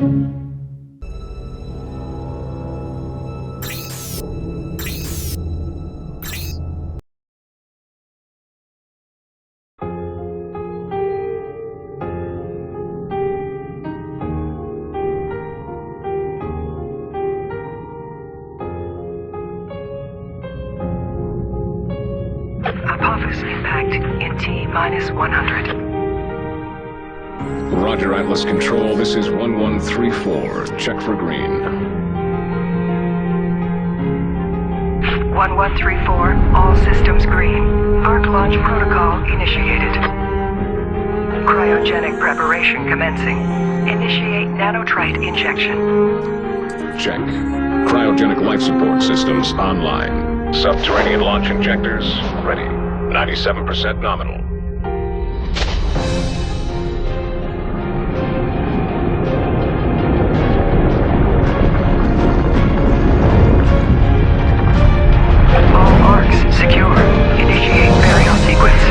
Apophis impact in T-100. Roger, Atlas Control. This is 1134. Check for green. 1134, all systems green. Ark launch protocol initiated. Cryogenic preparation commencing. Initiate nanotrite injection. Check. Cryogenic life support systems online. Subterranean launch injectors ready. 97% nominal. All Arks secure. Initiate burial sequence.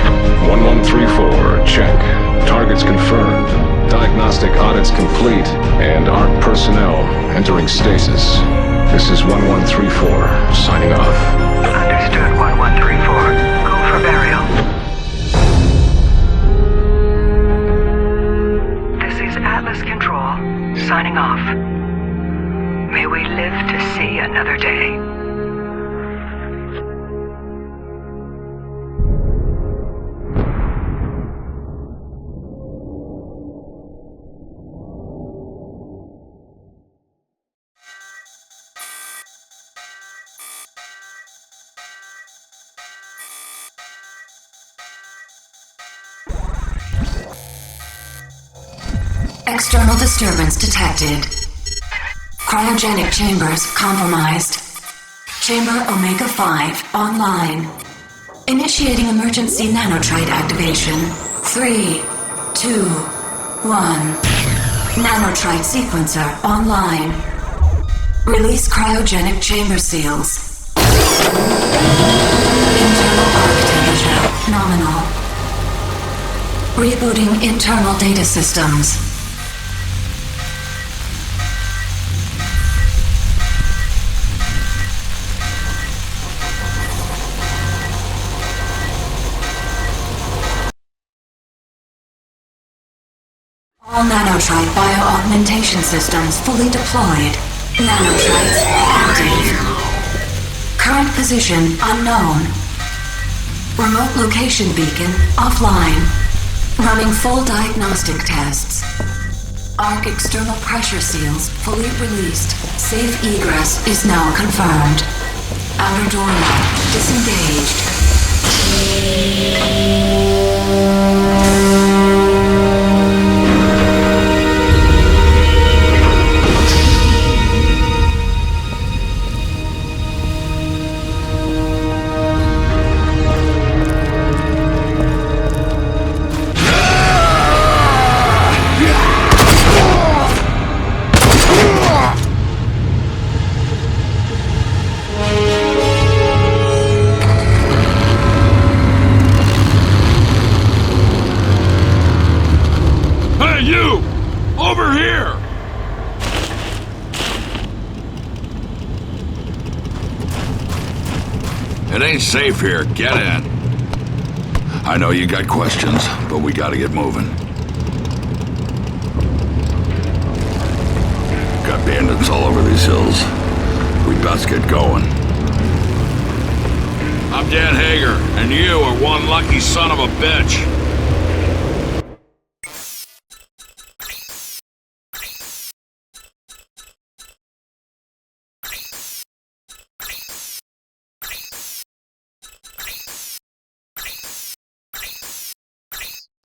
1134, check. Targets confirmed. Diagnostic audits complete. And Ark personnel entering stasis. This is 1134, signing off. Understood, 1134. Go for burial. This is Atlas Control, signing off. May we live to see another day. External disturbance detected. Cryogenic chambers compromised. Chamber Omega-5 online. Initiating emergency nanotrite activation. 3, 2, 1. Nanotrite sequencer online. Release cryogenic chamber seals. Internal arc temperature nominal. Rebooting internal data systems. All nanotrite bio-augmentation systems fully deployed. Nanotrites active. Current position unknown. Remote location beacon offline. Running full diagnostic tests. Ark external pressure seals fully released. Safe egress is now confirmed. Outer door lock disengaged. It ain't safe here. Get in. I know you got questions, but we gotta get moving. Got bandits all over these hills. We best get going. I'm Dan Hager, and you are one lucky son of a bitch.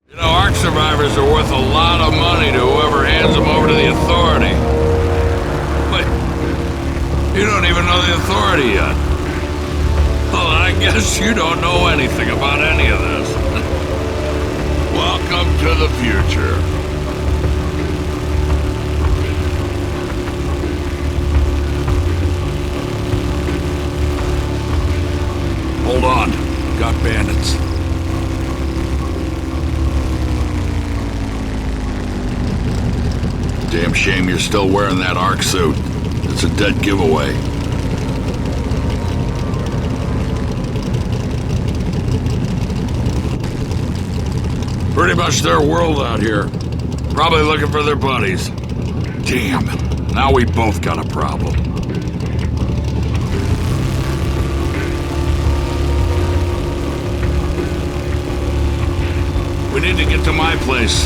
You know, Ark survivors are worth a lot of money to whoever hands them over to the Authority. But you don't even know the Authority yet. Well, I guess you don't know anything about any of this. Welcome to the future. Hold on. Got bandits. Damn shame you're still wearing that Ark suit. It's a dead giveaway. Pretty much their world out here. Probably looking for their buddies. Damn, now we both got a problem. We need to get to my place.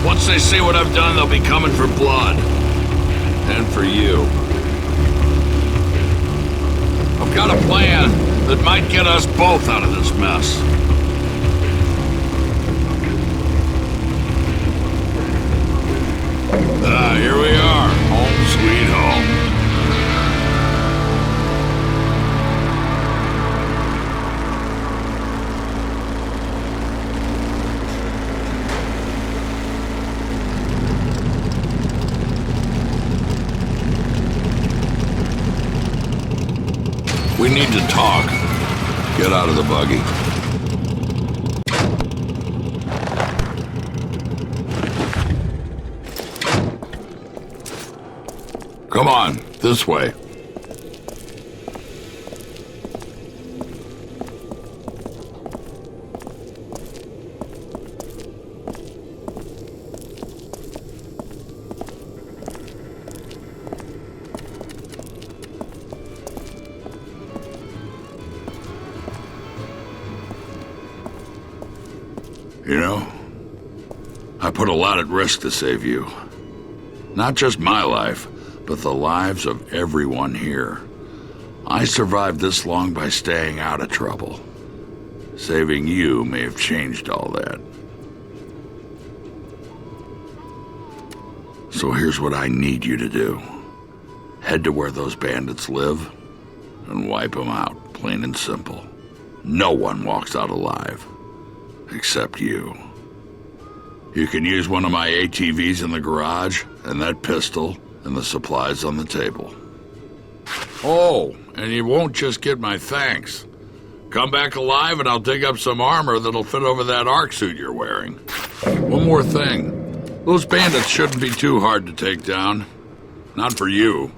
Once they see what I've done, they'll be coming for blood. And for you. I've got a plan that might get us both out of this mess. Here we are. Home sweet home. We need to talk. Get out of the buggy. Come on, this way. You know, I put a lot at risk to save you. Not just my life, but the lives of everyone here. I survived this long by staying out of trouble. Saving you may have changed all that. So here's what I need you to do. Head to where those bandits live and wipe them out, plain and simple. No one walks out alive. Except you. You can use one of my ATVs in the garage, and that pistol, and the supplies on the table. Oh, and you won't just get my thanks. Come back alive and I'll dig up some armor that'll fit over that Ark suit you're wearing. One more thing. Those bandits shouldn't be too hard to take down. Not for you.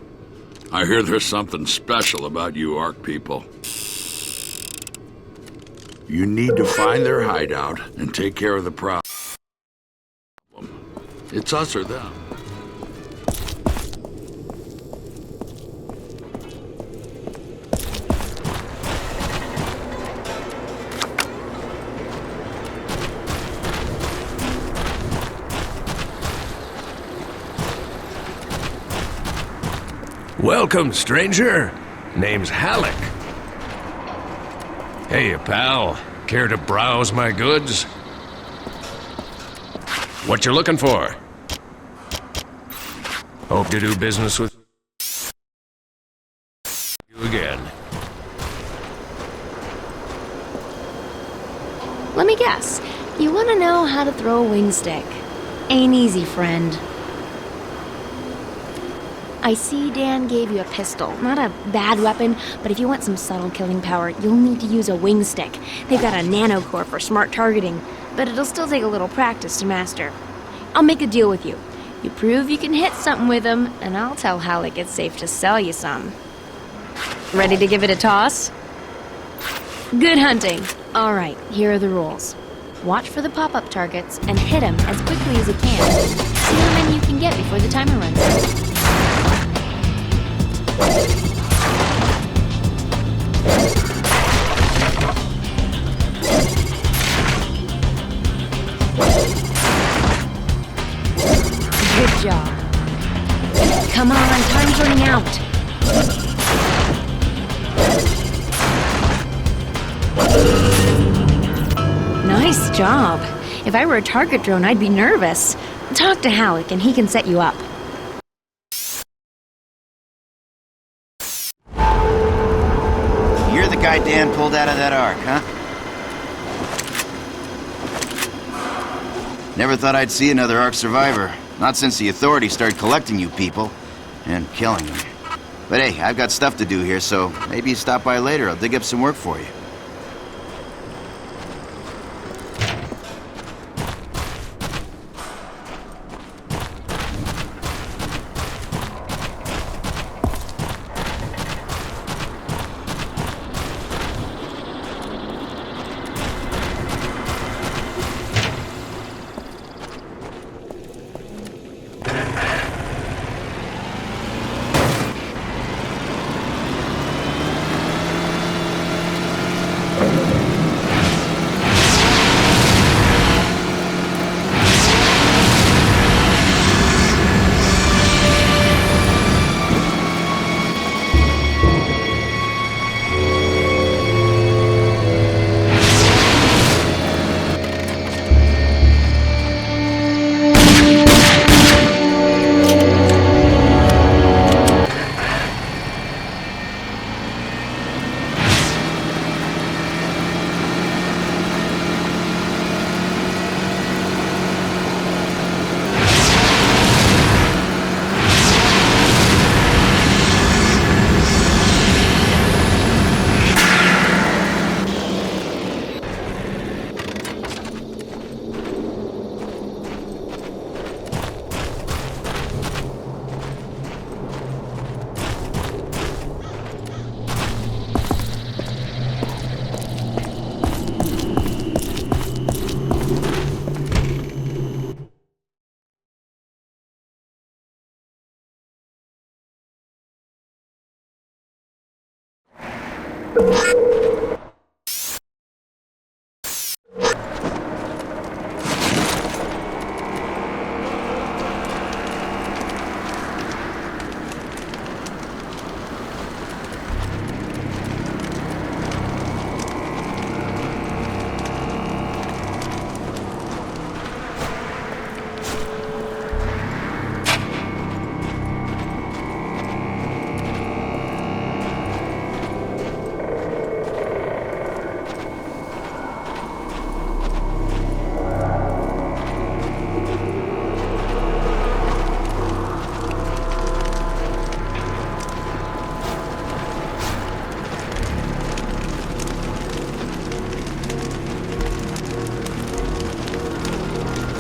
I hear there's something special about you Ark people. You need to find their hideout and take care of the problem. It's us or them. Welcome, stranger. Name's Halleck. Hey, pal. Care to browse my goods? What you looking for? Hope to do business with you again. Let me guess. You want to know how to throw a wing stick. Ain't easy, friend. I see Dan gave you a pistol. Not a bad weapon, but if you want some subtle killing power, you'll need to use a wing stick. They've got a nanocore for smart targeting, but it'll still take a little practice to master. I'll make a deal with you. You prove you can hit something with them, and I'll tell Halleck it's safe to sell you some. Ready to give it a toss? Good hunting. All right, here are the rules. Watch for the pop-up targets and hit them as quickly as you can. See how many you can get before the timer runs out. Good job. Come on, time's running out. Nice job. If I were a target drone, I'd be nervous. Talk to Halleck and he can set you up. You're the guy Dan pulled out of that Ark, huh? Never thought I'd see another Ark survivor. Not since the authorities started collecting you people and killing them. But hey, I've got stuff to do here, so maybe you stop by later. I'll dig up some work for you.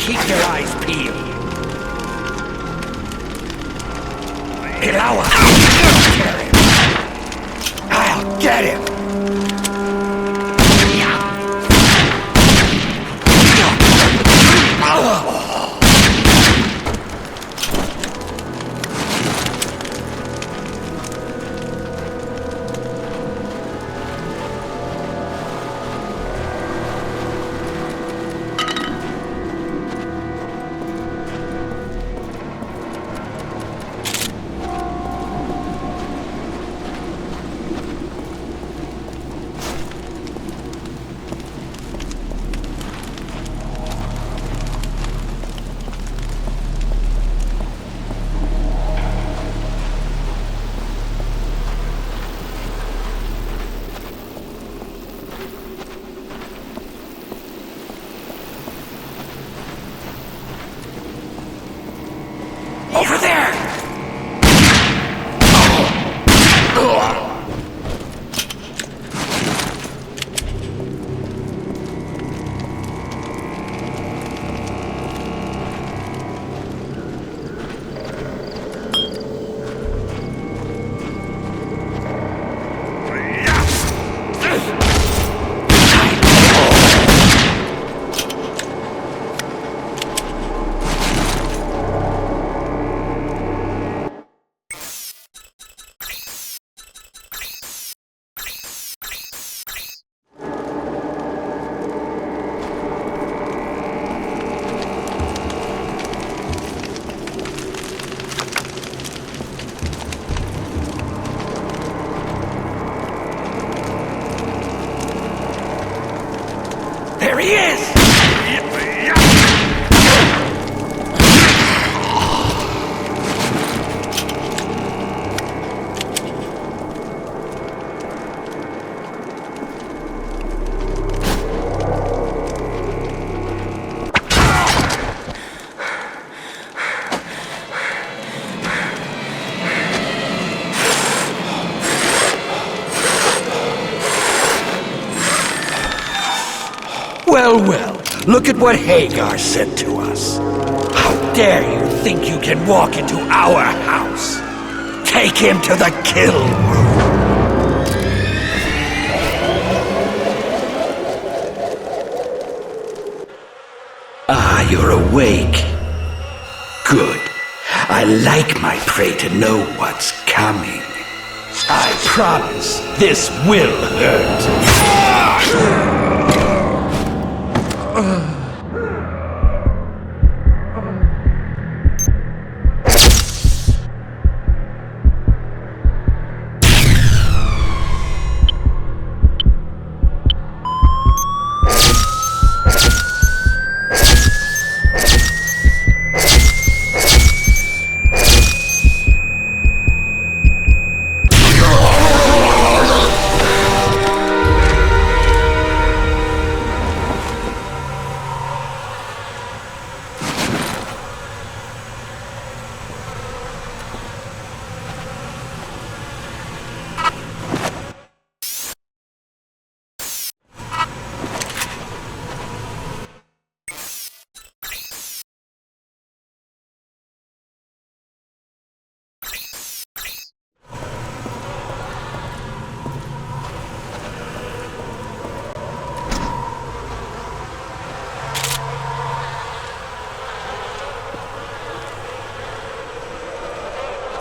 Keep your eyes peeled. I'll get him. Over there! There he is! Well, well, look at what Hagar said to us. How dare you think you can walk into our house? Take him to the kill room. Ah, you're awake. Good. I like my prey to know what's coming. I promise this will hurt.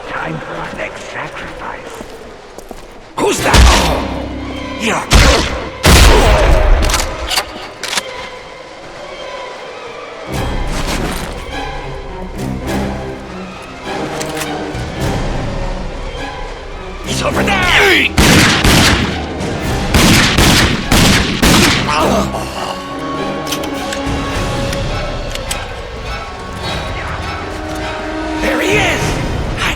Time for our next sacrifice. Who's that? He's over there! There he is! I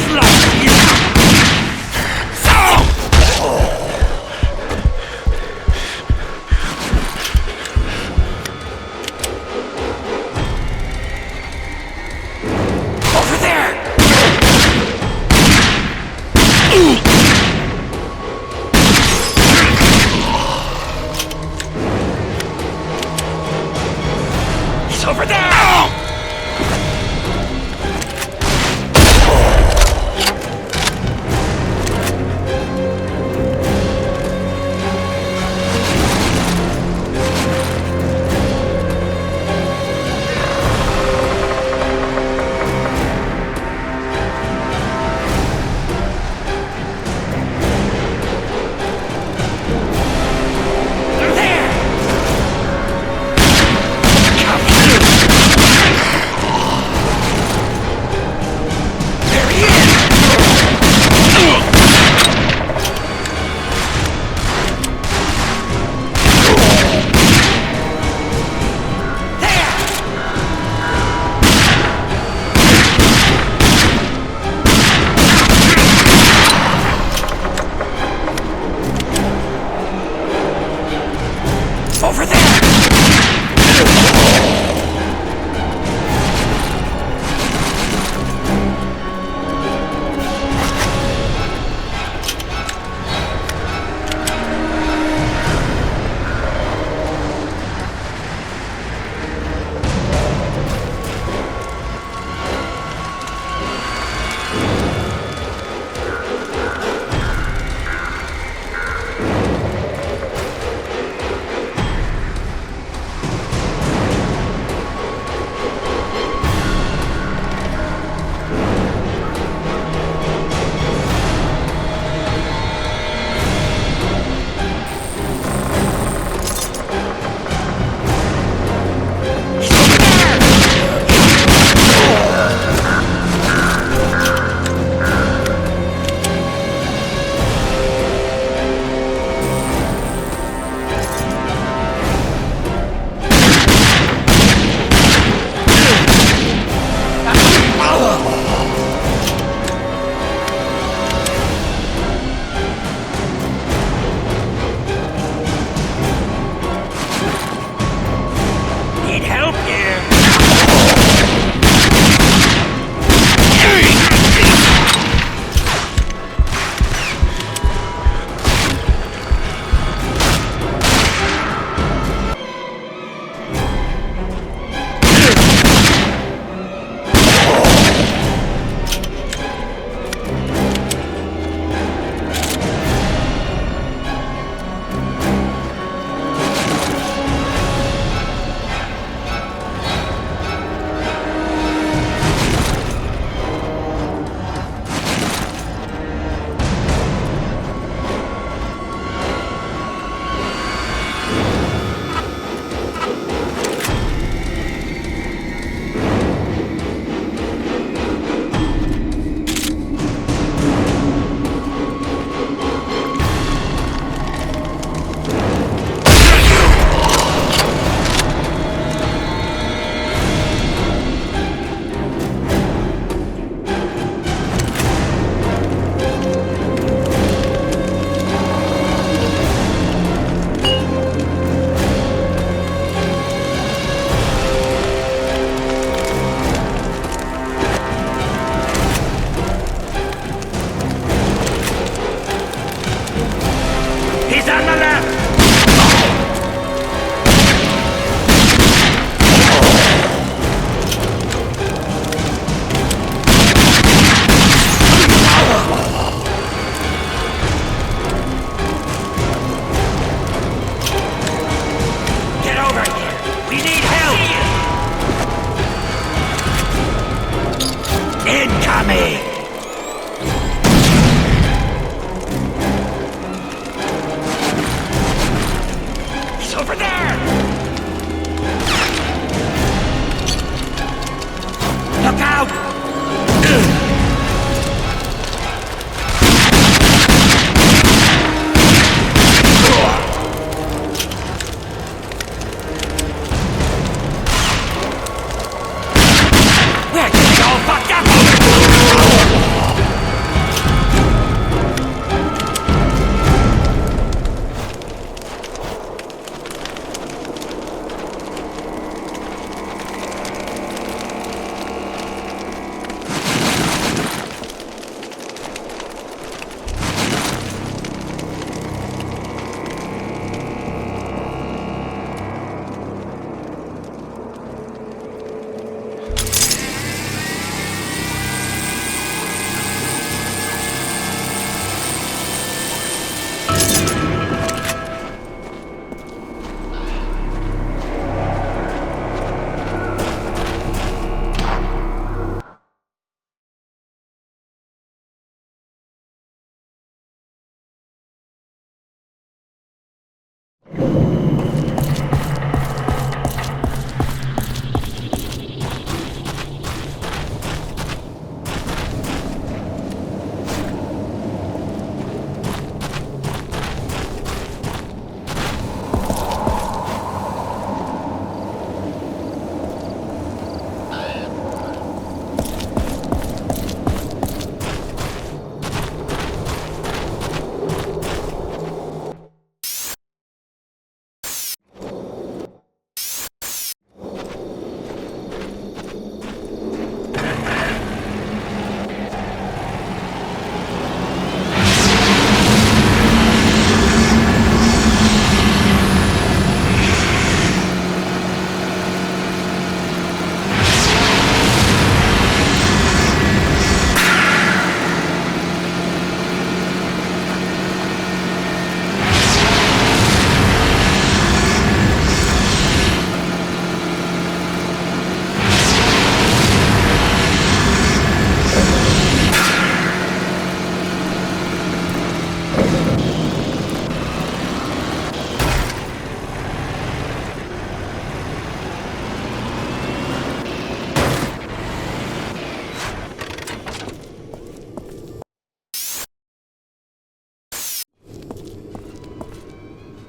slugged you! Over there! He's over there! Over there! Need help here? He's on the left! Get over here! We need help! Incoming!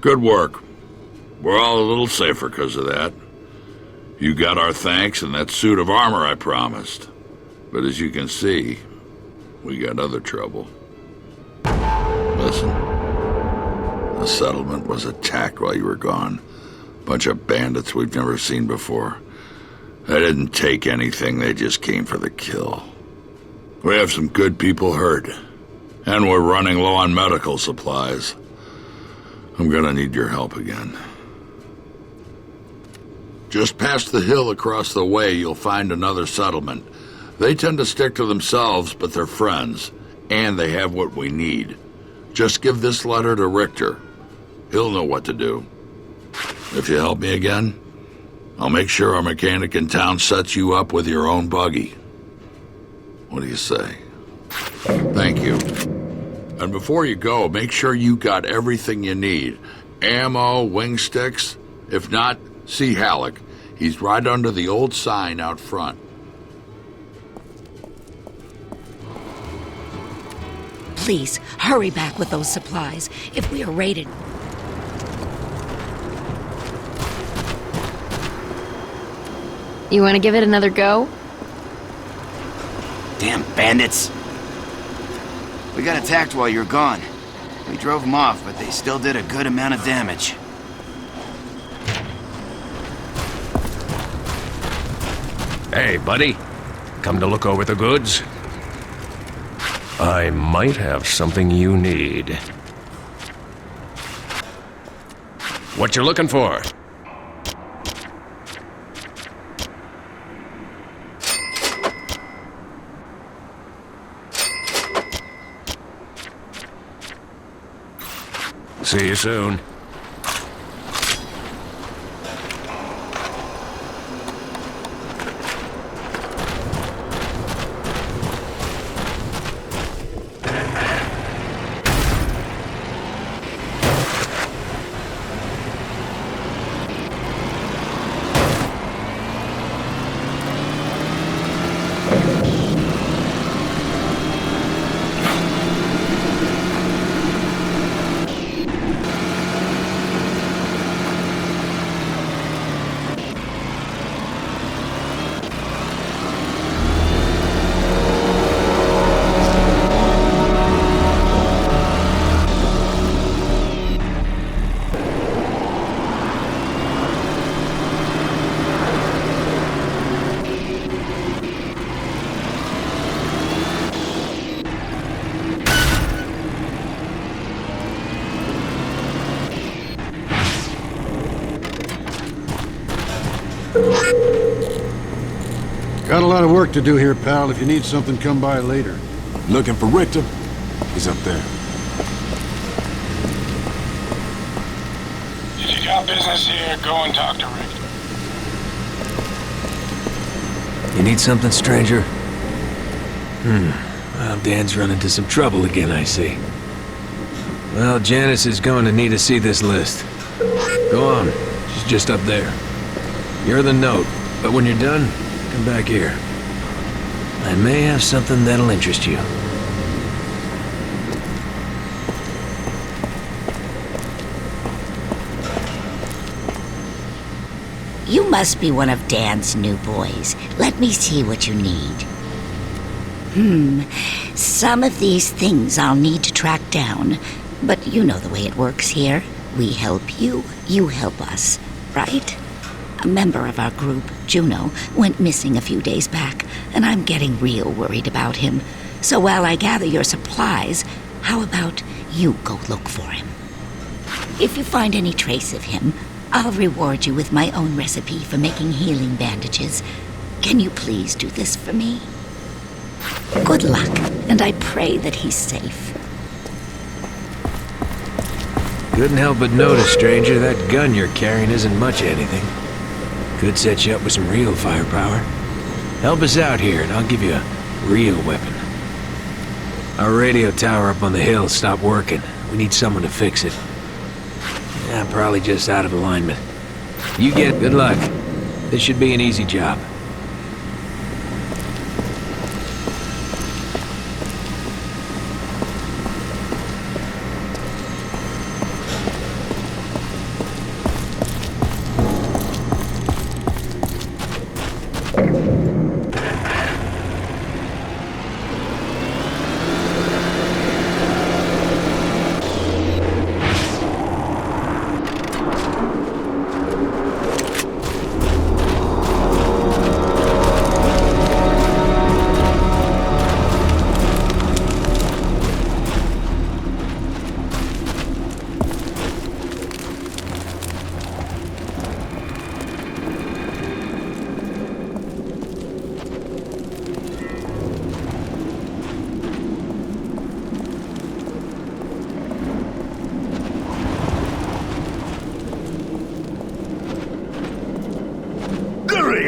Good work. We're all a little safer because of that. You got our thanks and that suit of armor I promised. But as you can see, we got other trouble. Listen. The settlement was attacked while you were gone. Bunch of bandits we've never seen before. They didn't take anything, they just came for the kill. We have some good people hurt. And we're running low on medical supplies. I'm gonna need your help again. Just past the hill across the way, you'll find another settlement. They tend to stick to themselves, but they're friends. And they have what we need. Just give this letter to Richter. He'll know what to do. If you help me again, I'll make sure our mechanic in town sets you up with your own buggy. What do you say? Thank you. And before you go, make sure you got everything you need. Ammo, wing sticks. If not, see Halleck. He's right under the old sign out front. Please, hurry back with those supplies. If we are raided... You want to give it another go? Damn bandits. We got attacked while you were gone. We drove them off, but they still did a good amount of damage. Hey, buddy. Come to look over the goods? I might have something you need. What you looking for? See you soon. Got a lot of work to do here, pal. If you need something, come by later. Looking for Richter? He's up there. If you got business here, go and talk to Richter. You need something, stranger? Well, Dan's run into some trouble again, I see. Well, Janice is going to need to see this list. Go on. She's just up there. You're the note, but when you're done, come back here. I may have something that'll interest you. You must be one of Dan's new boys. Let me see what you need. Some of these things I'll need to track down. But you know the way it works here. We help you, you help us, right? A member of our group, Juno, went missing a few days back, and I'm getting real worried about him. So while I gather your supplies, how about you go look for him? If you find any trace of him, I'll reward you with my own recipe for making healing bandages. Can you please do this for me? Good luck, and I pray that he's safe. Couldn't help but notice, stranger, that gun you're carrying isn't much of anything. Could set you up with some real firepower. Help us out here, and I'll give you a real weapon. Our radio tower up on the hill stopped working. We need someone to fix it. Yeah, probably just out of alignment. You get it. Good luck. This should be an easy job.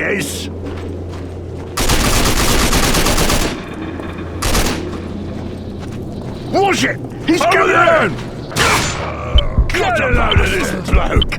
this? Was it? He's coming in! Get a load of this bloke!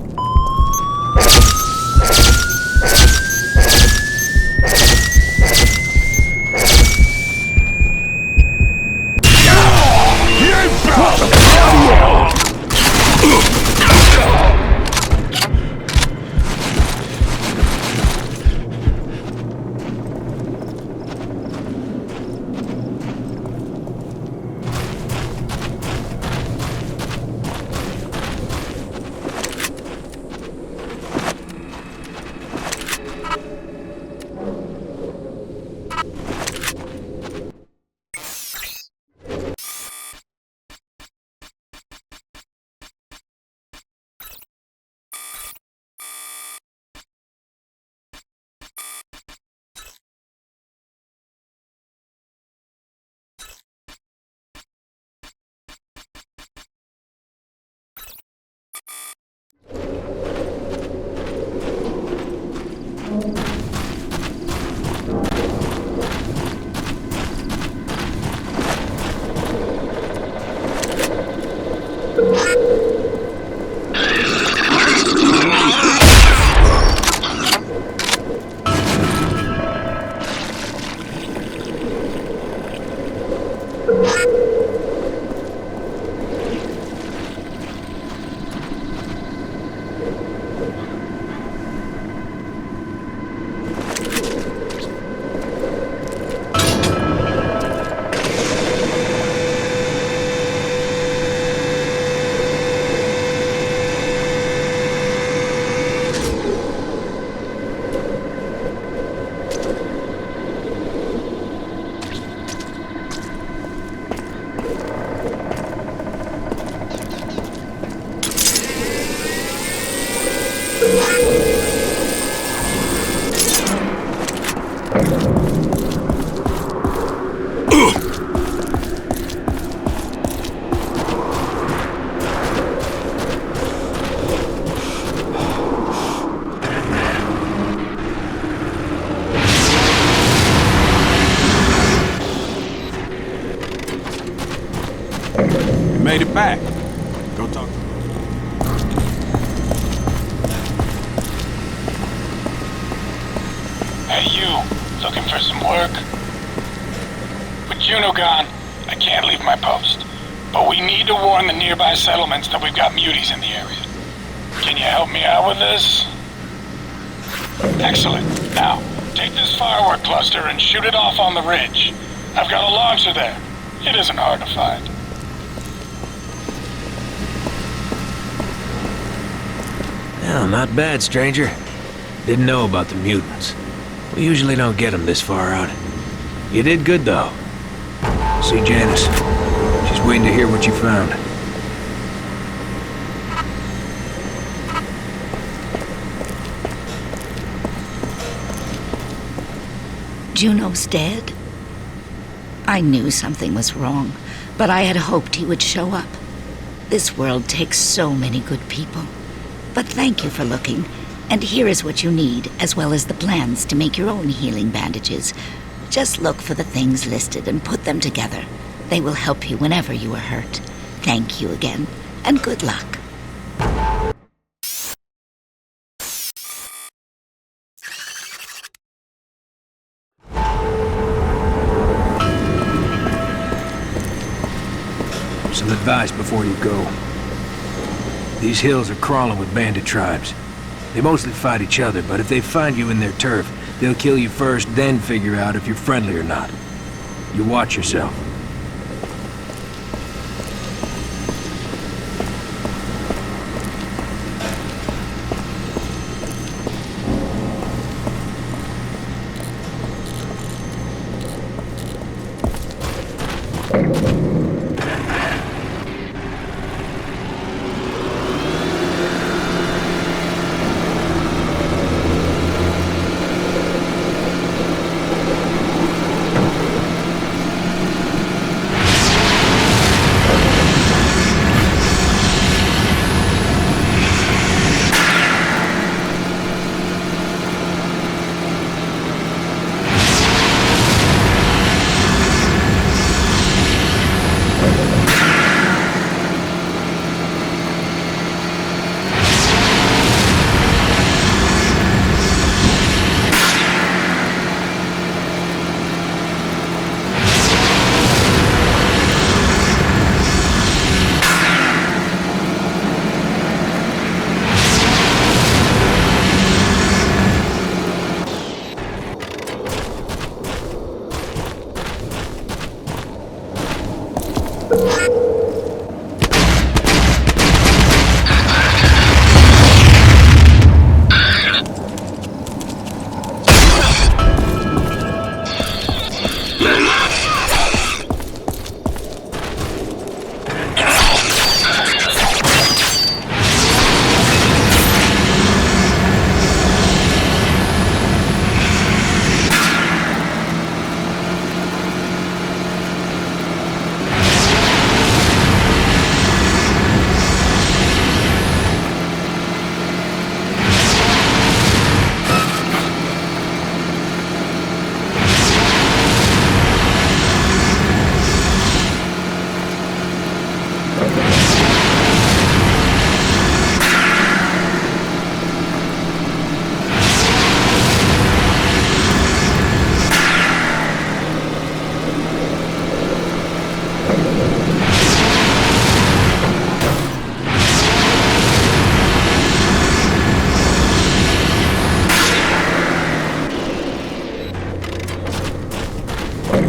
Made it back. Go talk to him. Hey, you. Looking for some work? With Juno gone, I can't leave my post. But we need to warn the nearby settlements that we've got muties in the area. Can you help me out with this? Excellent. Now, take this firework cluster and shoot it off on the ridge. I've got a launcher there. It isn't hard to find. Well, not bad, stranger. Didn't know about the mutants. We usually don't get them this far out. You did good, though. See Janice. She's waiting to hear what you found. Juno's dead? I knew something was wrong, but I had hoped he would show up. This world takes so many good people. But thank you for looking, and here is what you need, as well as the plans to make your own healing bandages. Just look for the things listed and put them together. They will help you whenever you are hurt. Thank you again, and good luck. Some advice before you go. These hills are crawling with bandit tribes. They mostly fight each other, but if they find you in their turf, they'll kill you first, then figure out if you're friendly or not. You watch yourself.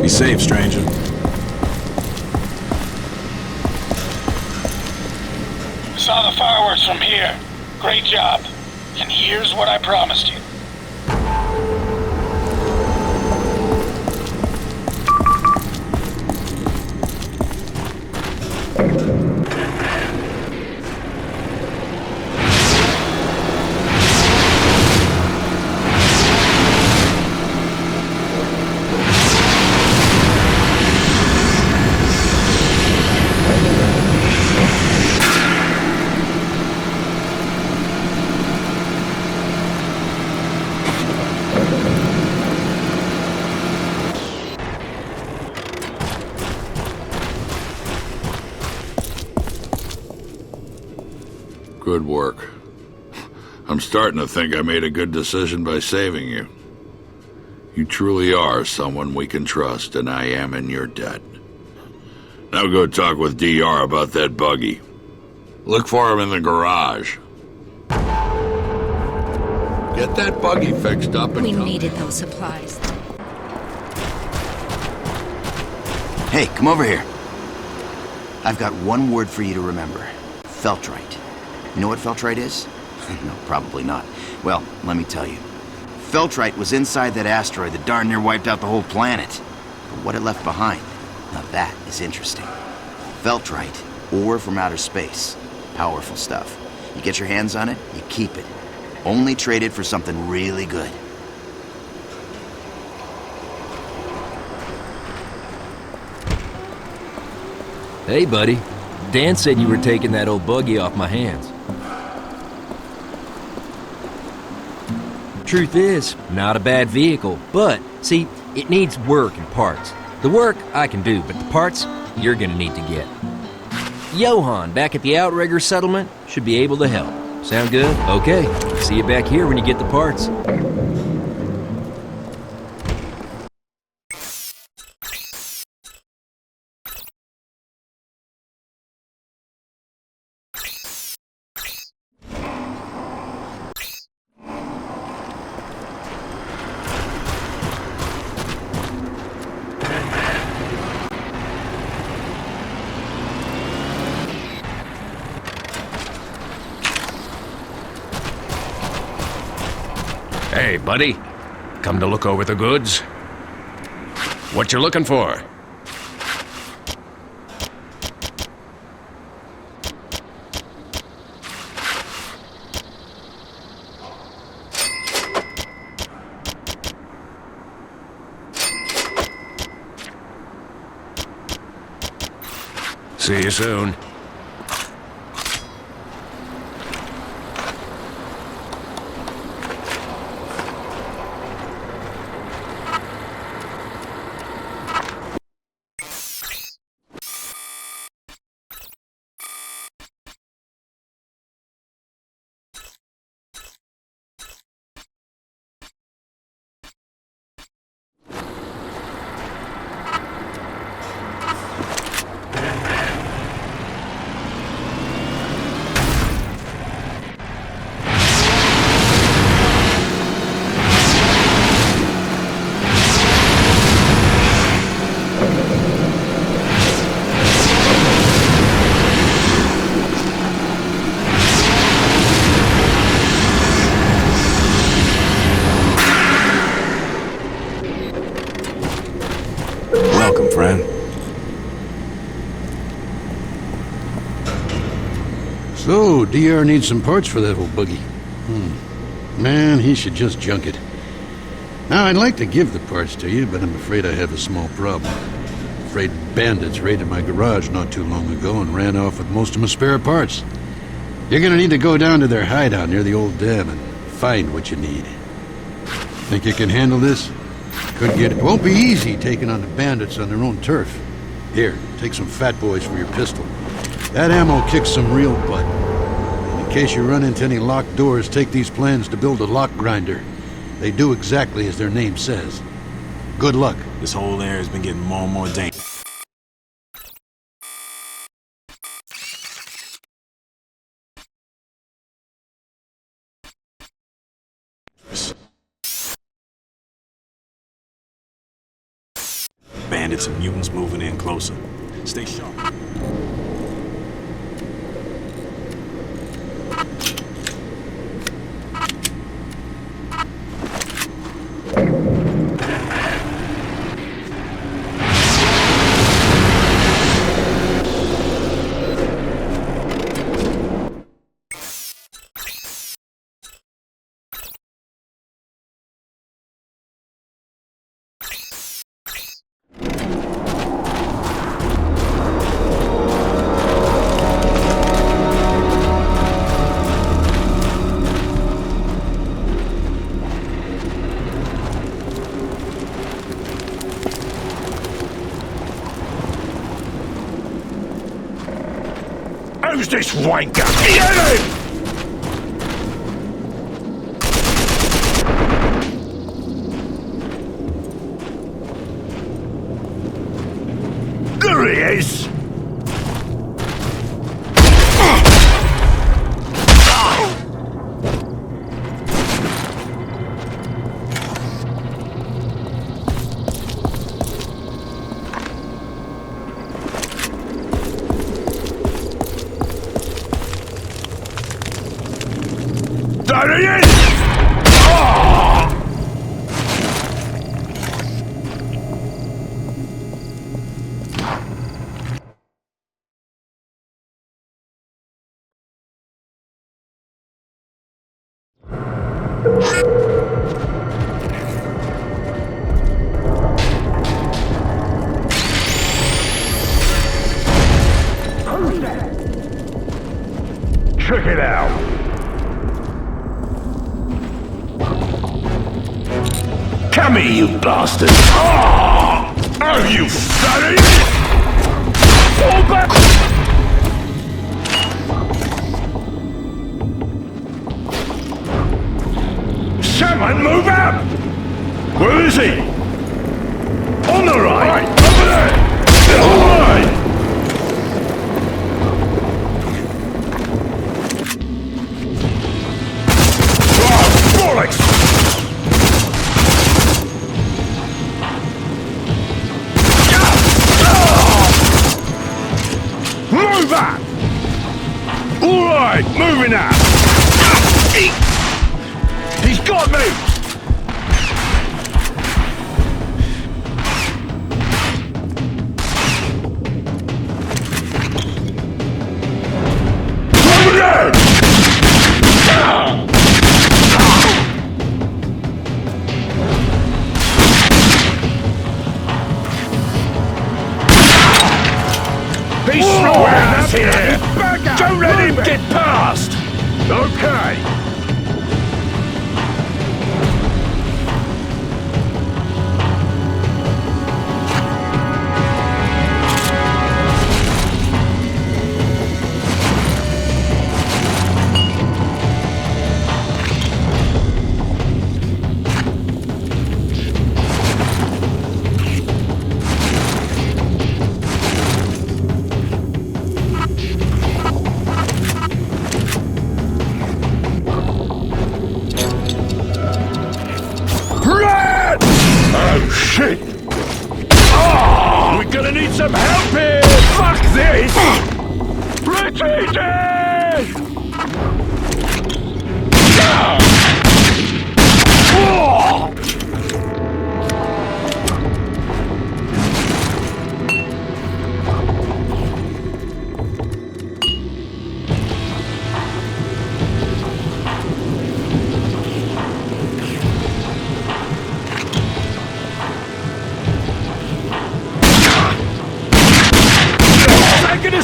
Be safe, stranger. Saw the fireworks from here. Great job. And here's what I promised you. Good work. I'm starting to think I made a good decision by saving you. You truly are someone we can trust, and I am in your debt. Now go talk with DR about that buggy. Look for him in the garage. Get that buggy fixed up and We needed those supplies. Hey, come over here. I've got one word for you to remember. Feltrite. You know what Feltrite is? No, probably not. Well, let me tell you. Feltrite was inside that asteroid that darn near wiped out the whole planet. But what it left behind, now that is interesting. Feltrite, ore from outer space. Powerful stuff. You get your hands on it, you keep it. Only trade it for something really good. Hey, buddy. Dan said you were taking that old buggy off my hands. Truth is, not a bad vehicle, but, see, it needs work and parts. The work I can do, but the parts you're gonna need to get. Johan, back at the Outrigger settlement, should be able to help. Sound good? Okay. See you back here when you get the parts. Hey, buddy. Come to look over the goods? What you looking for? See you soon. Welcome, friend. So, DR needs some parts for that old buggy. Man, he should just junk it. Now, I'd like to give the parts to you, but I'm afraid I have a small problem. Afraid bandits raided my garage not too long ago and ran off with most of my spare parts. You're gonna need to go down to their hideout near the old dam and find what you need. Think you can handle this? It won't be easy taking on the bandits on their own turf. Here, take some fat boys for your pistol. That ammo kicks some real butt. And in case you run into any locked doors, take these plans to build a lock grinder. They do exactly as their name says. Good luck. This whole area has been getting more and more dangerous. Bandits and mutants moving in closer. Stay sharp. Who's this wanker? Get him! There he is! There he is! Check it out! Come here, you bastard! Oh, you fatty! Fall back! Someone move out! Where is he? On the right! Over there! All right! Oh, bollocks! Move up! All right, moving up. He's got me. Over there! He's nowhere here! Don't let him get past! Okay! Shit! Oh, we're gonna need some help here! Fuck this! Retreating!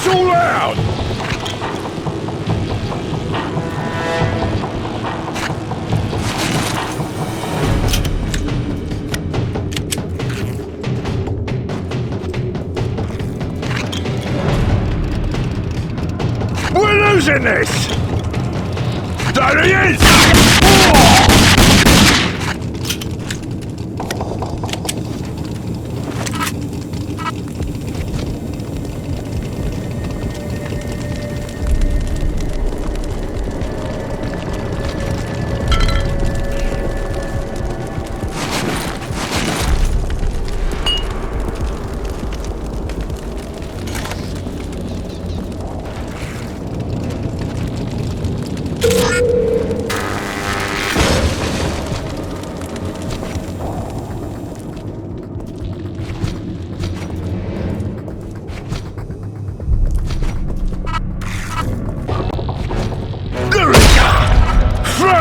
It's all out! We're losing this! There he is!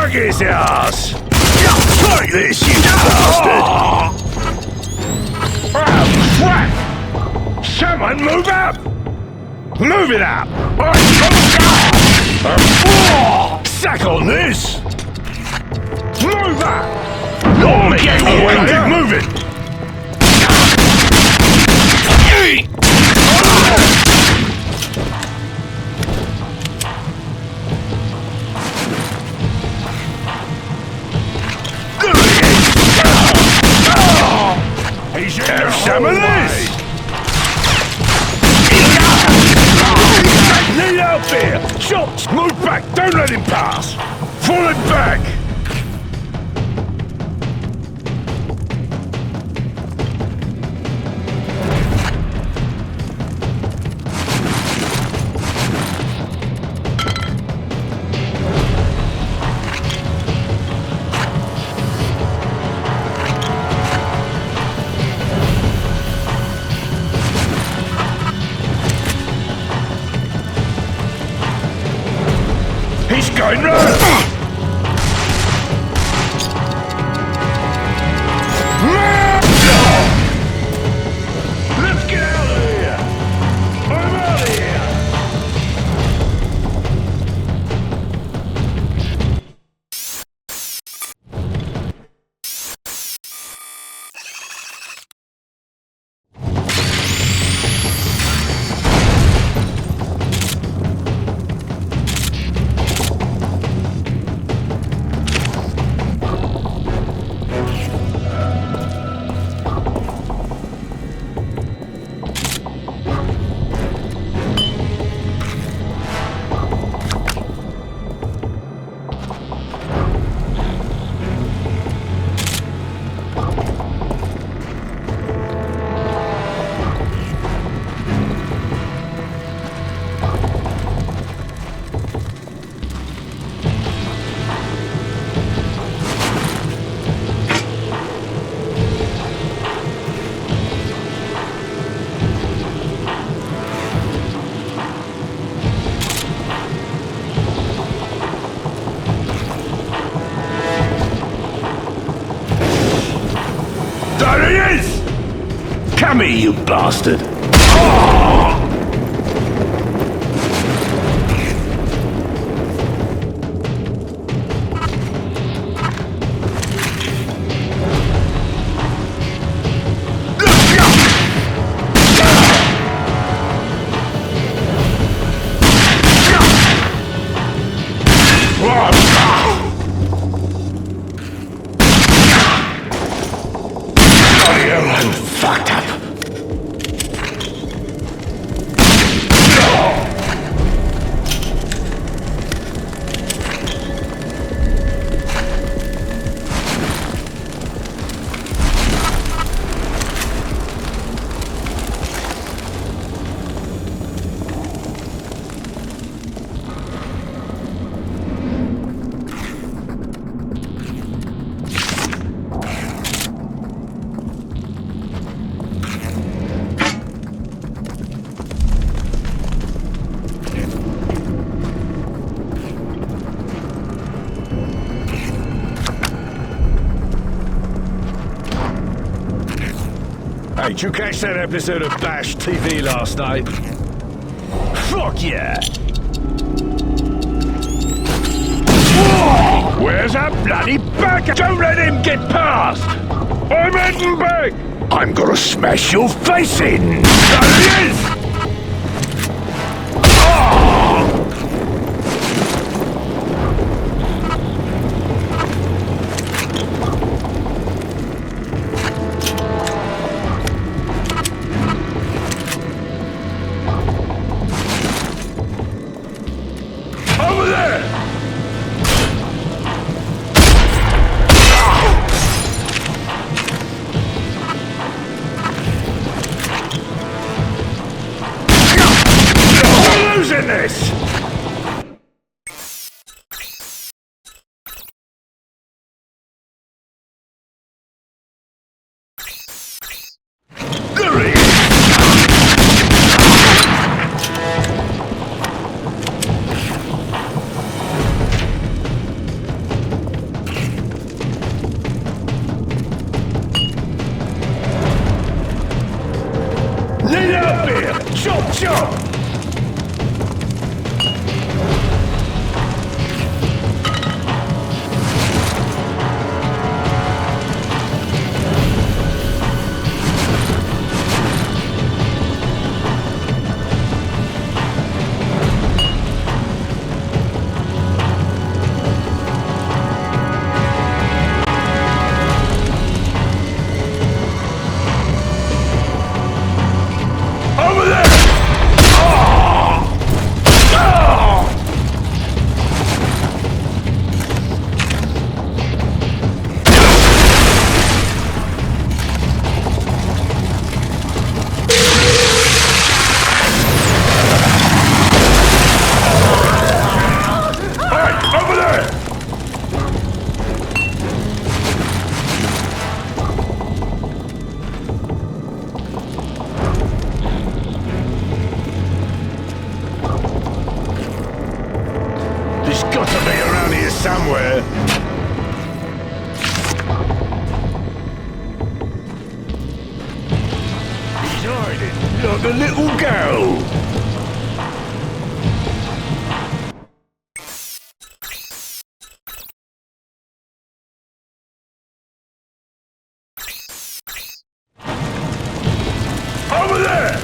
His ass! Take this, you bastard! Oh, crap! Someone move up! Move it up! Sack on this! Move up! Don't get away! Keep moving! Have some of this! Need help here! Shots! Move back! Don't let him pass! Fall it back! He's going round! Let's get out of here! I'm out of here! There he is! Come here, you bastard! Fucked up. Hey, did you catch that episode of Bash TV last night? Fuck yeah! Where's that bloody bag? Don't let him get past! I'm heading back! I'm gonna smash your face in! There he is! Somewhere. He's hiding like a little girl. Over there!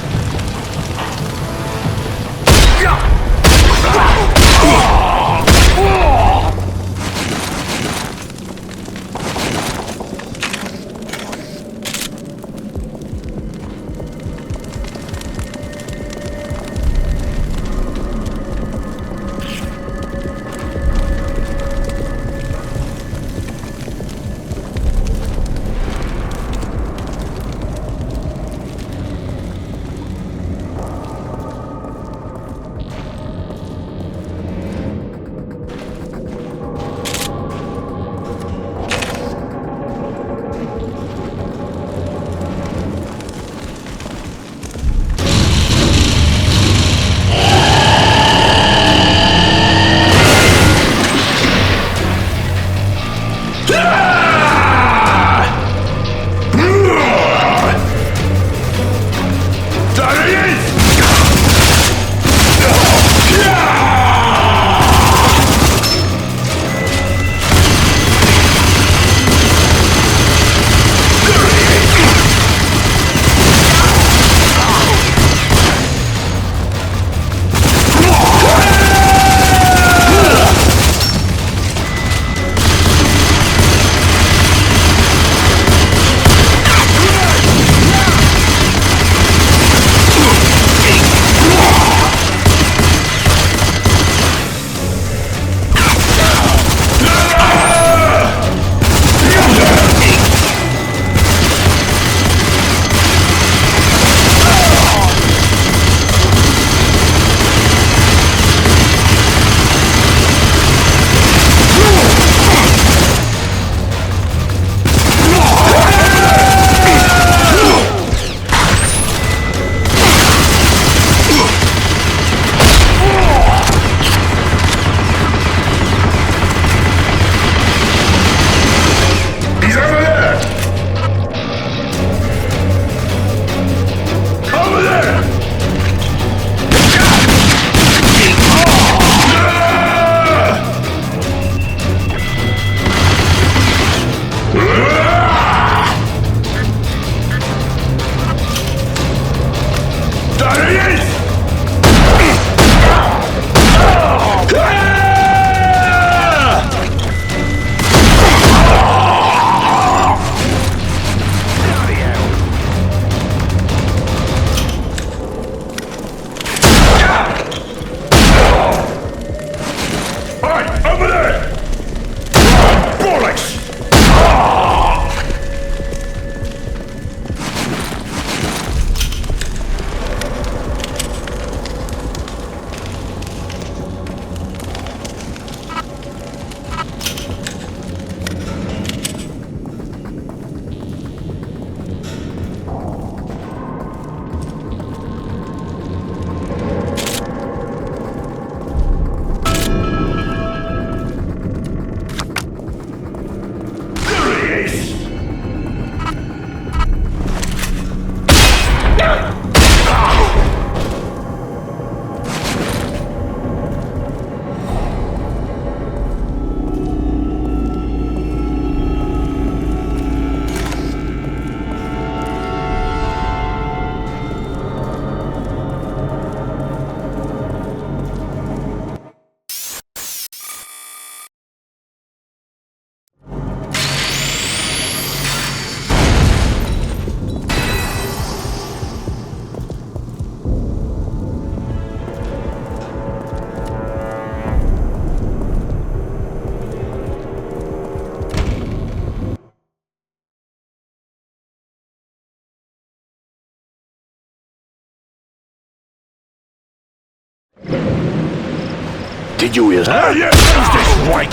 Did you hear that? Yes! Use this right!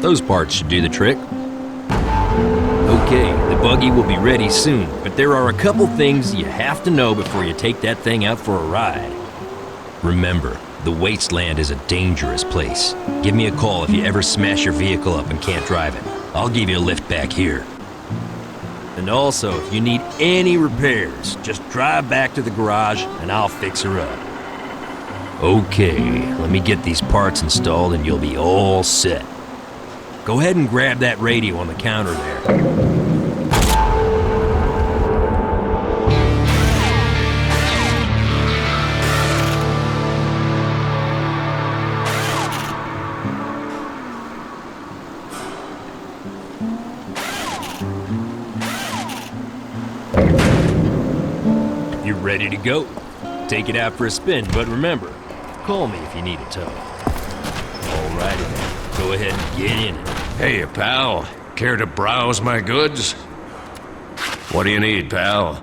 Those parts should do the trick. Okay, the buggy will be ready soon, but there are a couple things you have to know before you take that thing out for a ride. Remember, the wasteland is a dangerous place. Give me a call if you ever smash your vehicle up and can't drive it. I'll give you a lift back here. And also, if you need any repairs, just drive back to the garage and I'll fix her up. Okay, let me get these parts installed and you'll be all set. Go ahead and grab that radio on the counter there. You're ready to go. Take it out for a spin, but remember, call me if you need a tow. Alrighty then. Go ahead and get in it. Hey, pal. Care to browse my goods? What do you need, pal?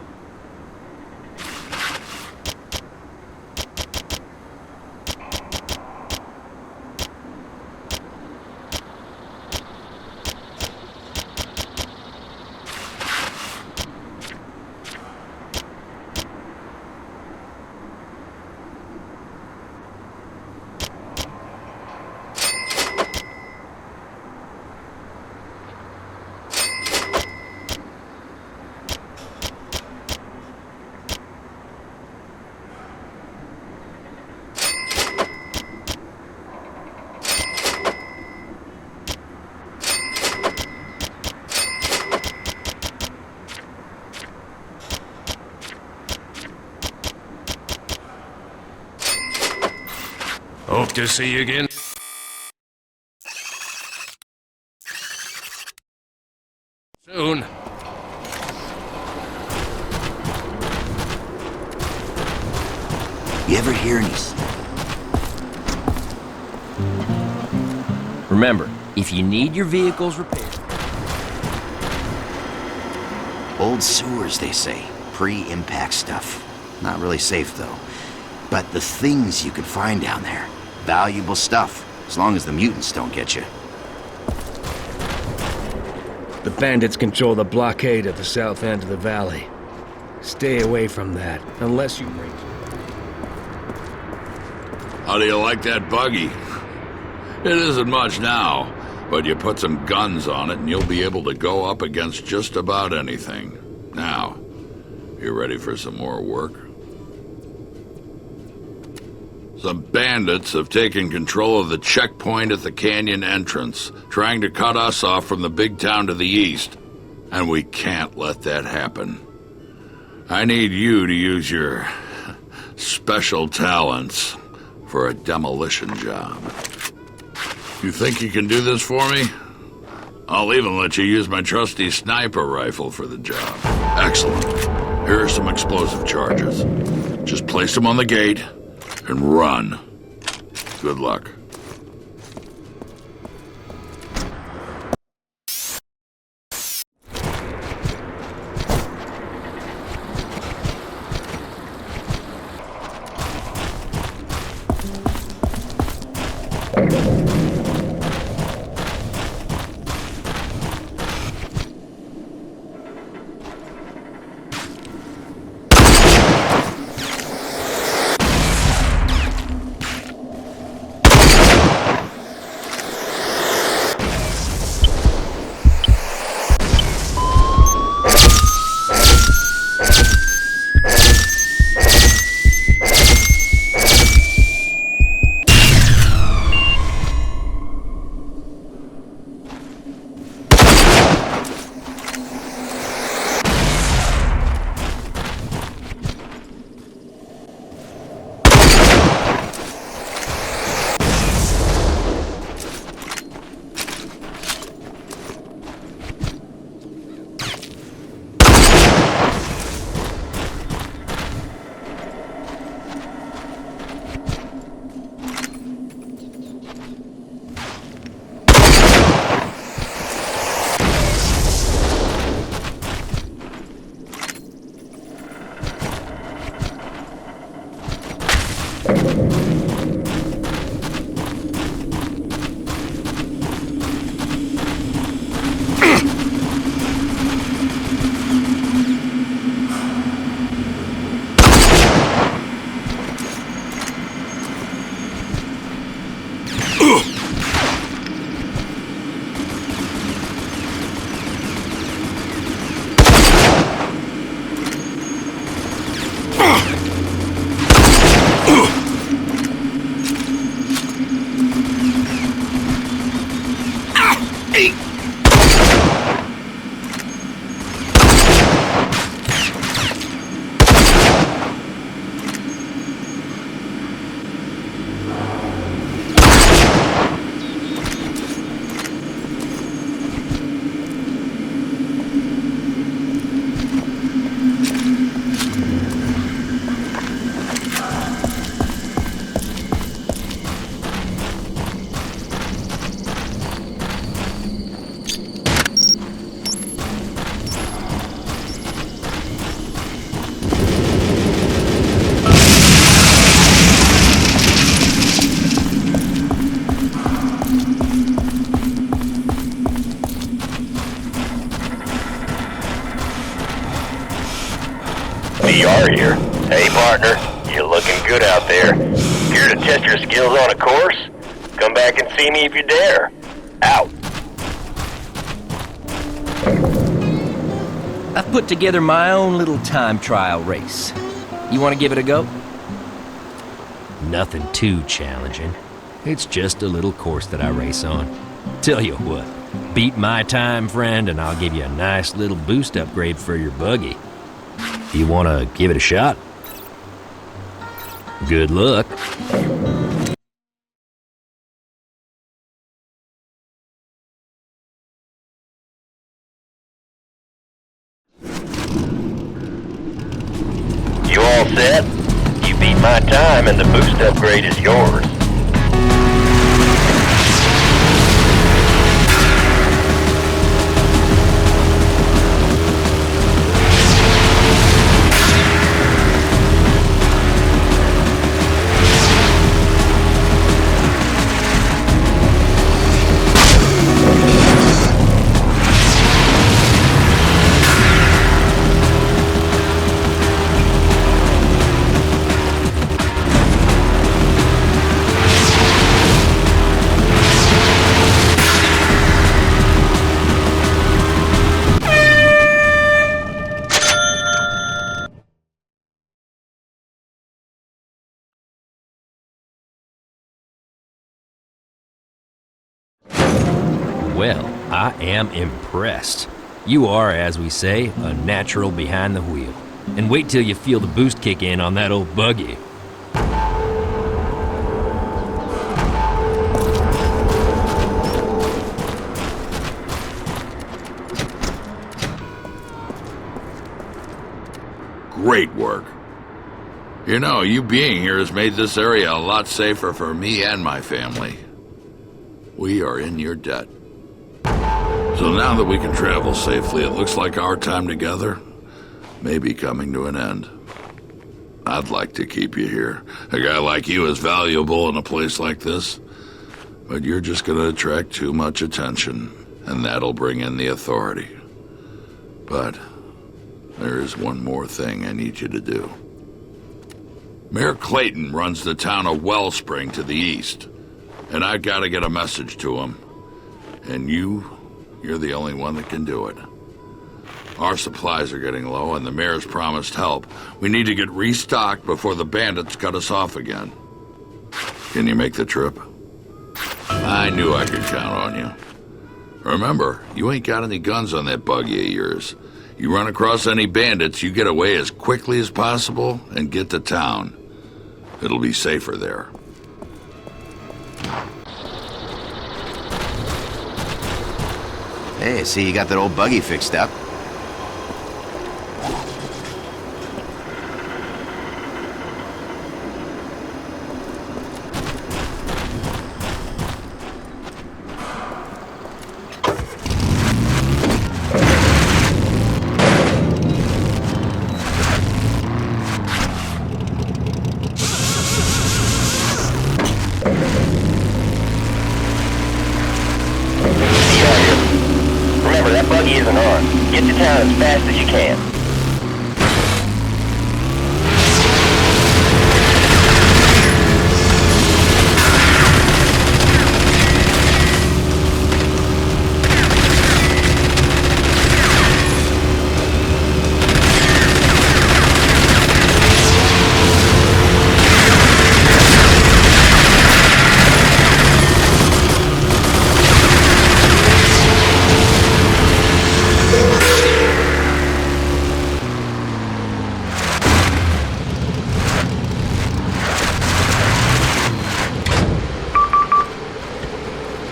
Hope to see you again. Soon. You ever hear any... Remember, if you need your vehicles repaired... Old sewers, they say. Pre-impact stuff. Not really safe, though. But the things you can find down there. Valuable stuff, as long as the mutants don't get you. The bandits control the blockade at the south end of the valley. Stay away from that, unless you bring... How do you like that buggy? It isn't much now, but you put some guns on it and you'll be able to go up against just about anything. Now, you ready for some more work? Some bandits have taken control of the checkpoint at the canyon entrance, trying to cut us off from the big town to the east. And we can't let that happen. I need you to use your special talents for a demolition job. You think you can do this for me? I'll even let you use my trusty sniper rifle for the job. Excellent. Here are some explosive charges. Just place them on the gate and run. Good luck. you are here. Hey, partner. You're looking good out there. Here to test your skills on a course? Come back and see me if you dare. Out. I've put together my own little time trial race. You want to give it a go? Nothing too challenging. It's just a little course that I race on. Tell you what, beat my time, friend, and I'll give you a nice little boost upgrade for your buggy. You want to give it a shot? Good luck. You all set? You beat my time and the boost upgrade is yours. Well, I am impressed. You are, as we say, a natural behind the wheel. And wait till you feel the boost kick in on that old buggy. Great work. You know, you being here has made this area a lot safer for me and my family. We are in your debt. So now that we can travel safely, it looks like our time together may be coming to an end. I'd like to keep you here. A guy like you is valuable in a place like this, but you're just going to attract too much attention, and that'll bring in the authority. But there is one more thing I need you to do. Mayor Clayton runs the town of Wellspring to the east, and I've got to get a message to him. And you're the only one that can do it. Our supplies are getting low, and the mayor's promised help. We need to get restocked before the bandits cut us off again. Can you make the trip? I knew I could count on you. Remember, you ain't got any guns on that buggy of yours. You run across any bandits, you get away as quickly as possible and get to town. It'll be safer there. Hey, I see you got that old buggy fixed up. Get to town as fast as you can.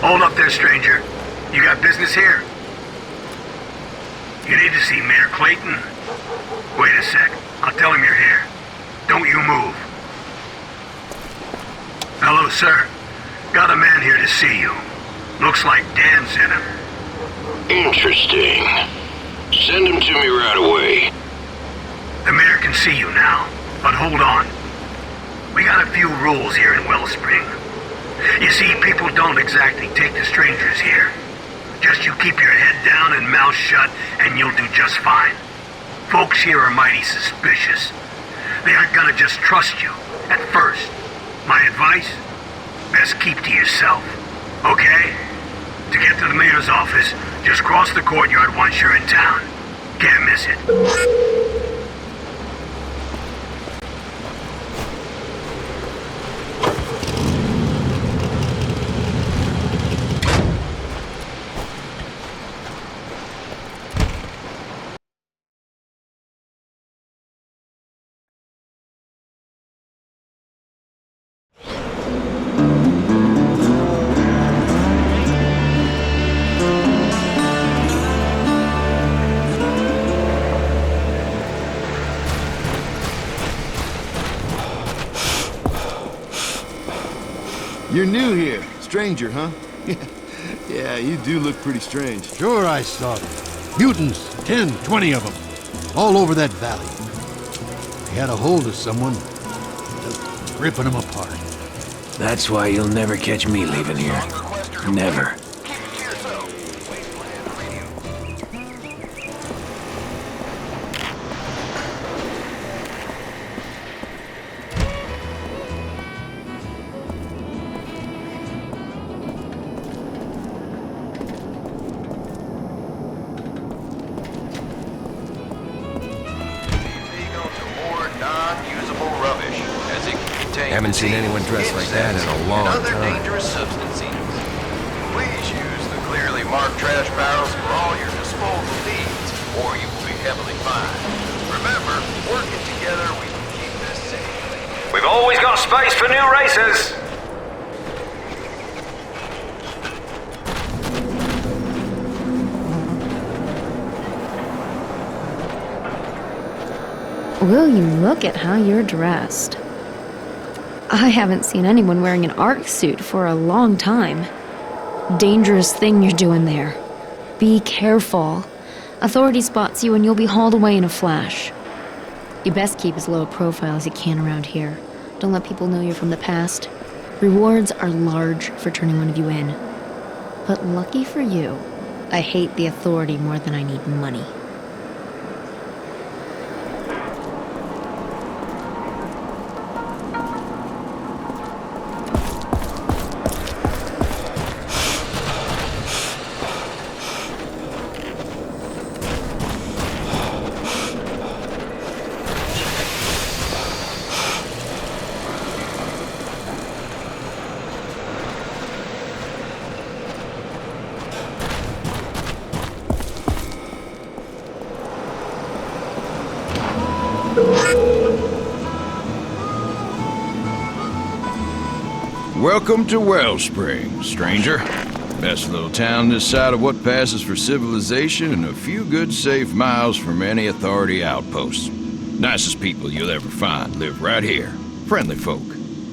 Hold up there, stranger. You got business here? You need to see Mayor Clayton? Wait a sec. I'll tell him you're here. Don't you move. Hello, sir. Got a man here to see you. Looks like Dan sent him. Interesting. Send him to me right away. The mayor can see you now, but hold on. We got a few rules here in Wellspring. You see, people don't exactly take to strangers here. Just you keep your head down and mouth shut, and you'll do just fine. Folks here are mighty suspicious. They aren't gonna just trust you, at first. My advice? Best keep to yourself, okay? To get to the mayor's office, just cross the courtyard once you're in town. Can't miss it. You're new here. Stranger, huh? Yeah, you do look pretty strange. Sure I saw them. Mutants, 10, 20 of them. All over that valley. They had a hold of someone, just ripping them apart. That's why you'll never catch me leaving here. Never. Haven't seen anyone dressed like that in a long other time. dangerous substances. Please use the clearly marked trash barrels for all your disposal needs, or you will be heavily fined. Remember, working together, we can keep this safe. We've always got space for new racers! Will you look at how you're dressed? I haven't seen anyone wearing an Arks suit for a long time. Dangerous thing you're doing there. Be careful. Authority spots you and you'll be hauled away in a flash. You best keep as low a profile as you can around here. Don't let people know you're from the past. Rewards are large for turning one of you in. But lucky for you, I hate the Authority more than I need money. Welcome to Wellspring, stranger. Best little town this side of what passes for civilization and a few good safe miles from any Authority outposts. Nicest people you'll ever find live right here. Friendly folk.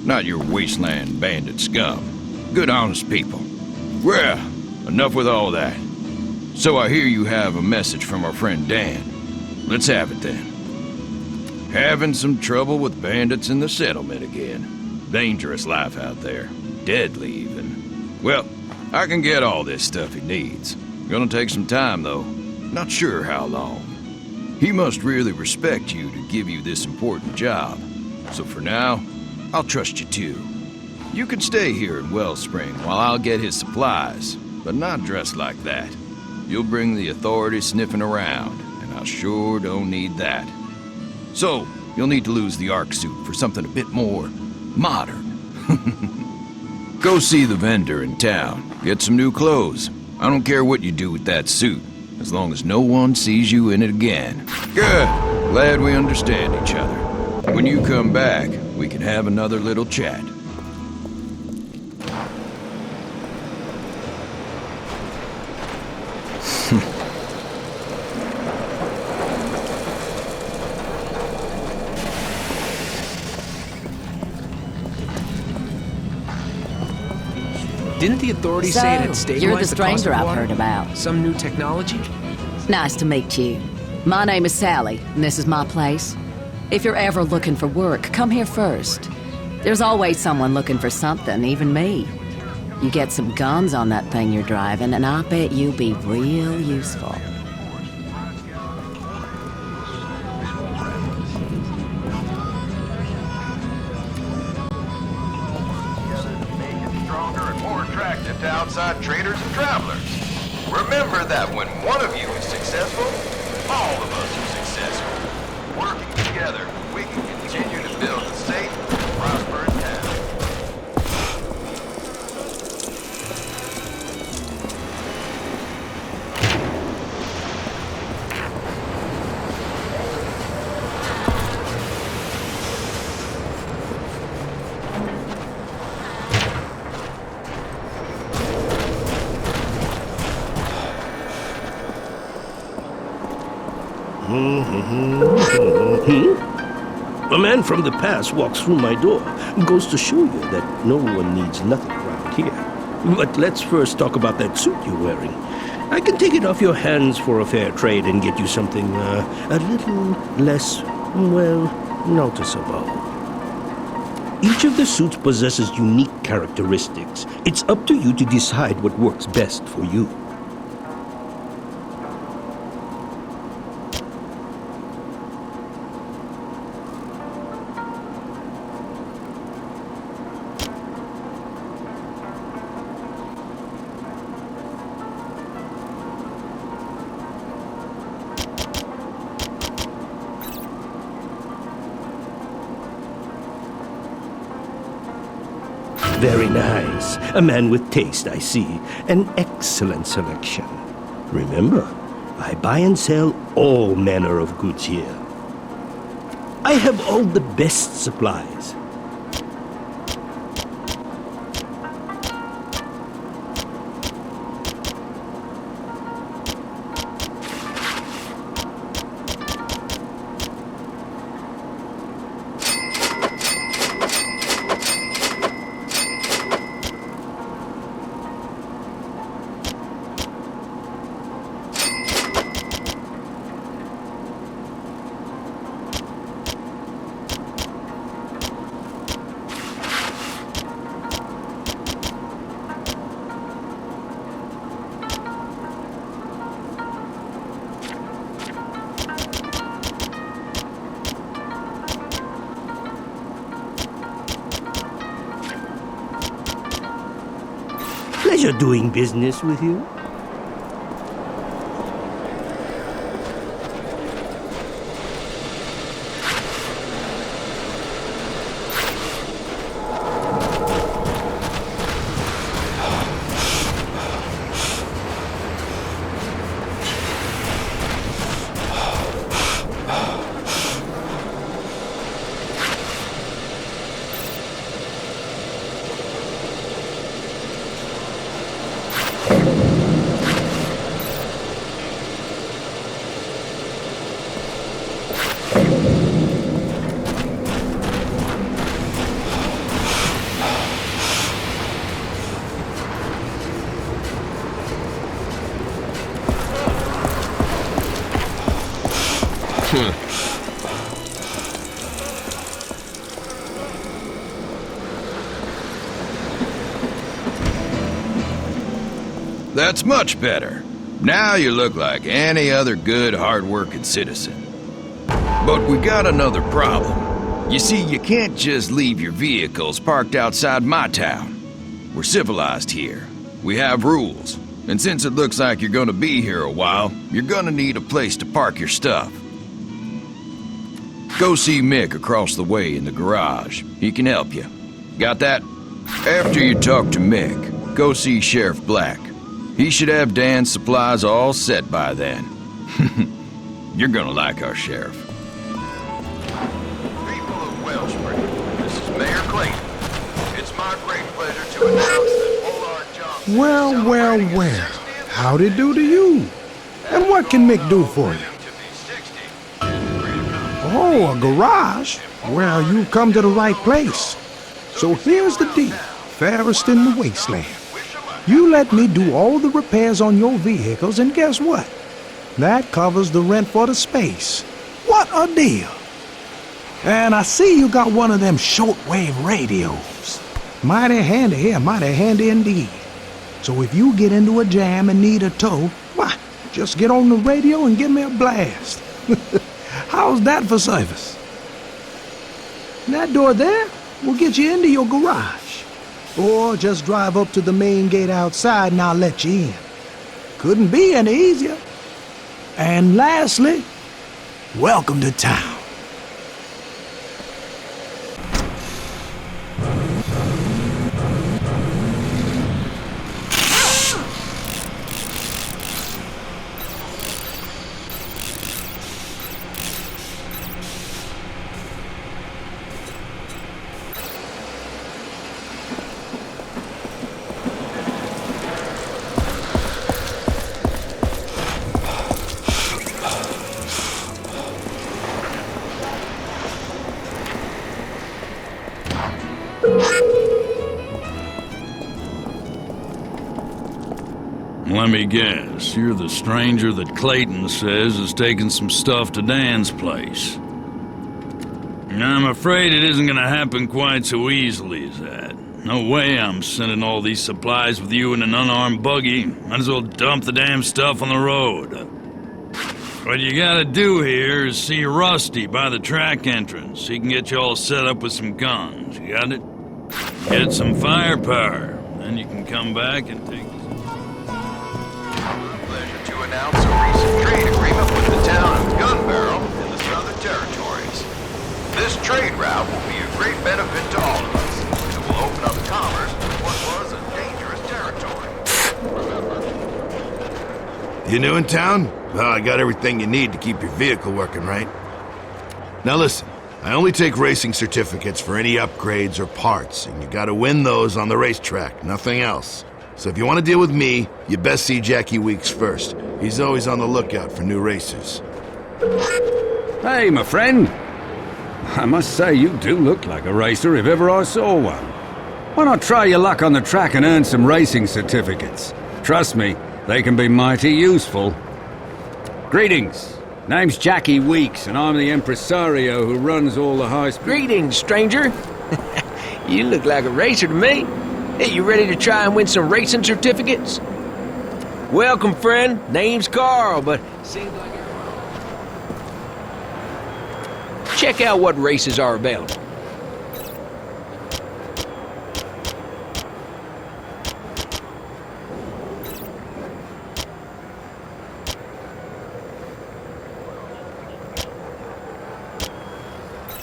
Not your wasteland bandit scum. Good honest people. Well, enough with all that. So I hear you have a message from our friend Dan. Let's have it then. Having some trouble with bandits in the settlement again. Dangerous life out there. Deadly, even. Well, I can get all this stuff he needs. Gonna take some time, though. Not sure how long. He must really respect you to give you this important job. So for now, I'll trust you too. You can stay here in Wellspring while I'll get his supplies, but not dressed like that. You'll bring the Authority sniffing around, and I sure don't need that. So, you'll need to lose the Ark suit for something a bit more modern. Go see the vendor in town. Get some new clothes. I don't care what you do with that suit, as long as no one sees you in it again. Good. Glad we understand each other. When you come back, we can have another little chat. Didn't the Authority say it had stabilized you're the stranger cost of I've water? heard about. Some new technology? Nice to meet you. My name is Sally, and this is my place. If you're ever looking for work, come here first. There's always someone looking for something, even me. You get some guns on that thing you're driving, and I bet you'll be real useful. outside traders and travelers. Remember that when one of you is successful, all of us are successful. Working together, we can continue to build a safe, prosperous town. A man from the past walks through my door. Goes to show you that no one needs nothing around here. But let's first talk about that suit you're wearing. I can take it off your hands for a fair trade and get you something a little less, well, noticeable. Each of the suits possesses unique characteristics. It's up to you to decide what works best for you. Very nice. A man with taste, I see. An excellent selection. Remember, I buy and sell all manner of goods here. I have all the best supplies. Pleasure doing business with you. That's much better. Now you look like any other good, hard-working citizen. But we got another problem. You see, you can't just leave your vehicles parked outside my town. We're civilized here. We have rules. And since it looks like you're gonna be here a while, you're gonna need a place to park your stuff. Go see Mick across the way in the garage. He can help you. Got that? After you talk to Mick, go see Sheriff Black. He should have Dan's supplies all set by then. You're gonna like our sheriff. People of Wellspring, this is Mayor Clayton. It's my great pleasure to announce that Pollard Johnson... Well. How'd it do to you? And what can Mick do for you? Oh, a garage? Well, you've come to the right place. So here's the deal, fairest in the wasteland. You let me do all the repairs on your vehicles, and guess what? That covers the rent for the space. What a deal! And I see you got one of them shortwave radios. Mighty handy here, mighty handy indeed. So if you get into a jam and need a tow, why, just get on the radio and give me a blast. How's that for service? That door there will get you into your garage. Or just drive up to the main gate outside and I'll let you in. Couldn't be any easier. And lastly, welcome to town. Let me guess, you're the stranger that Clayton says is taking some stuff to Dan's place. I'm afraid it isn't gonna happen quite so easily as that. No way I'm sending all these supplies with you in an unarmed buggy. Might as well dump the damn stuff on the road. What you gotta do here is see Rusty by the track entrance. He can get you all set up with some guns. You got it? Get some firepower. Then you can come back and take... Pleasure to announce a recent trade agreement with the town of Gun Barrel in the Southern Territories. This trade route will be a great benefit to all of us. It will open up commerce to what was a dangerous territory. Remember? You new in town? Well, I got everything you need to keep your vehicle working, right? Now listen, I only take racing certificates for any upgrades or parts, and you gotta win those on the racetrack, nothing else. So if you want to deal with me, you best see Jackie Weeks first. He's always on the lookout for new racers. Hey, my friend. I must say you do look like a racer if ever I saw one. Why not try your luck on the track and earn some racing certificates? Trust me, they can be mighty useful. Greetings. Name's Jackie Weeks, and I'm the impresario who runs all the high speed... Greetings, stranger. You look like a racer to me. Hey, you ready to try and win some racing certificates? Welcome, friend. Name's Carl, but seems like you're... Check out what races are available.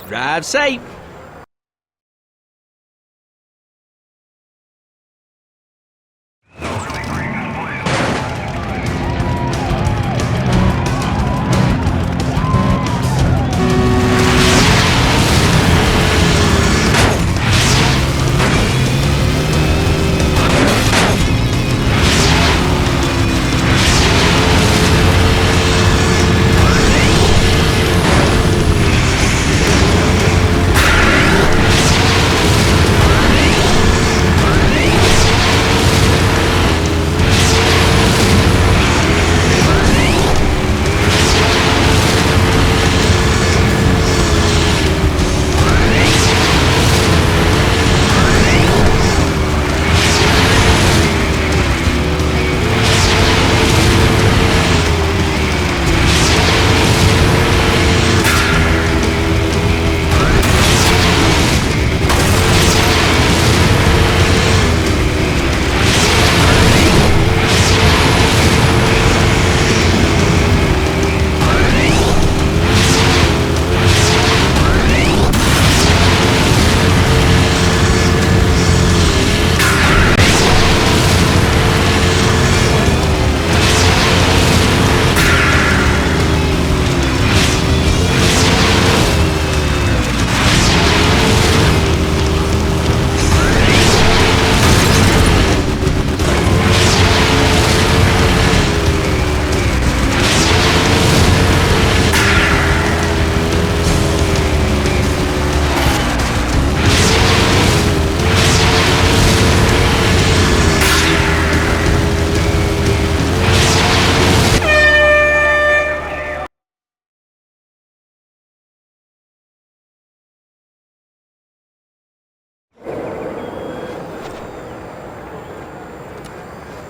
Drive safe.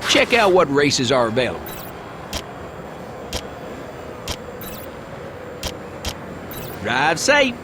Check out what races are available. Drive safe.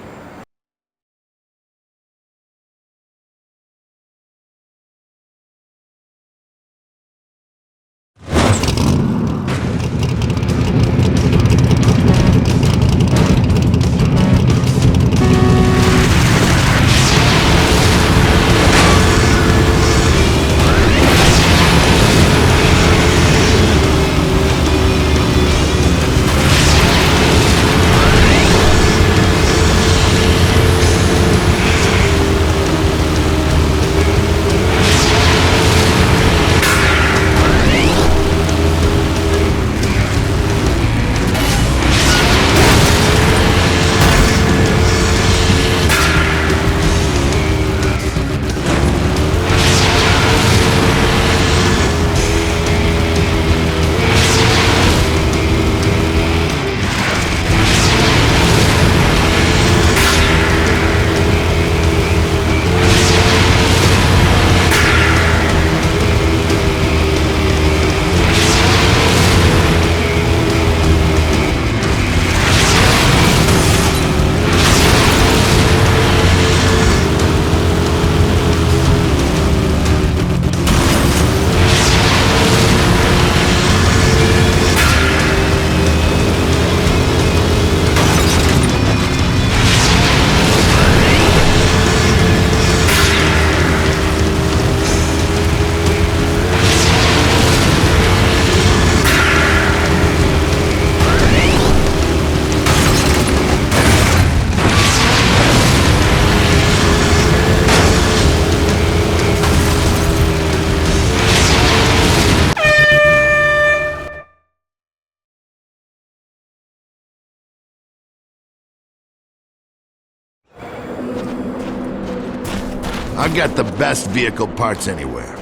I got the best vehicle parts anywhere.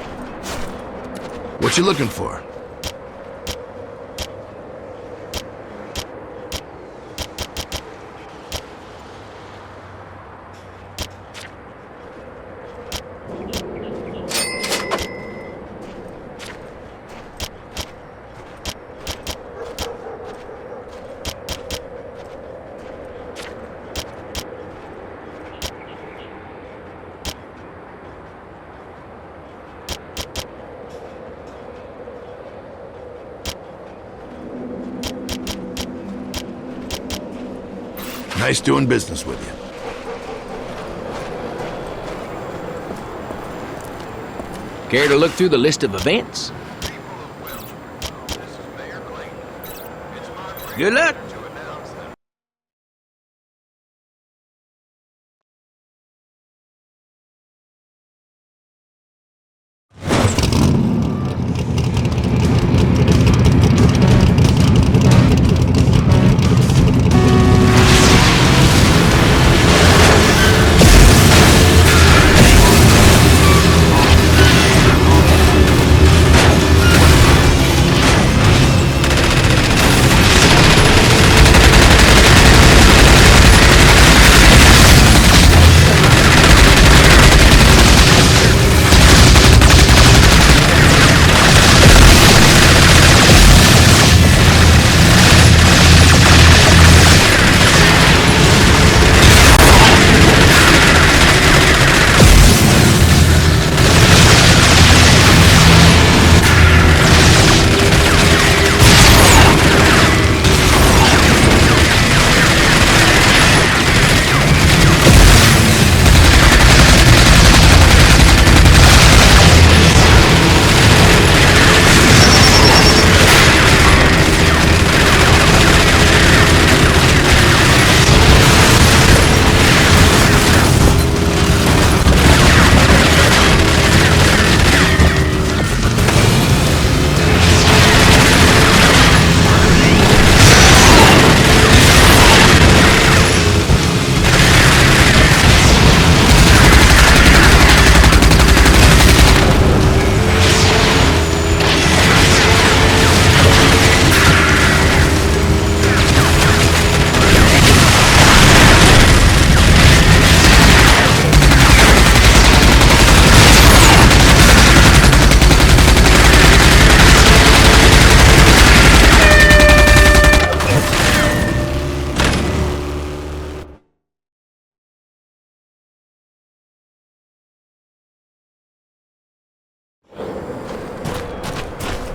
What you looking for? Nice doing business with you. Care to look through the list of events? Good luck.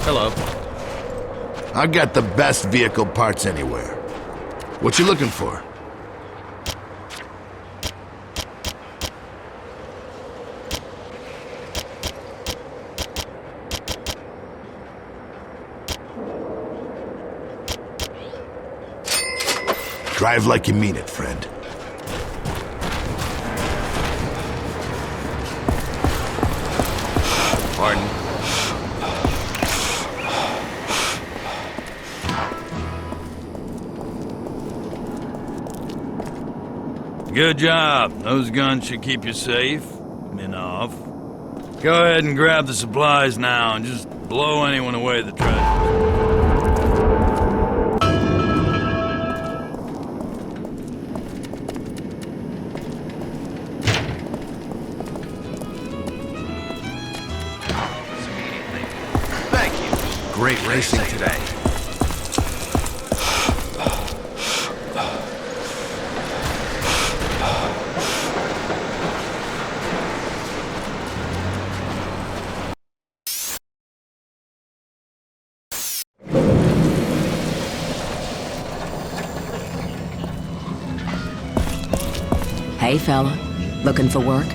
Hello. I got the best vehicle parts anywhere. What you looking for? Drive like you mean it, friend. Pardon? Good job. Those guns should keep you safe. Enough. Go ahead and grab the supplies now and just blow anyone away that tries. Thank you. Great racing today. Hey, fella. Looking for work?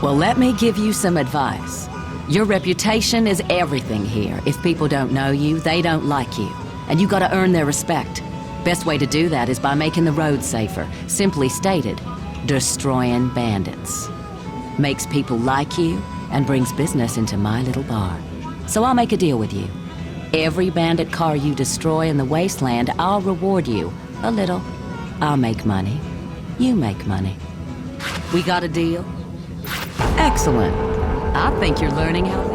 Well, let me give you some advice. Your reputation is everything here. If people don't know you, they don't like you. And you gotta earn their respect. Best way to do that is by making the road safer. Simply stated, destroying bandits. Makes people like you and brings business into my little bar. So I'll make a deal with you. Every bandit car you destroy in the wasteland, I'll reward you. A little. I'll make money. You make money. We got a deal? Excellent. I think you're learning how to...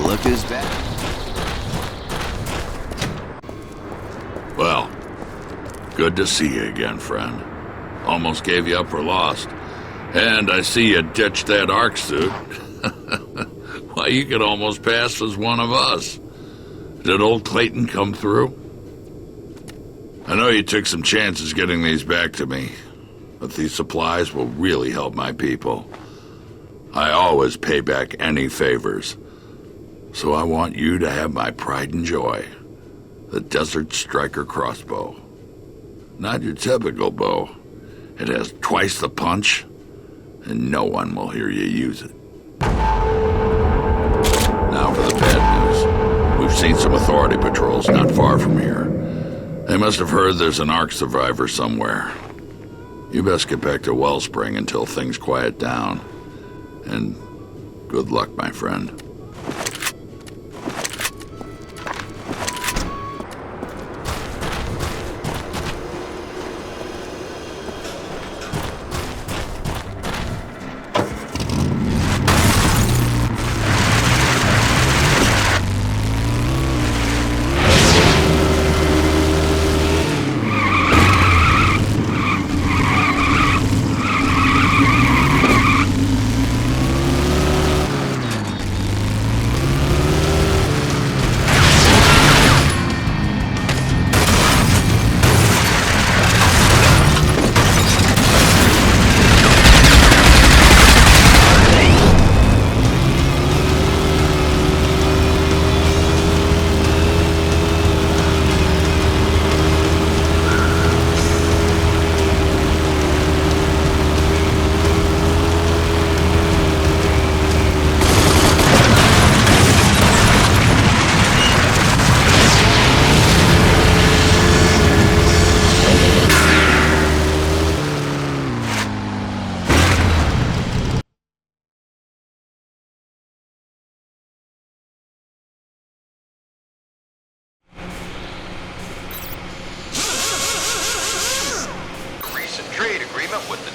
Look who's back. Well, good to see you again, friend. Almost gave you up for lost. And I see you ditched that Ark suit. Why, you could almost pass as one of us. Did old Clayton come through? I know you took some chances getting these back to me, but these supplies will really help my people. I always pay back any favors. So I want you to have my pride and joy. The Desert Striker crossbow. Not your typical bow. It has twice the punch, and no one will hear you use it. Now for the bad news. We've seen some authority patrols not far from here. They must have heard there's an Ark survivor somewhere. You best get back to Wellspring until things quiet down. And good luck, my friend.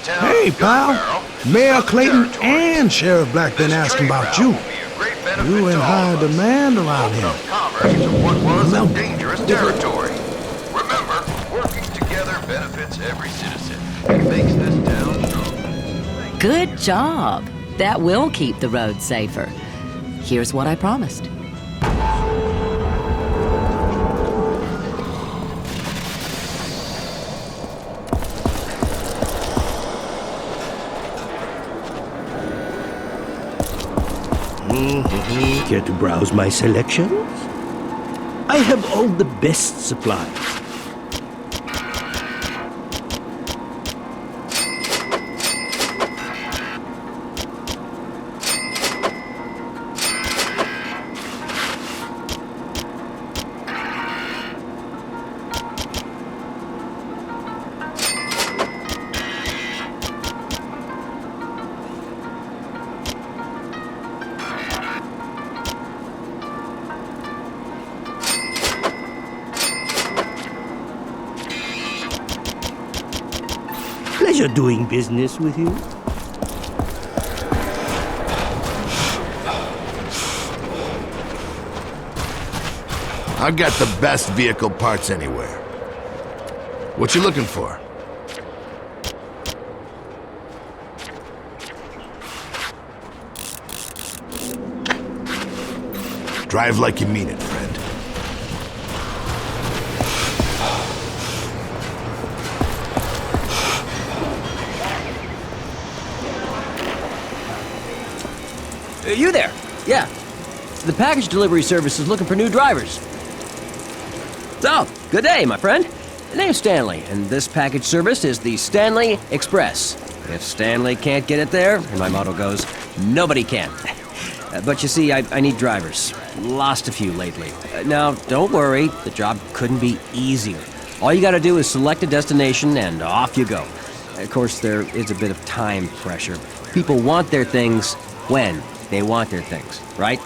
town Hey, of pal. Gunbarrel, Mayor some Clayton territory. and Sheriff Black been asking about you. You in high demand around here. Commerce to what was a dangerous territory. Remember, working together benefits every citizen. It makes this town strong. Good job. That will keep the road safer. Here's what I promised. Care to browse my selections? I have all the best supplies. Pleasure doing business with you. I've got the best vehicle parts anywhere. What you looking for? Drive like you mean it, friend. You there? Yeah. The package delivery service is looking for new drivers. So, good day, my friend. The name's Stanley, and this package service is the Stanley Express. If Stanley can't get it there, and my motto goes, nobody can. But you see, I need drivers. Lost a few lately. Now, don't worry, the job couldn't be easier. All you gotta do is select a destination, and off you go. Of course, there is a bit of time pressure. People want their things when they want their things, right?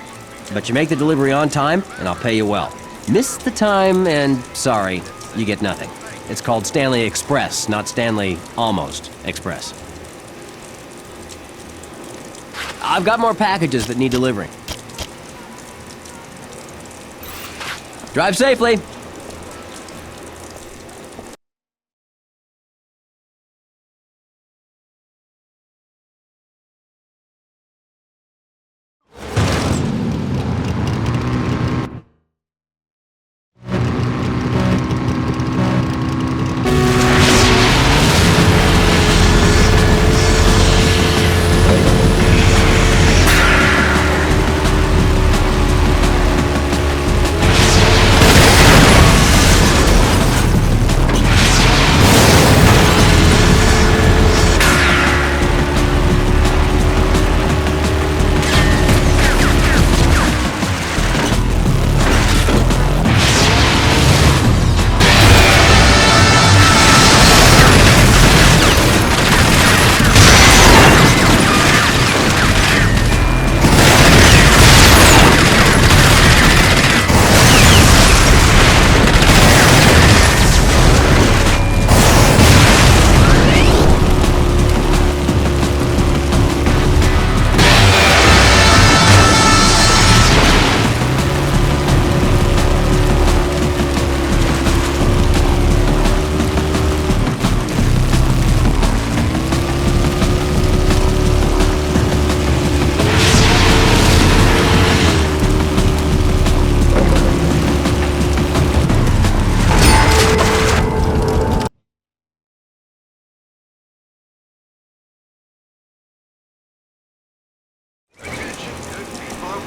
But you make the delivery on time, and I'll pay you well. Miss the time, and sorry, you get nothing. It's called Stanley Express, not Stanley Almost Express. I've got more packages that need delivering. Drive safely.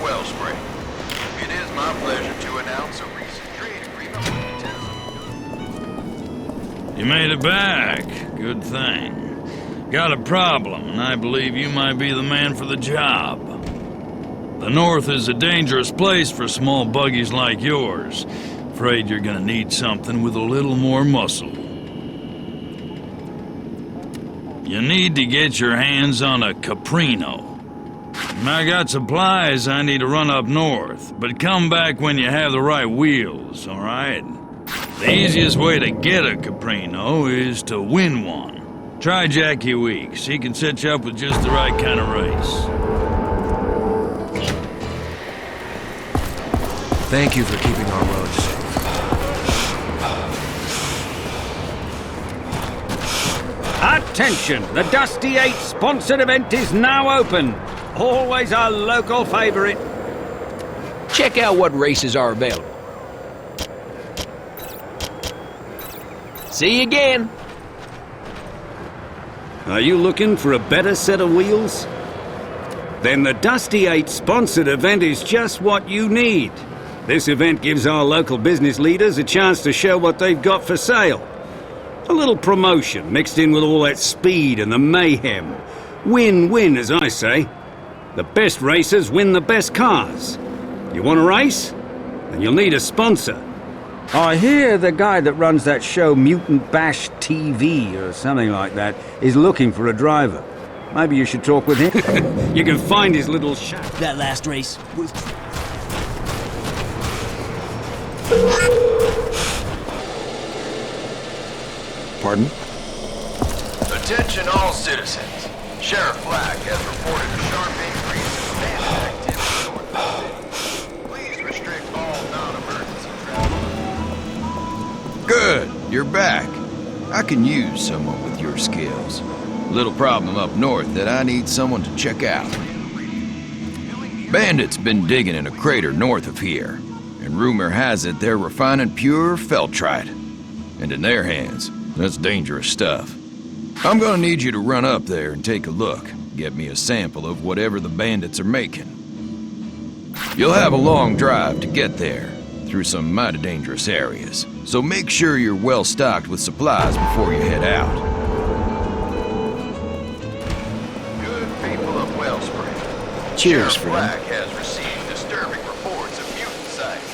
Wellspring. It is my pleasure to announce a recent trade agreement with You made it back. Good thing. Got a problem, and I believe you might be the man for the job. The North is a dangerous place for small buggies like yours. Afraid you're gonna need something with a little more muscle. You need to get your hands on a Caprino. I got supplies I need to run up north, but come back when you have the right wheels, alright? The easiest way to get a Caprino is to win one. Try Jackie Weeks. He can set you up with just the right kind of race. Thank you for keeping our roads safe. Attention! The Dusty 8 sponsored event is now open. Always a local favorite. Check out what races are available. See you again. Are you looking for a better set of wheels? Then the Dusty 8 sponsored event is just what you need. This event gives our local business leaders a chance to show what they've got for sale. A little promotion mixed in with all that speed and the mayhem. Win-win, as I say. The best racers win the best cars. You want a race? Then you'll need a sponsor. I hear the guy that runs that show Mutant Bash TV or something like that is looking for a driver. Maybe you should talk with him. You can find his little shack. That last race was... Pardon? Attention all citizens. Sheriff Flack has reported a sharp increase in bandit activity north of the city. Please restrict all non-emergency travel. Good, you're back. I can use someone with your skills. Little problem up north that I need someone to check out. Bandits been digging in a crater north of here, and rumor has it they're refining pure feltrite. And in their hands, that's dangerous stuff. I'm gonna need you to run up there and take a look. Get me a sample of whatever the bandits are making. You'll have a long drive to get there, through some mighty dangerous areas. So make sure you're well stocked with supplies before you head out. Good people of Wellspring. Cheers, Sheriff friend. Flack has received disturbing reports of mutant sightings.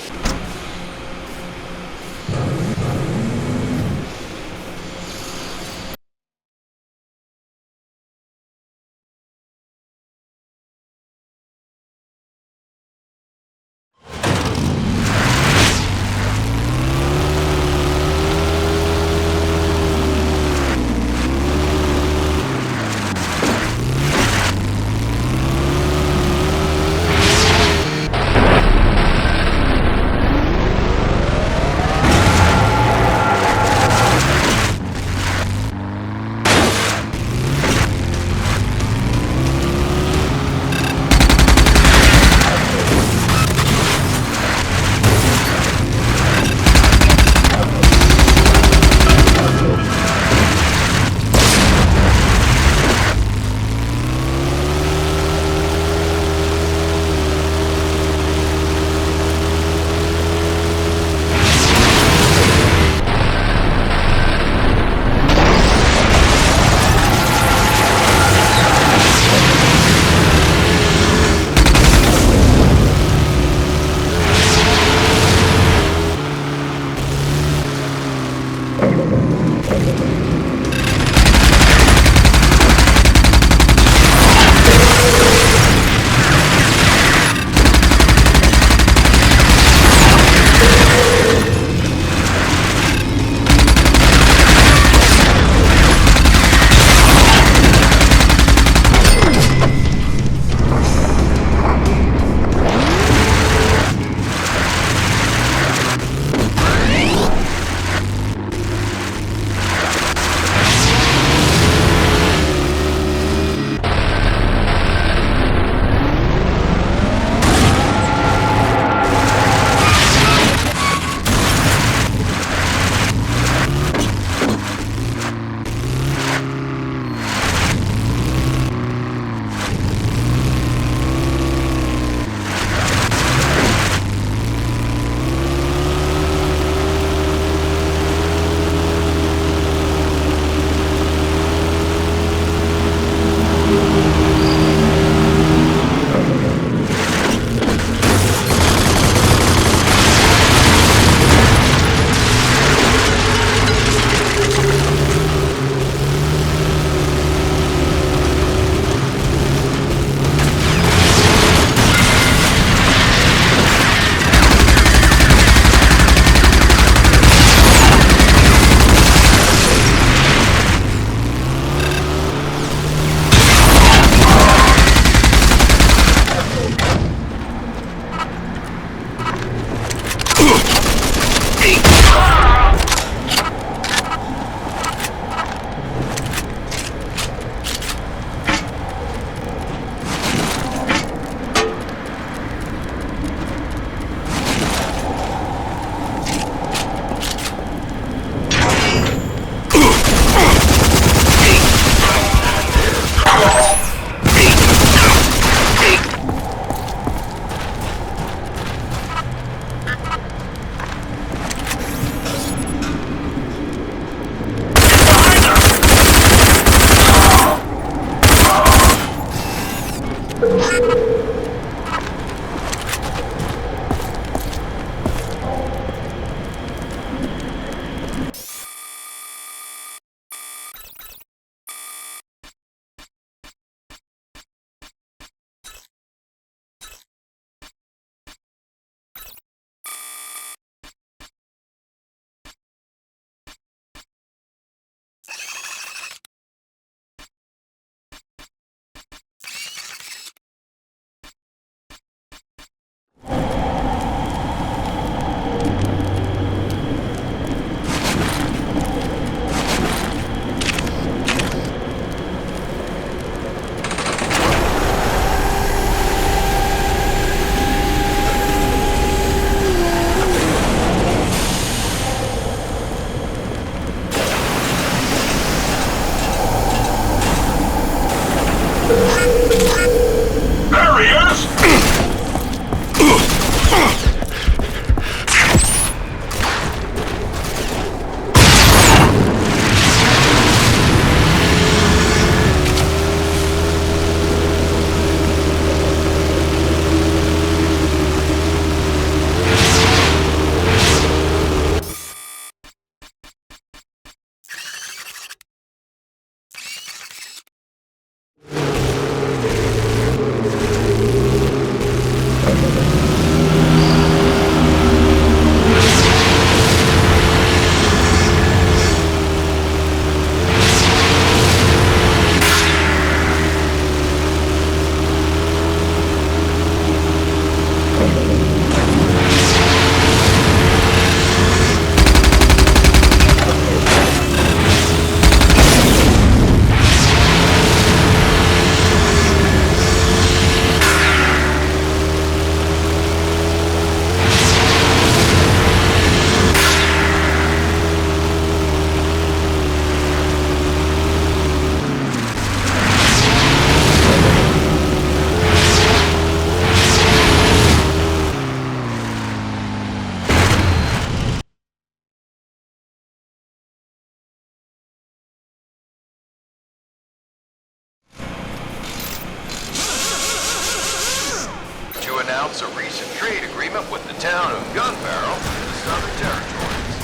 announce a recent trade agreement with the town of Gun Barrel in the Southern Territories.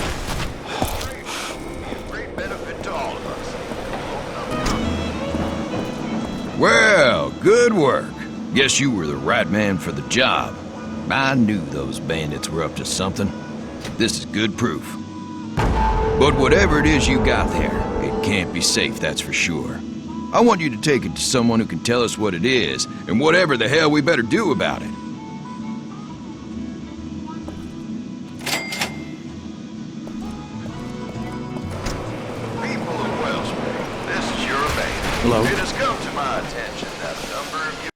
Trade will be a great benefit to all of us. Well, good work. Guess you were the right man for the job. I knew those bandits were up to something. This is good proof. But whatever it is you got there, it can't be safe, that's for sure. I want you to take it to someone who can tell us what it is, and whatever the hell we better do about it. People of Wellspring, this is your man. Hello? It has come to my attention that a number of you...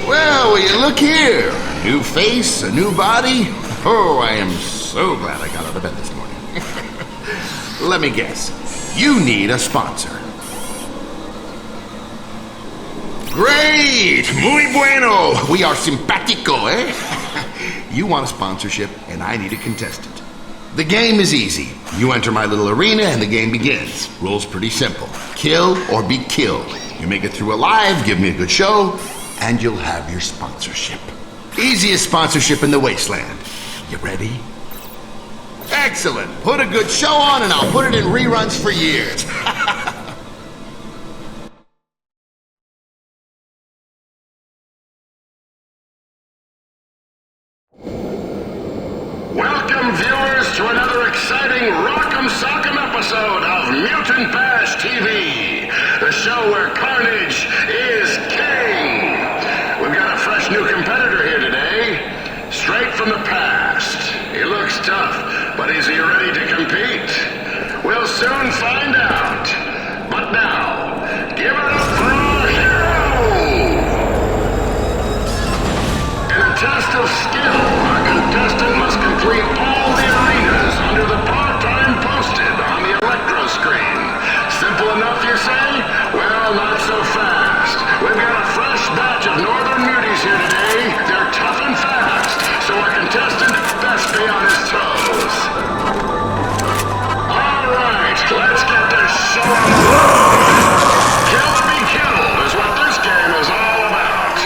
Well, will you look here? New face, a new body. Oh, I am so glad I got out of bed this morning. Let me guess. You need a sponsor. Great! Muy bueno! We are simpático, eh? You want a sponsorship, and I need a contestant. The game is easy. You enter my little arena, and the game begins. Rules pretty simple. Kill or be killed. You make it through alive, give me a good show, and you'll have your sponsorship. Easiest sponsorship in the wasteland. You ready? Excellent. Put a good show on, and I'll put it in reruns for years. Welcome, viewers, to another exciting Rock'em Sock'em episode of Mutant Bash TV, the show where carnage is king. We've got a fresh new competitor here today, straight from the past. He looks tough, but is he ready to compete? We'll soon find out. But now, give it up for our hero! In a test of skill, our contestant must complete all the arenas under the part-time posted on the electro screen. Simple enough, you say? Well, not so fast. We've got a fresh batch of northern muties here today. They're tough and fast, so our contestant best be on his toes. All right, let's get this show on the road. Kill or be killed is what this game is all about.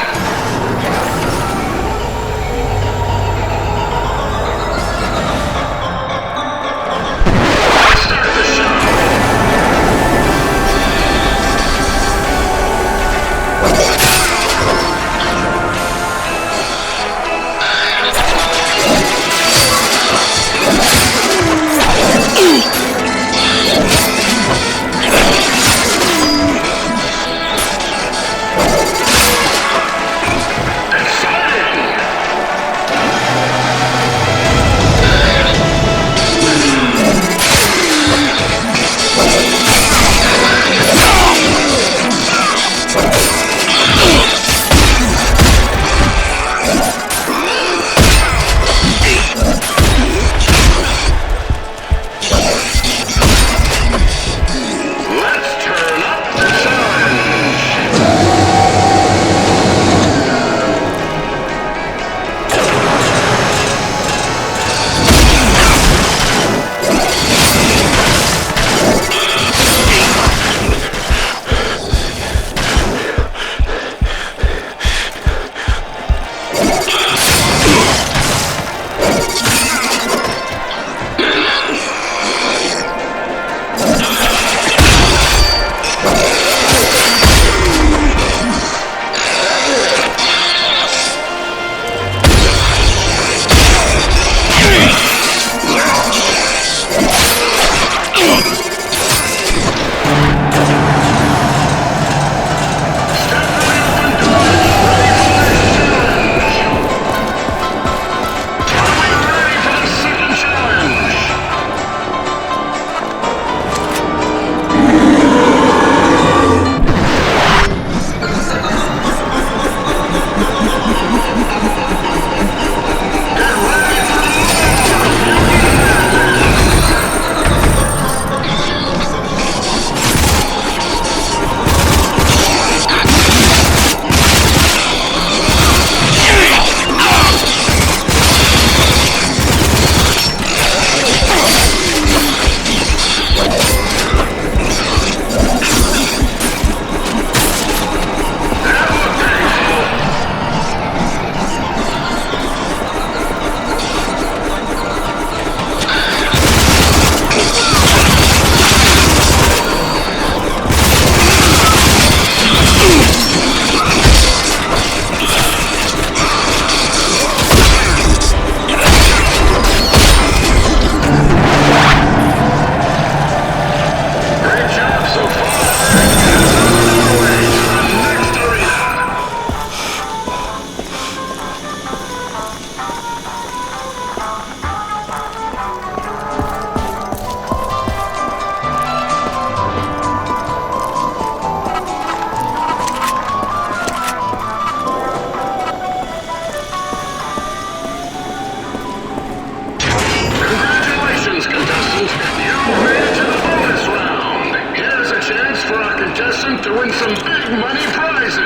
attempt to win some big money prizes.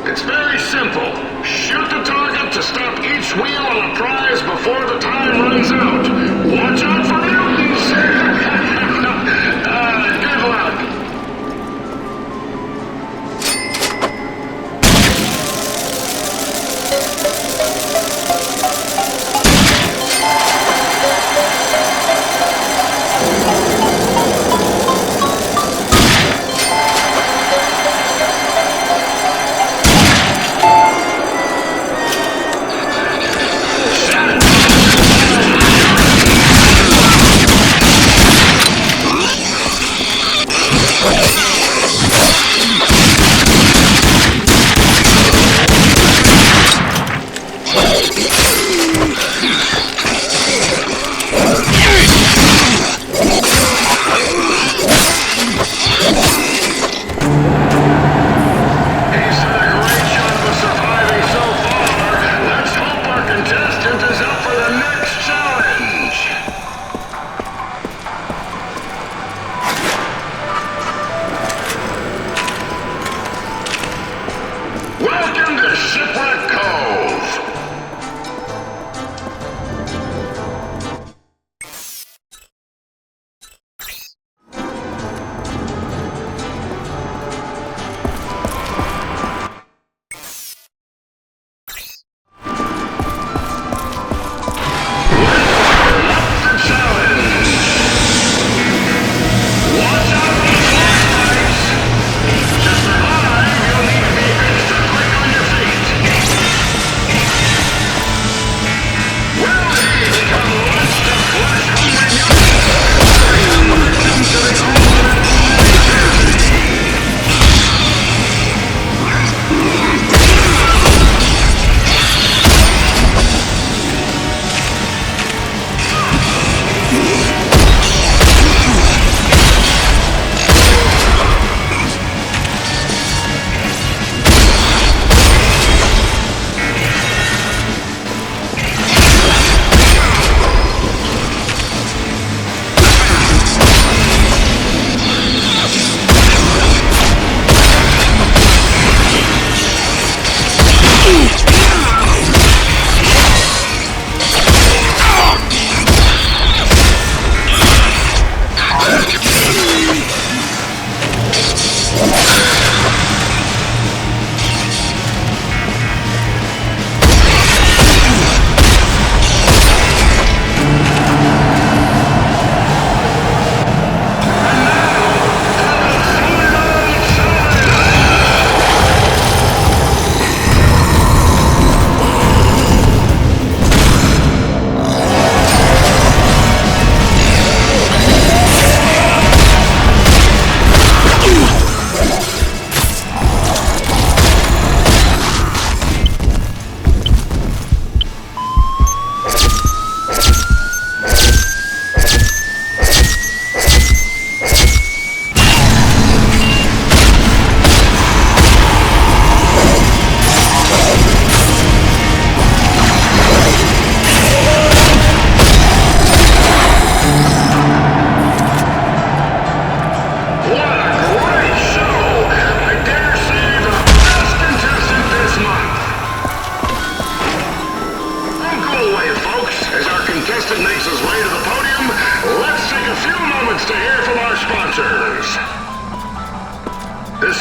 It's very simple. Shoot the target to stop each wheel on a prize before the time runs out. Watch out for mutants! Good luck.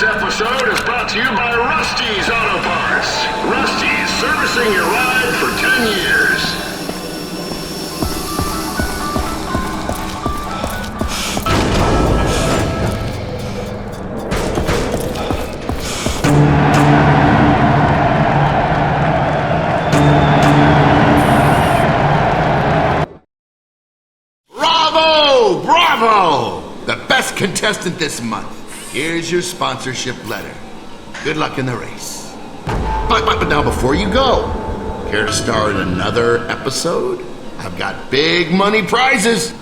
This episode is brought to you by Rusty's Auto Parts. Rusty's, servicing your ride for 10 years. Bravo! Bravo! The best contestant this month. Here's your sponsorship letter. Good luck in the race. But now before you go, care to star in another episode? I've got big money prizes.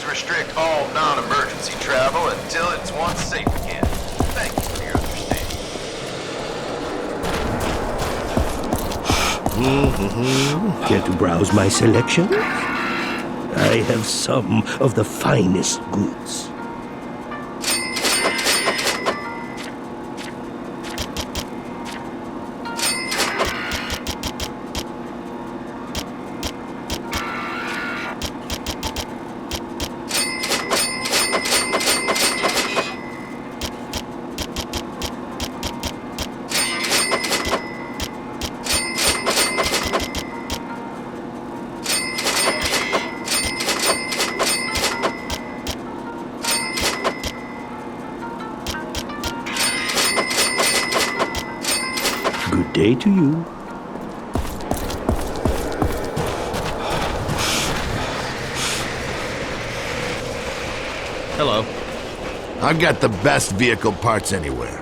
restrict all non-emergency travel until it's once safe again. Thank you for your understanding. Care to browse my selection? I have some of the finest goods. Good day to you. Hello. I've got the best vehicle parts anywhere.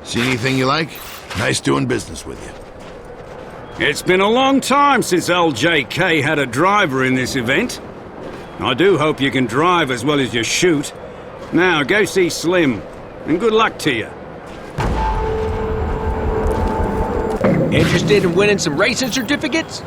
See anything you like? Nice doing business with you. It's been a long time since LJK had a driver in this event. I do hope you can drive as well as you shoot. Now, go see Slim, and good luck to you. Interested in winning some racing certificates?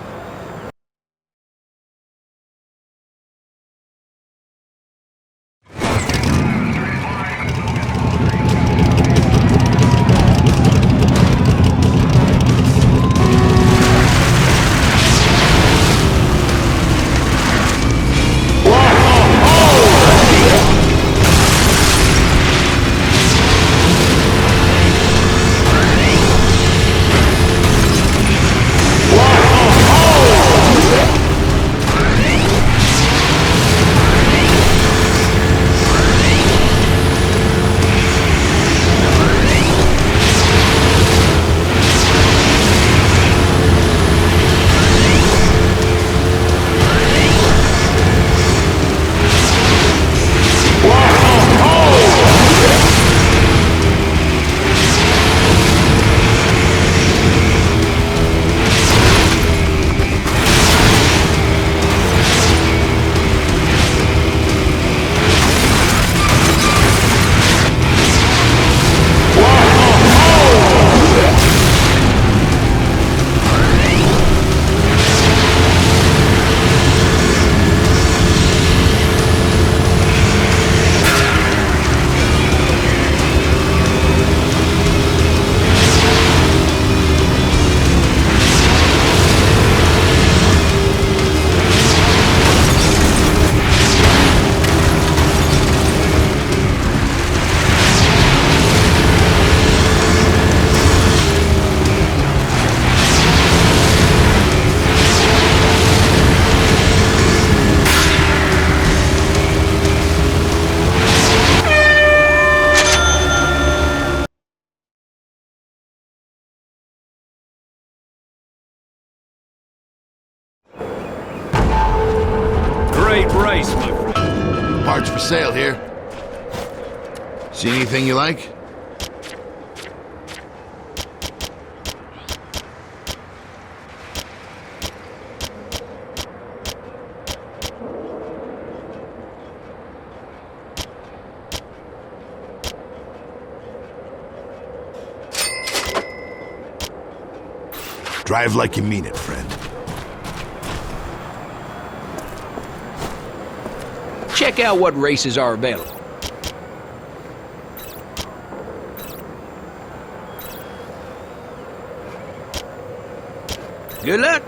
Great race, my friend. Parts for sale here. See anything you like? Drive like you mean it, friend. Check out what races are available. Good luck.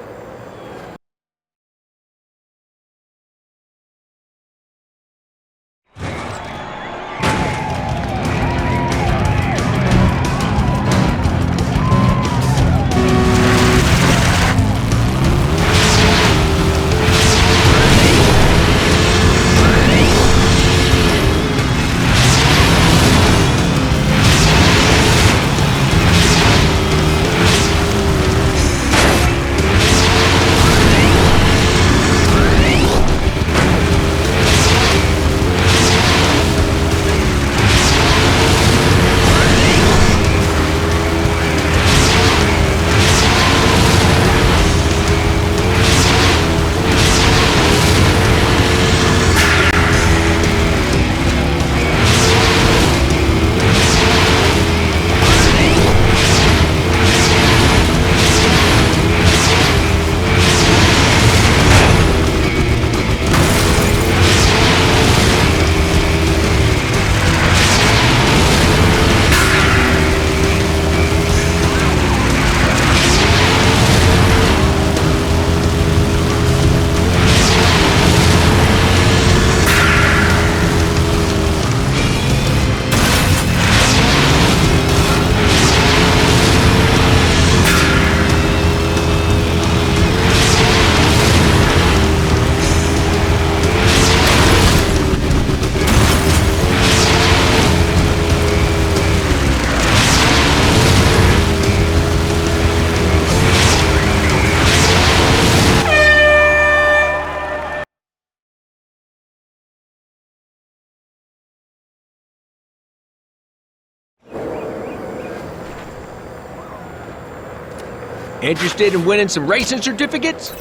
Interested in winning some racing certificates?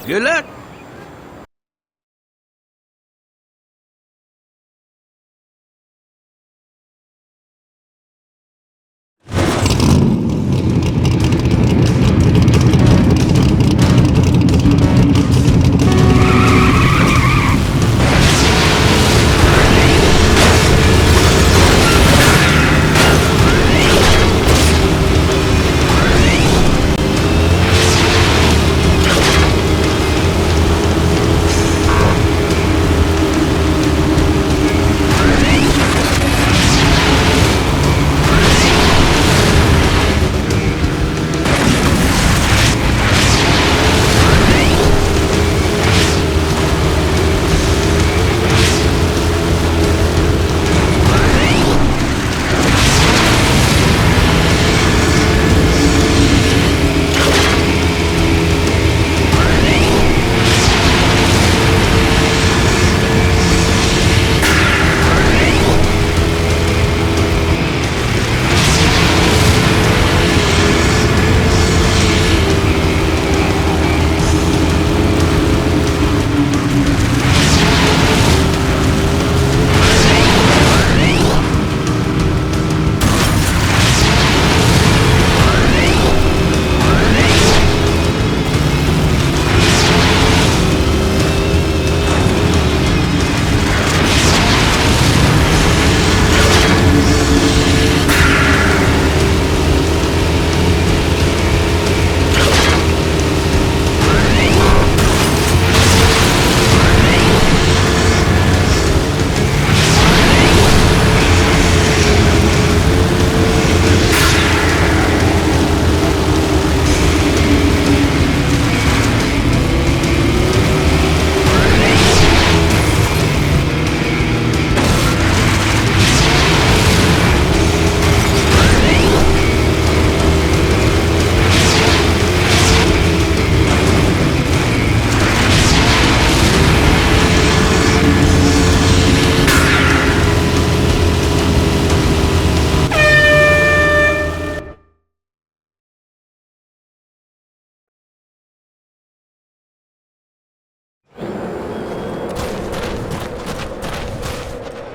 Good luck.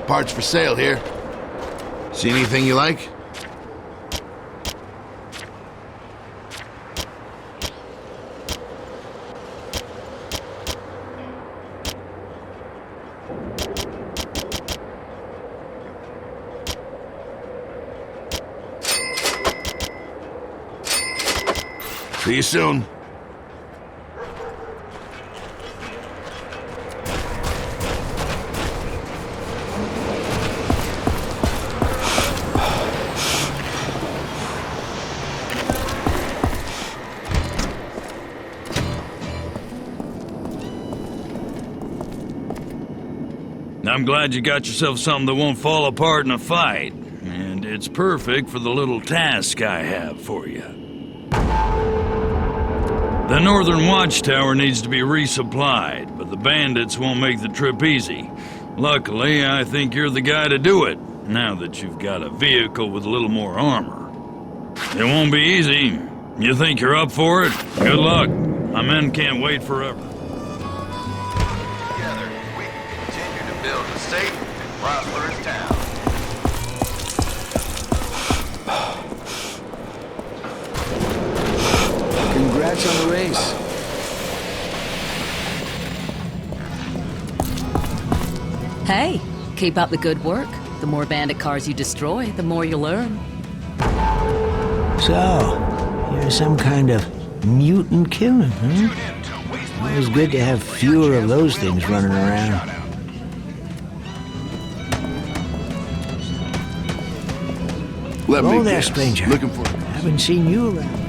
Parts for sale here. See anything you like? See you soon. I'm glad you got yourself something that won't fall apart in a fight. And it's perfect for the little task I have for you. The northern watchtower needs to be resupplied, but the bandits won't make the trip easy. Luckily, I think you're the guy to do it, now that you've got a vehicle with a little more armor. It won't be easy. You think you're up for it? Good luck. My men can't wait forever. Together, we can continue to build a safe and prosperous town. Congrats on the race. Hey, keep up the good work. The more bandit cars you destroy, the more you learn. So, you're some kind of mutant killer, huh? It was good to have fewer of those things running around. Hello there, stranger. Looking for... Haven't seen you around.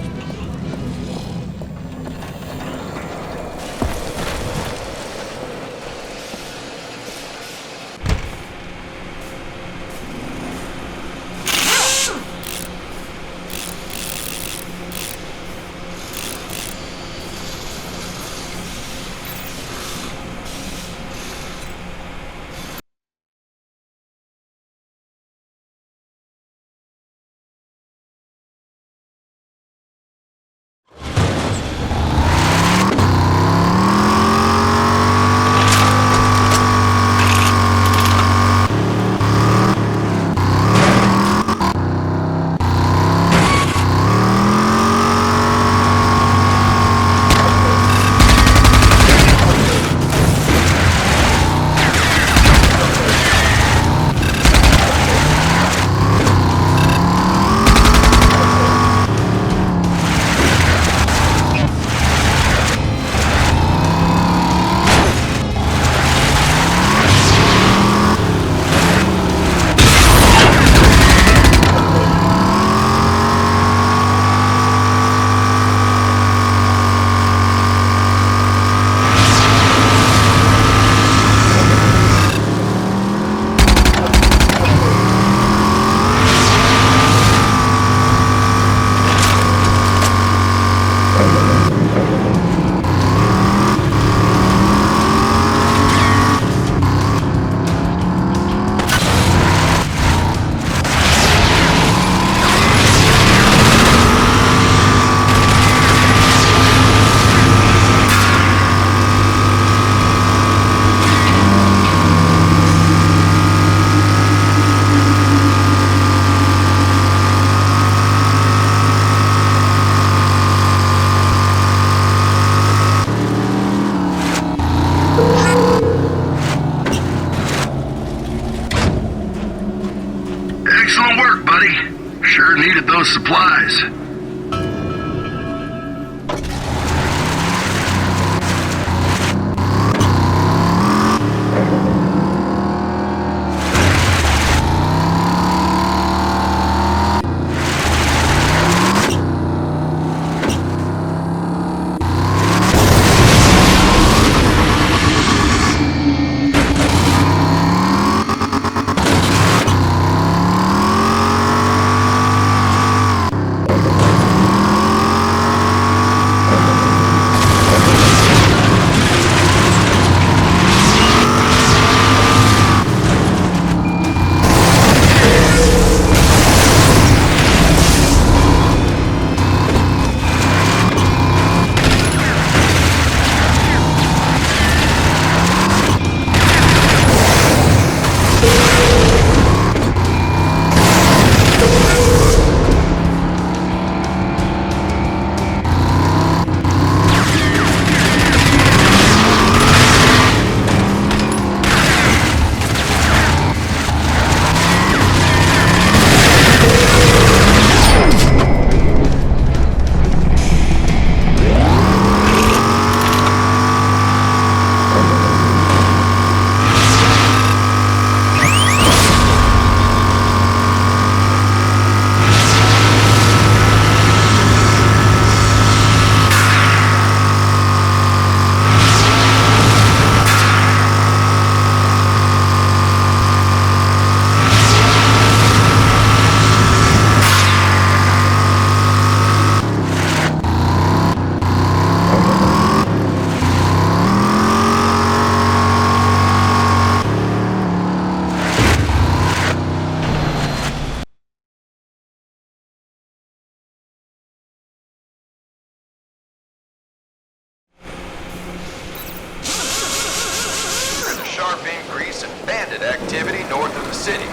suspended activity north of the city.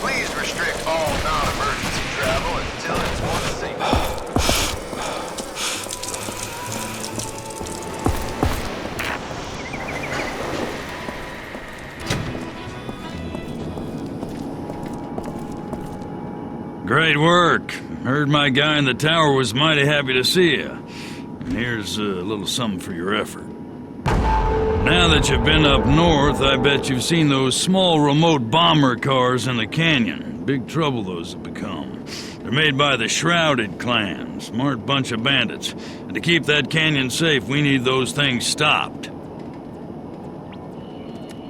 Please restrict all non-emergency travel until it's more safe. Great work. Heard my guy in the tower was mighty happy to see you. And here's a little something for your effort. Now that you've been up north, I bet you've seen those small remote bomber cars in the canyon. Big trouble those have become. They're made by the Shrouded clan, smart bunch of bandits. And to keep that canyon safe, we need those things stopped.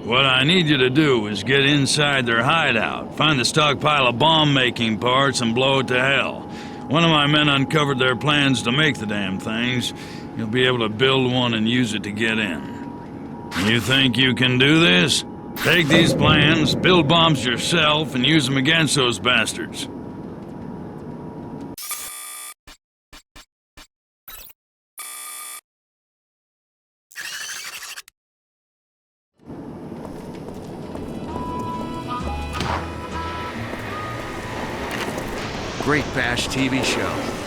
What I need you to do is get inside their hideout, find the stockpile of bomb-making parts, and blow it to hell. One of my men uncovered their plans to make the damn things. You'll be able to build one and use it to get in. You think you can do this? Take these plans, build bombs yourself, and use them against those bastards. Great Bash TV show.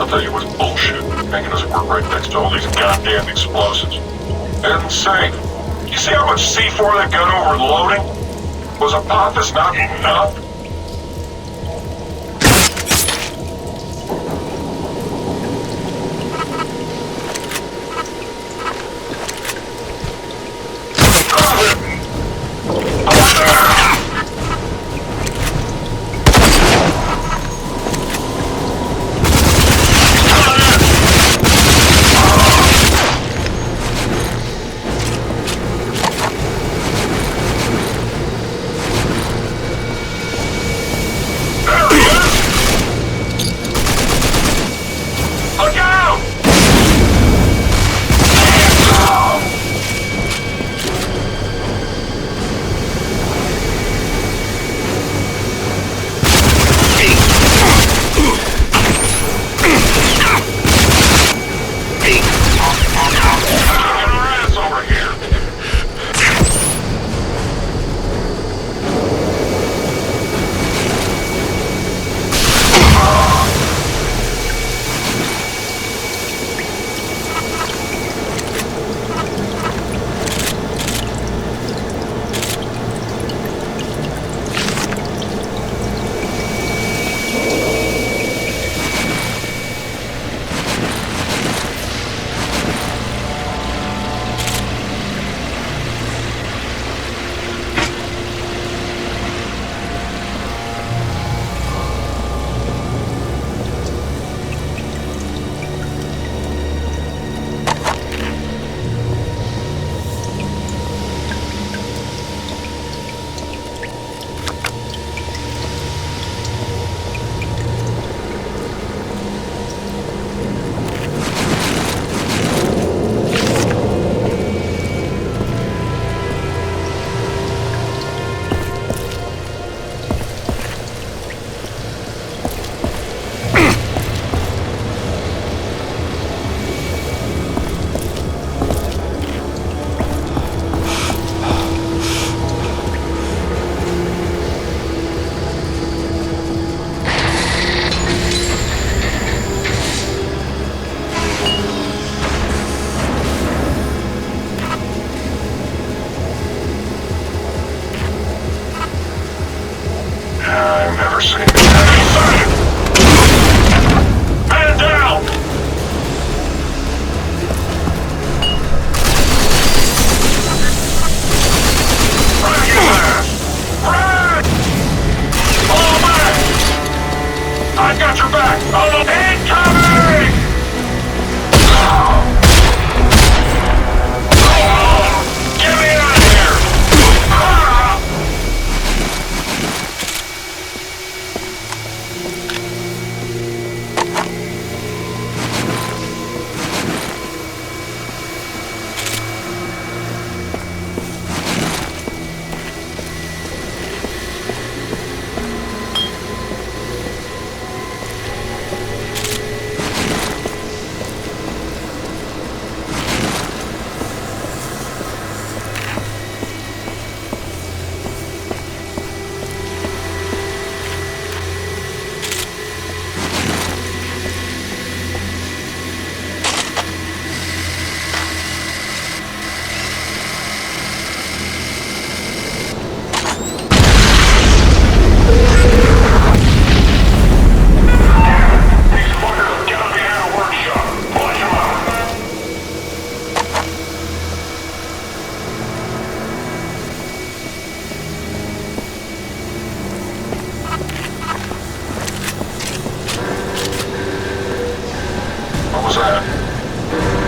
I'll tell you what's bullshit. Making us work right next to all these goddamn explosives. Insane. You see how much C4 that gun overloading? Was Apophis not enough?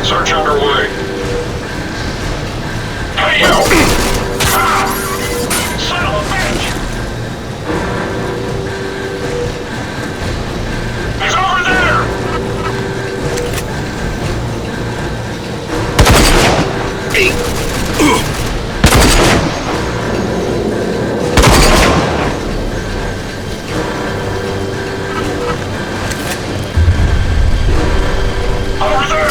Search underway. Hey, you! Ah! Son of a bitch! He's over there! Over there!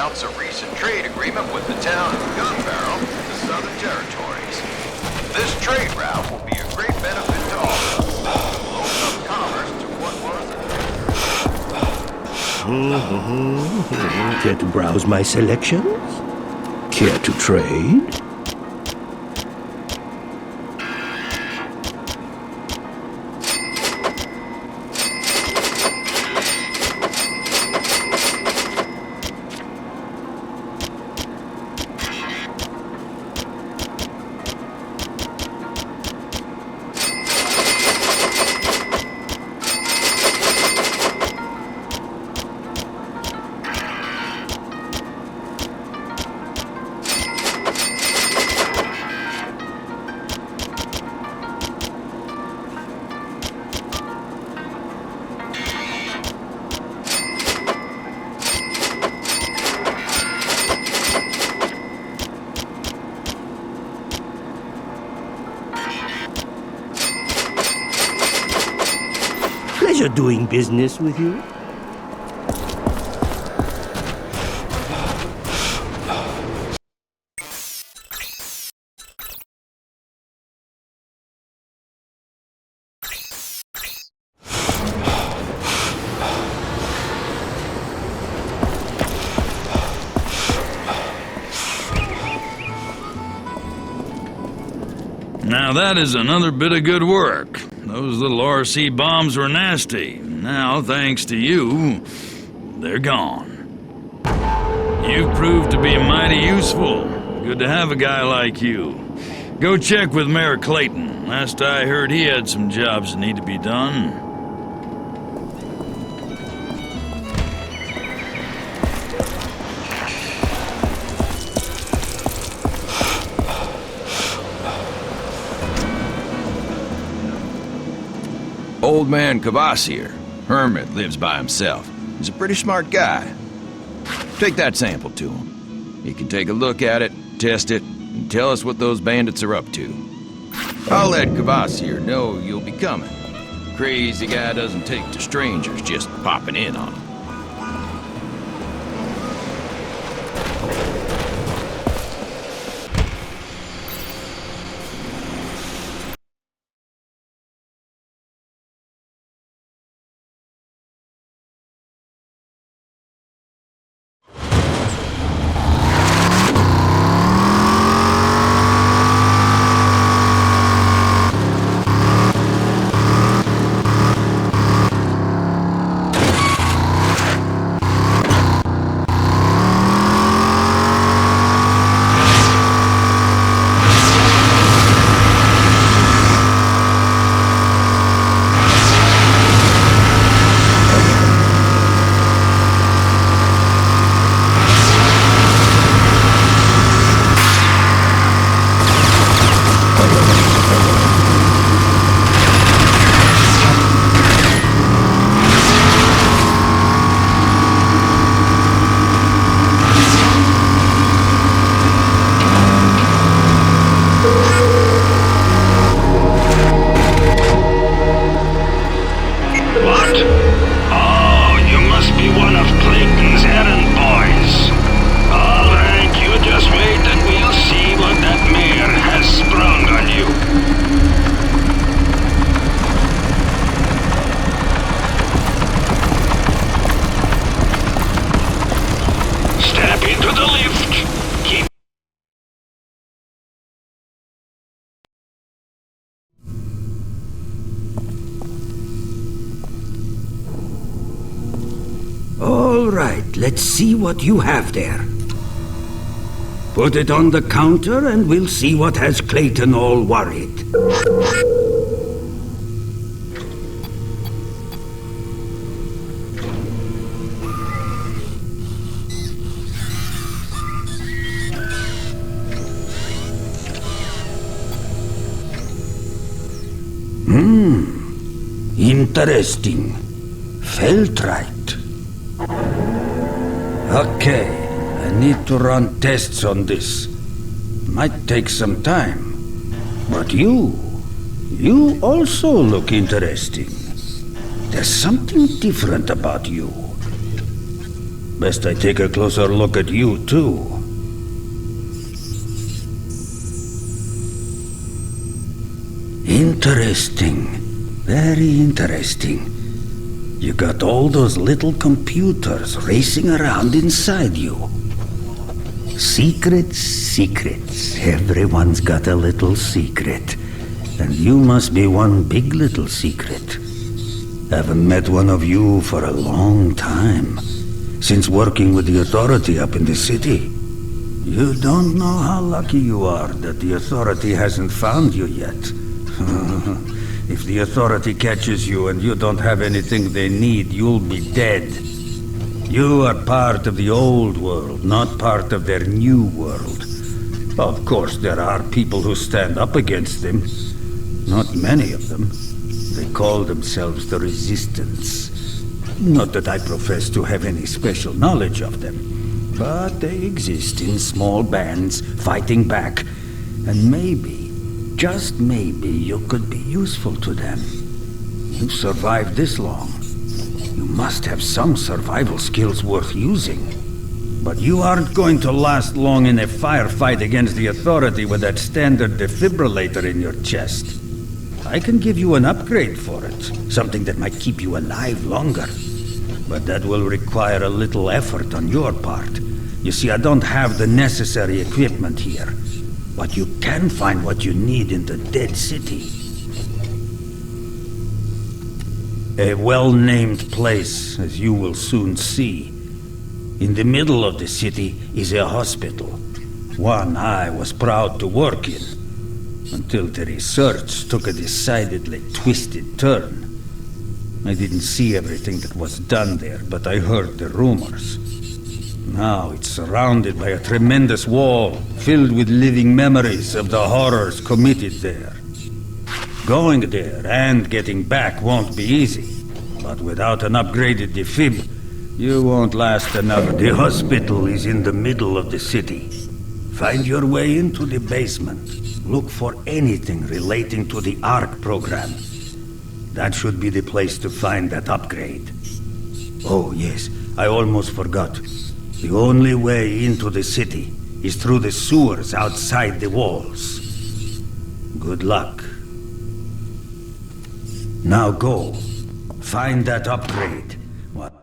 announce a recent trade agreement with the town of Gun Barrel in the Southern Territories. This trade route will be a great benefit to all of us. It'll open up commerce to what was Care to browse my selections? Care to trade? Pleasure doing business with you. Now that is another bit of good work. Those little RC bombs were nasty. Now, thanks to you, they're gone. You've proved to be mighty useful. Good to have a guy like you. Go check with Mayor Clayton. Last I heard, he had some jobs that need to be done. Old man Kvasir, hermit, lives by himself. He's a pretty smart guy. Take that sample to him. He can take a look at it, test it, and tell us what those bandits are up to. I'll let Kvasir know you'll be coming. Crazy guy doesn't take to strangers just popping in on him. All right, let's see what you have there. Put it on the counter and we'll see what has Clayton all worried. Interesting. Feltrite. Okay, I need to run tests on this. Might take some time. But you also look interesting. There's something different about you. Best I take a closer look at you, too. Interesting. Very interesting. You got all those little computers racing around inside you. Secrets. Everyone's got a little secret. And you must be one big little secret. Haven't met one of you for a long time. Since working with the authority up in the city. You don't know how lucky you are that the authority hasn't found you yet. If the authority catches you and you don't have anything they need, you'll be dead. You are part of the old world, not part of their new world. Of course, there are people who stand up against them. Not many of them. They call themselves the Resistance. Not that I profess to have any special knowledge of them, but they exist in small bands, fighting back, and maybe, just maybe, you could be useful to them. You've survived this long. You must have some survival skills worth using. But you aren't going to last long in a firefight against the authority with that standard defibrillator in your chest. I can give you an upgrade for it, something that might keep you alive longer. But that will require a little effort on your part. You see, I don't have the necessary equipment here. But you can find what you need in the Dead City. A well-named place, as you will soon see. In the middle of the city is a hospital. One I was proud to work in. Until the research took a decidedly twisted turn. I didn't see everything that was done there, but I heard the rumors. Now it's surrounded by a tremendous wall, filled with living memories of the horrors committed there. Going there and getting back won't be easy, but without an upgraded defib, you won't last another. The hospital is in the middle of the city. Find your way into the basement. Look for anything relating to the Ark program. That should be the place to find that upgrade. Oh yes, I almost forgot. The only way into the city is through the sewers outside the walls. Good luck. Now go. Find that upgrade. What?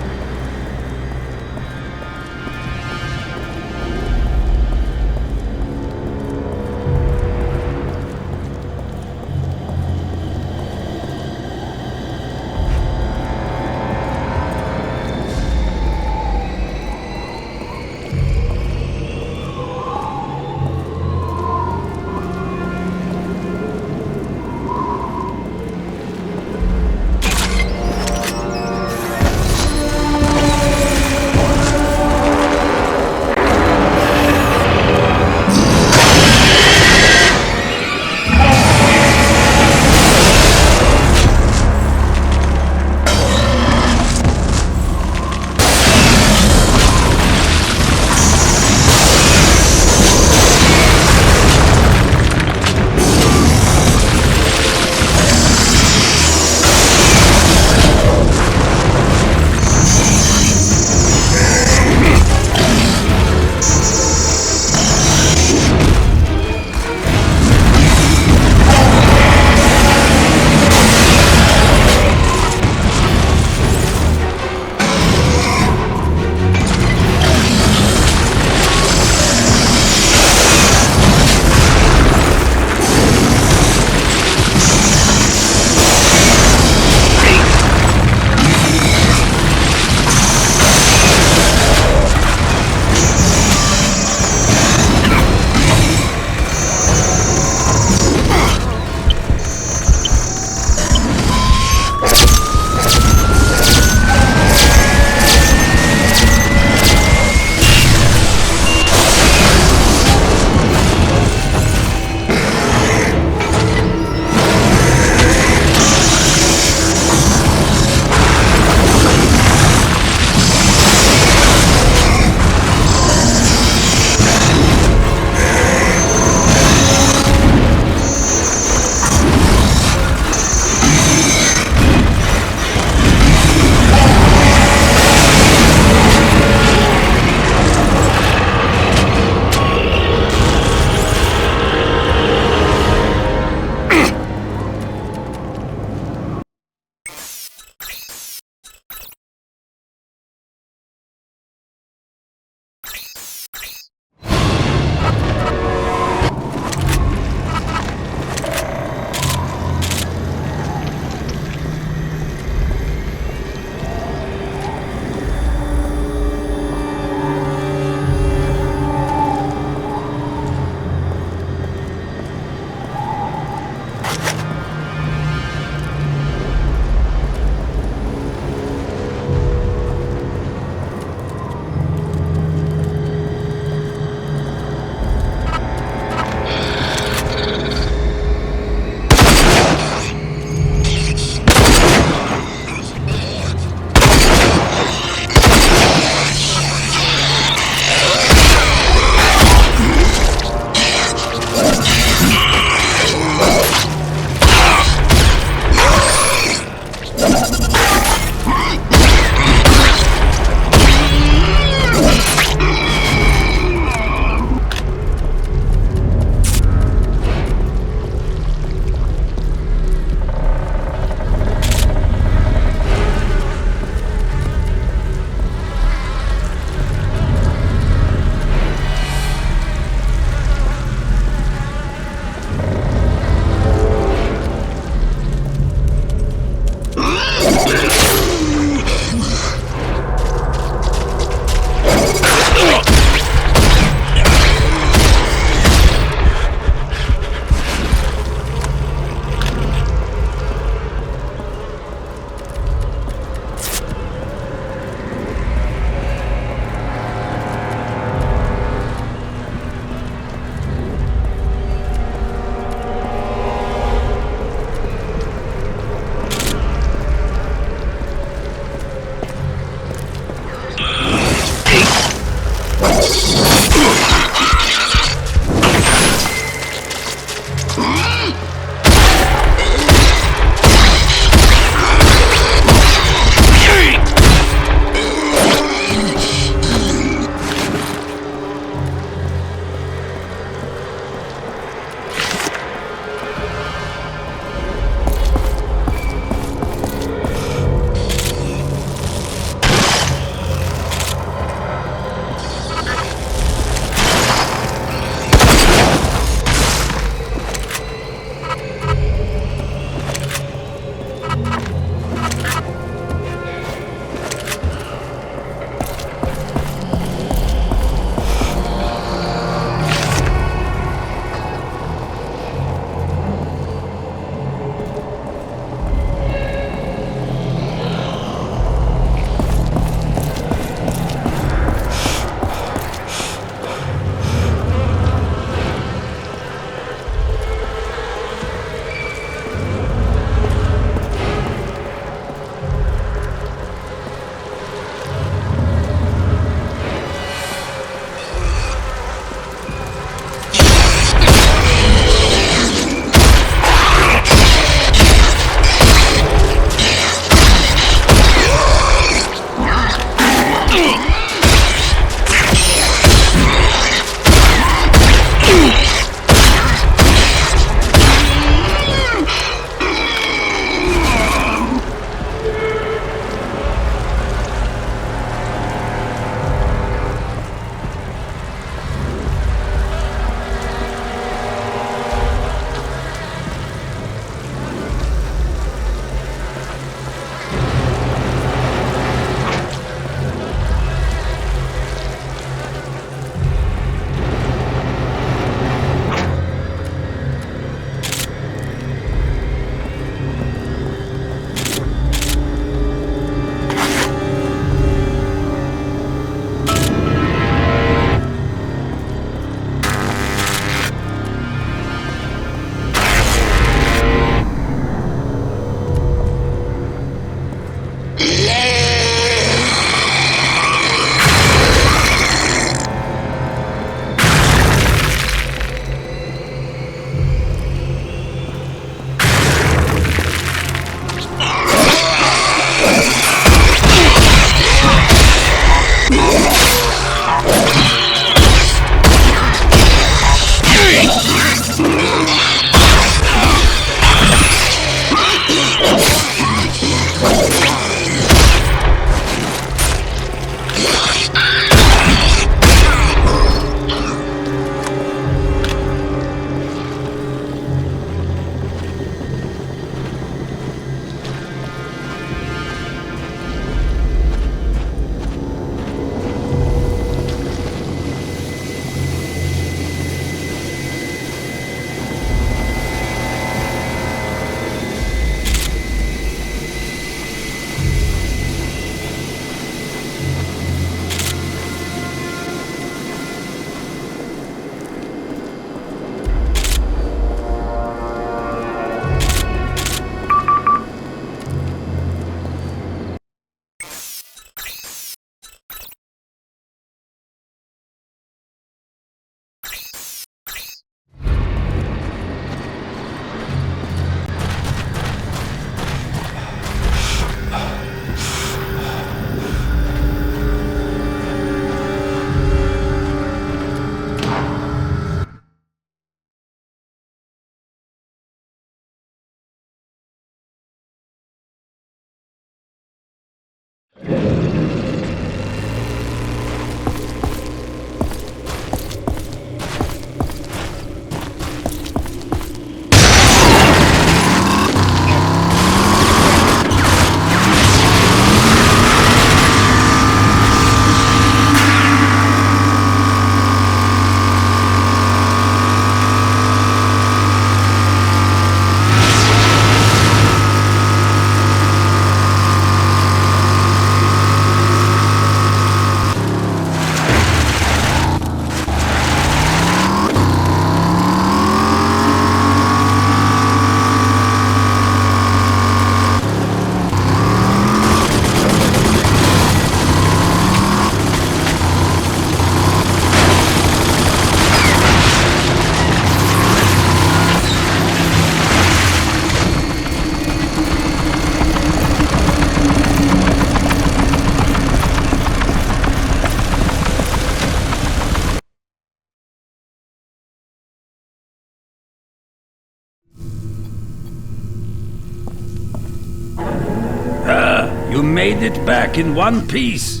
made it back in one piece.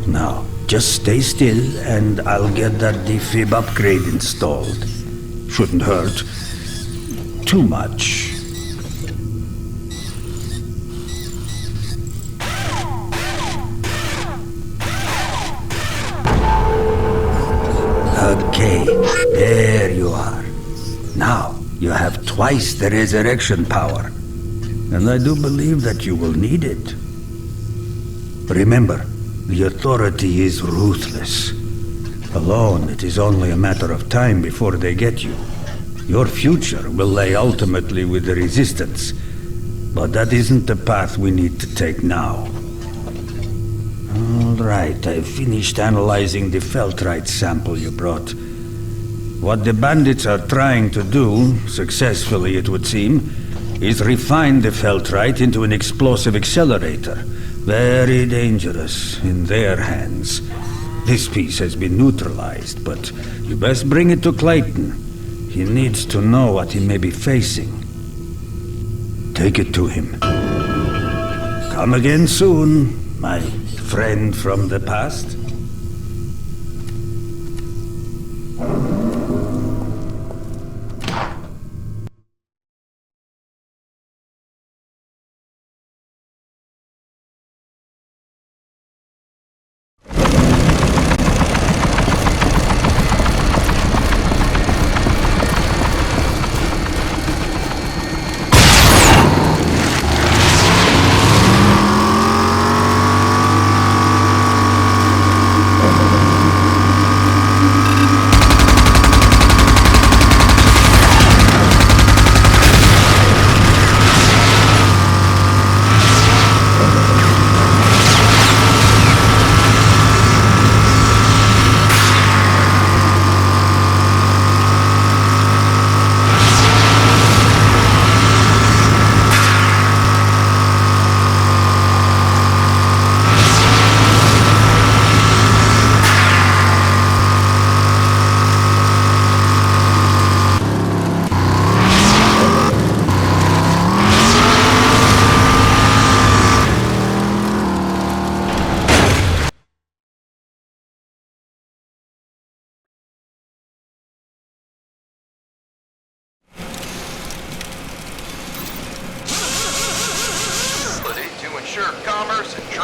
Now, just stay still and I'll get that defib upgrade installed. Shouldn't hurt too much. Okay, there you are. Now, you have twice the resurrection power. And I do believe that you will need it. Remember, the Authority is ruthless. Alone, it is only a matter of time before they get you. Your future will lay ultimately with the Resistance. But that isn't the path we need to take now. All right, I've finished analyzing the feltrite sample you brought. What the bandits are trying to do, successfully it would seem, is refine the feltrite into an explosive accelerator. Very dangerous in their hands. This piece has been neutralized, but you best bring it to Clayton. He needs to know what he may be facing. Take it to him. Come again soon, my friend from the past.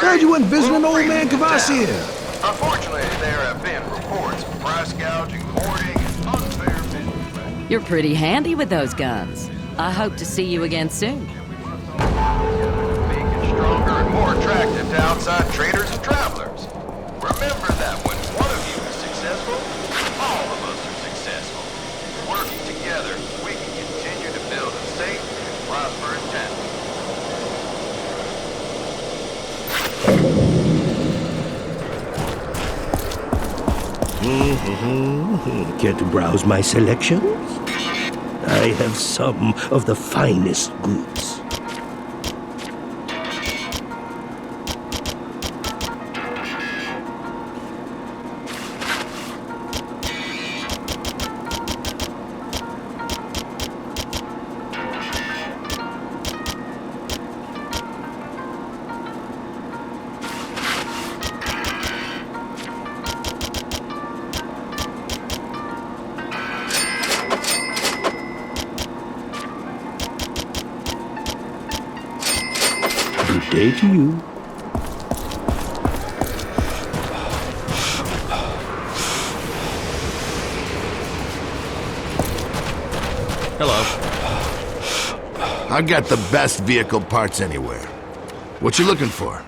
Heard you went visiting old man Kvasir. Unfortunately, there have been reports of price gouging, hoarding, and unfair business. You're pretty handy with those guns. I hope to see you again soon. Making stronger and more attractive to outside traders and travelers. Remember that when one of you is successful, all of us are successful. Working together, we can continue to build a safe and prosperous town. Care to browse my selections? I have some of the finest goods. Good day to you. Hello. I got the best vehicle parts anywhere. What you looking for?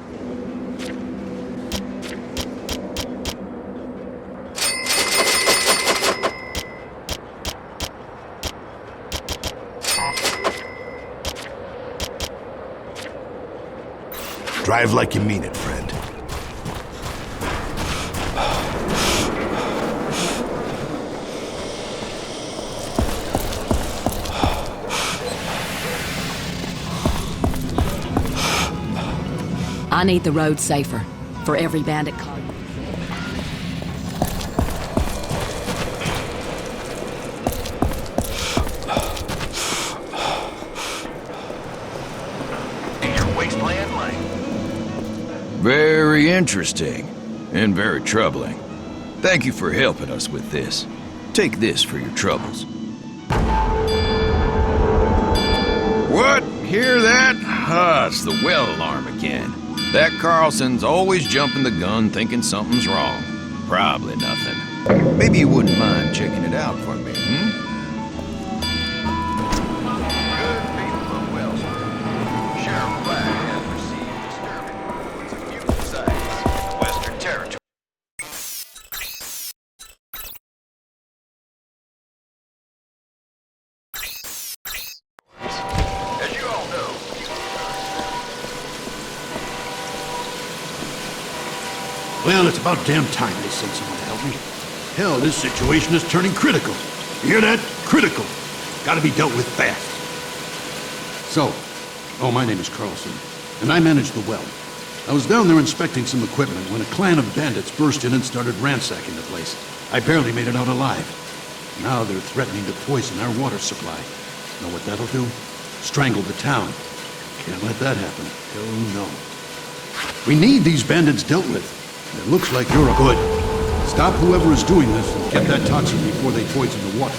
Drive like you mean it, friend. I need the road safer for every bandit car. Your wasteland life. very interesting and very troubling. Thank you for helping us with this. Take this for your troubles. What? Hear that? Ah, it's the well alarm again. That Carlson's always jumping the gun thinking something's wrong. Probably nothing. Maybe you wouldn't mind checking it out for me, hmm? Good people of Wellspring. Sheriff Black has received disturbing reports of mutant sightings in the Western Territory. As you all know, Well, it's about damn time they sent someone to help me. Hell, this situation is turning critical. You hear that? Critical. Gotta be dealt with fast. My name is Carlson, and I manage the well. I was down there inspecting some equipment when a clan of bandits burst in and started ransacking the place. I barely made it out alive. Now they're threatening to poison our water supply. Know what that'll do? Strangle the town. Can't let that happen. Oh no. We need these bandits dealt with. And it looks like you're a good. Stop whoever is doing this and get that toxin before they poison the water.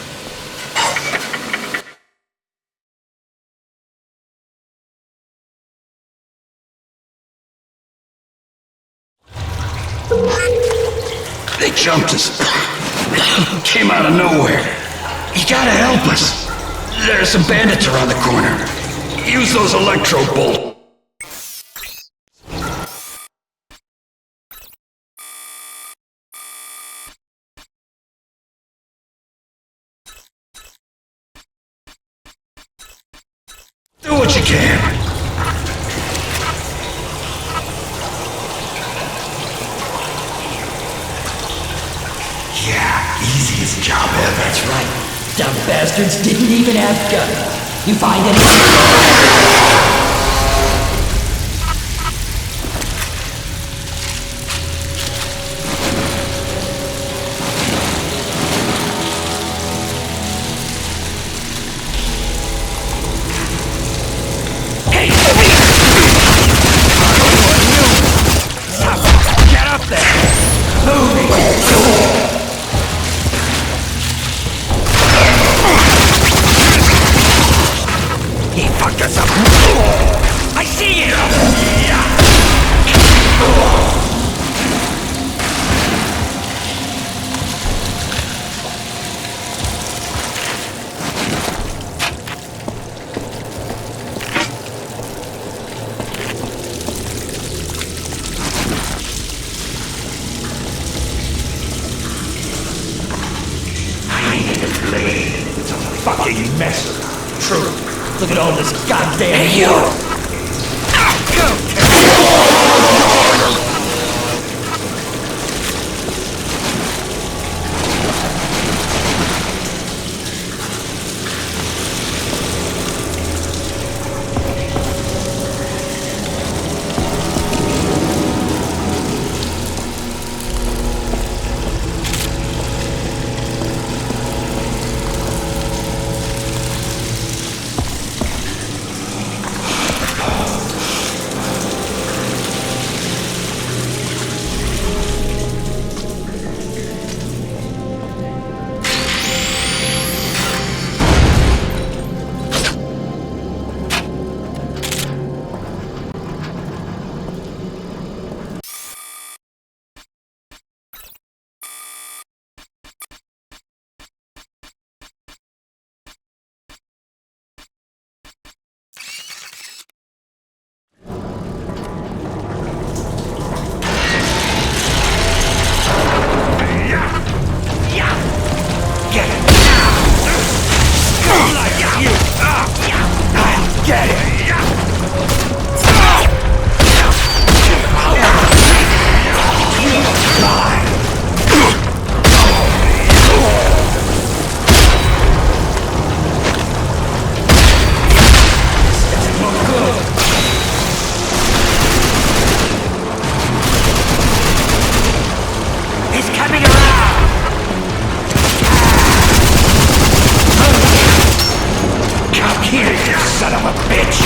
They jumped us. Came out of nowhere. You gotta help us. There's some bandits around the corner. Use those electro bolts. Do what you can. Yeah, easiest job ever. That's right. Dumb bastards didn't even have guns. You find any... Get up there! Moving! He fucked us up! I see you! It's a fucking mess around. True. Look at all this goddamn... Hey, you! Son of a bitch!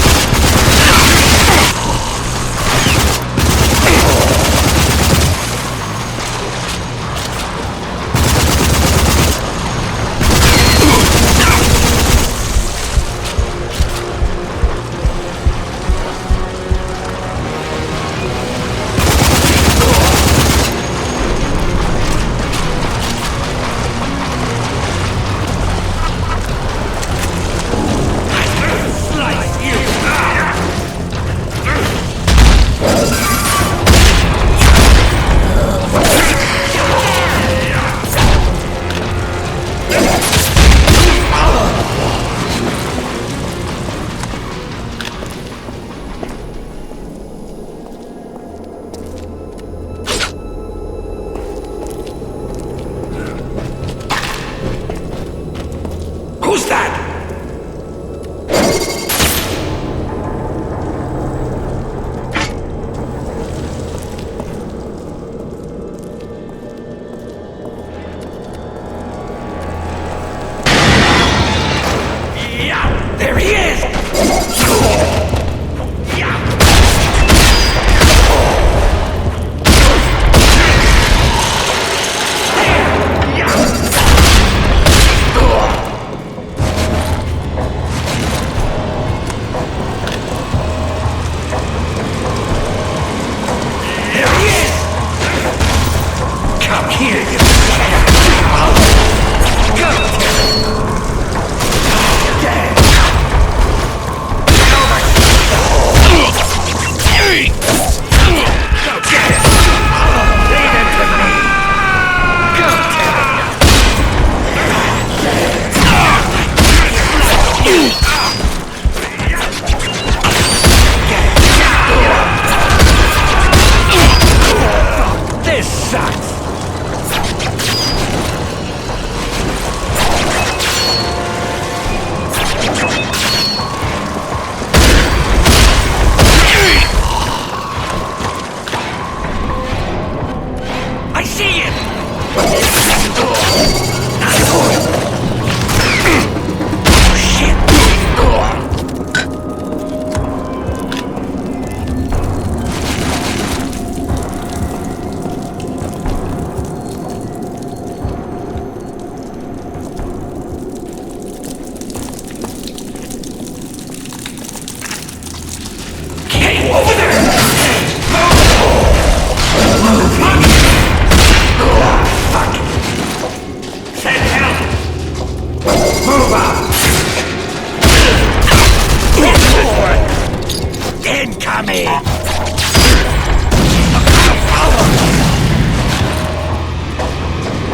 dummy!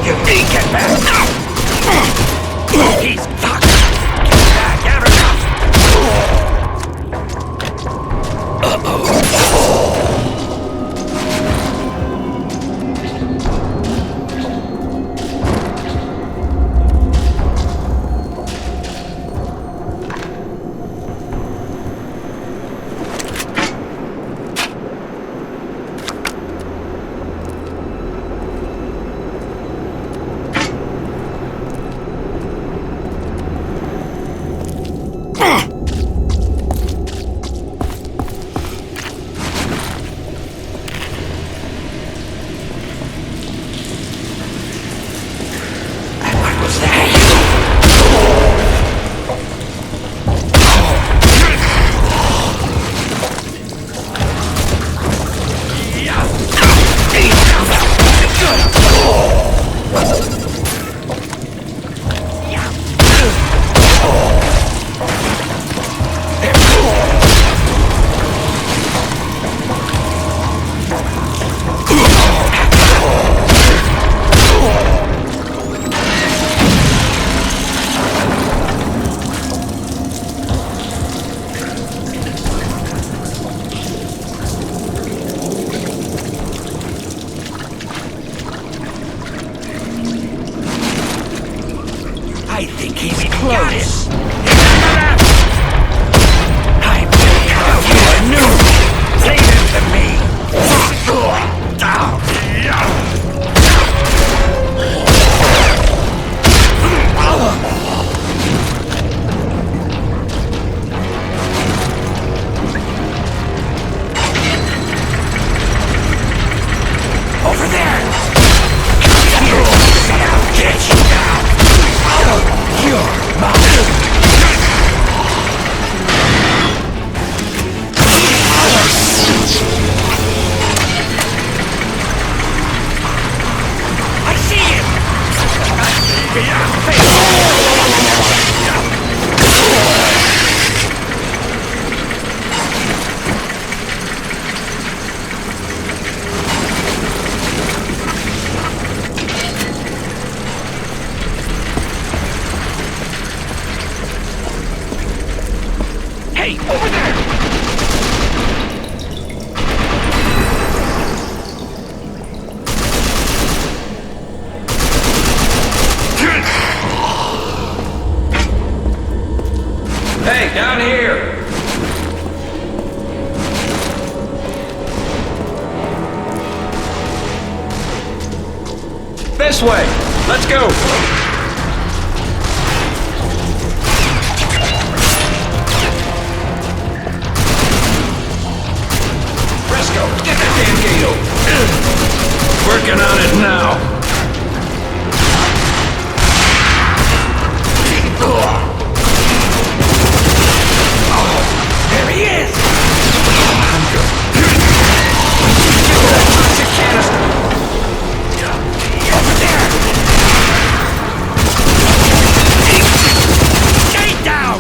You need to get back! He's fucked! Get back, everyone! I think he's close. I'm gonna have you anew. Leave him to me. Over there. I'll get you now. You're mine. I see him. Hey, over there! Hey, down here! This way! Let's go! Get that damn gate open! Working on it now! There he is! I'm good. Toxic canister! Over there! Gate down!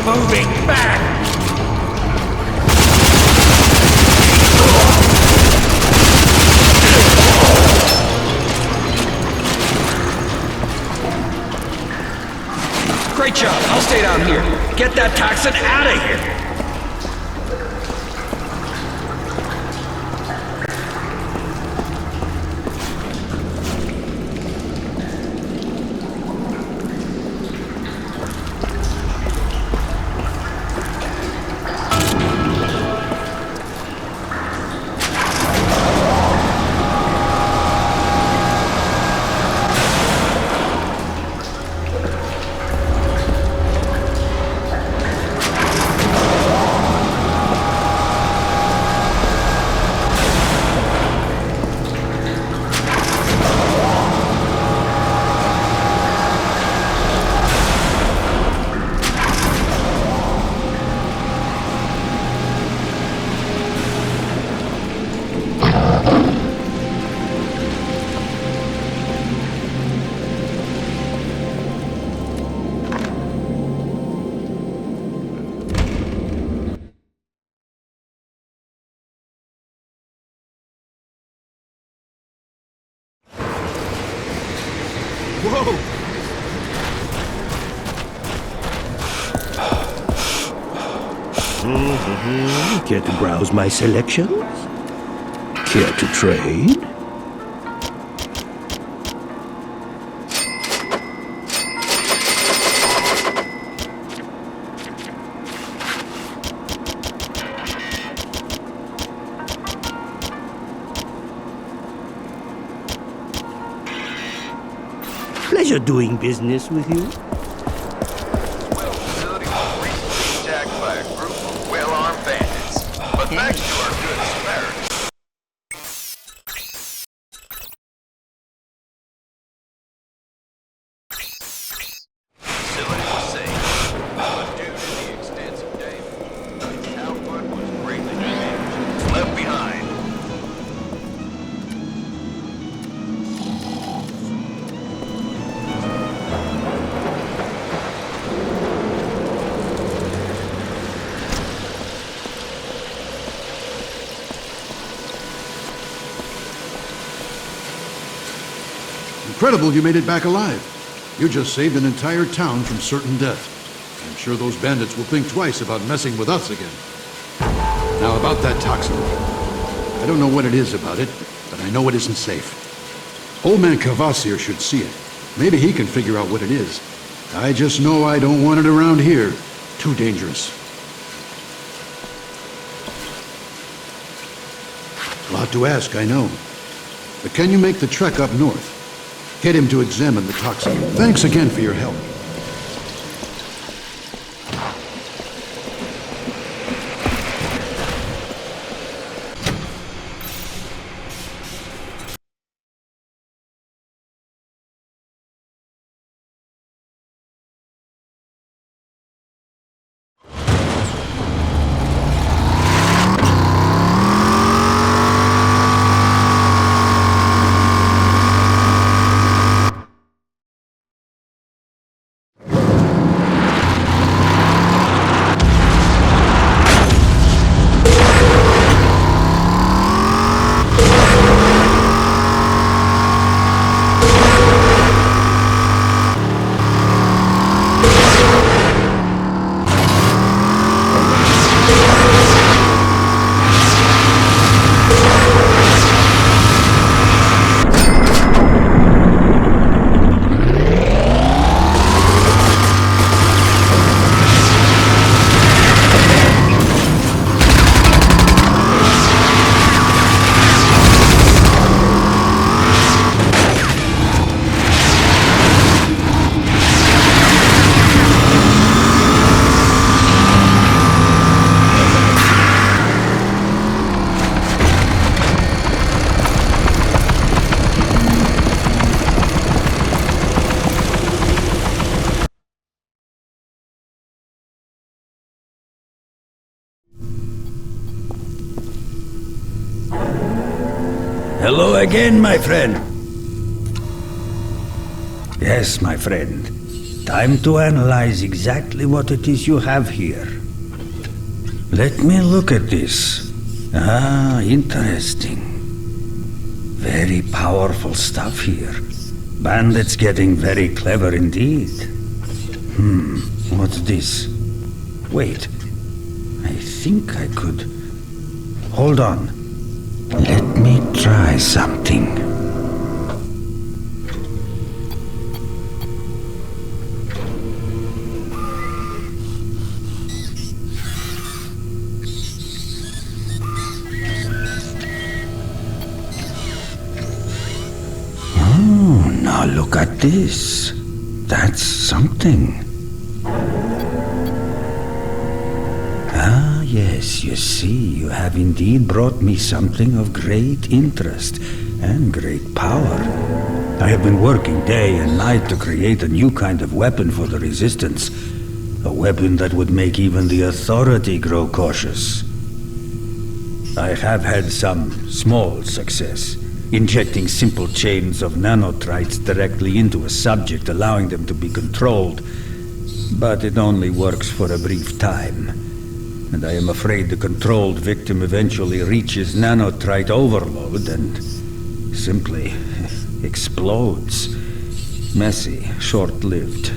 Moving back! Great job. I'll stay down here. Get that toxin out of here. Care to browse my selections? Care to trade? Pleasure doing business with you. Attacked by a group of well-armed bandits. But thanks to our good Samaritans. Facility was safe. But due to the extensive damage, output was greatly damaged. Left behind. Incredible you made it back alive. You just saved an entire town from certain death. I'm sure those bandits will think twice about messing with us again. Now about that toxin. I don't know what it is about it, but I know it isn't safe. Old man Kvassir should see it. Maybe he can figure out what it is. I just know I don't want it around here. Too dangerous. A lot to ask, I know. But can you make the trek up north? Get him to examine the toxin. Thanks again for your help. Hello again, my friend. Yes, my friend. Time to analyze exactly what it is you have here. Let me look at this. Ah, interesting. Very powerful stuff here. Bandits getting very clever indeed. What's this? Wait. I think I could... Hold on. Let me try something. Oh, now look at this. That's something. Yes, you see, you have indeed brought me something of great interest and great power. I have been working day and night to create a new kind of weapon for the Resistance. A weapon that would make even the Authority grow cautious. I have had some small success, injecting simple chains of nanotrites directly into a subject, allowing them to be controlled. But it only works for a brief time. And I am afraid the controlled victim eventually reaches nanotrite overload and simply explodes. Messy, short-lived,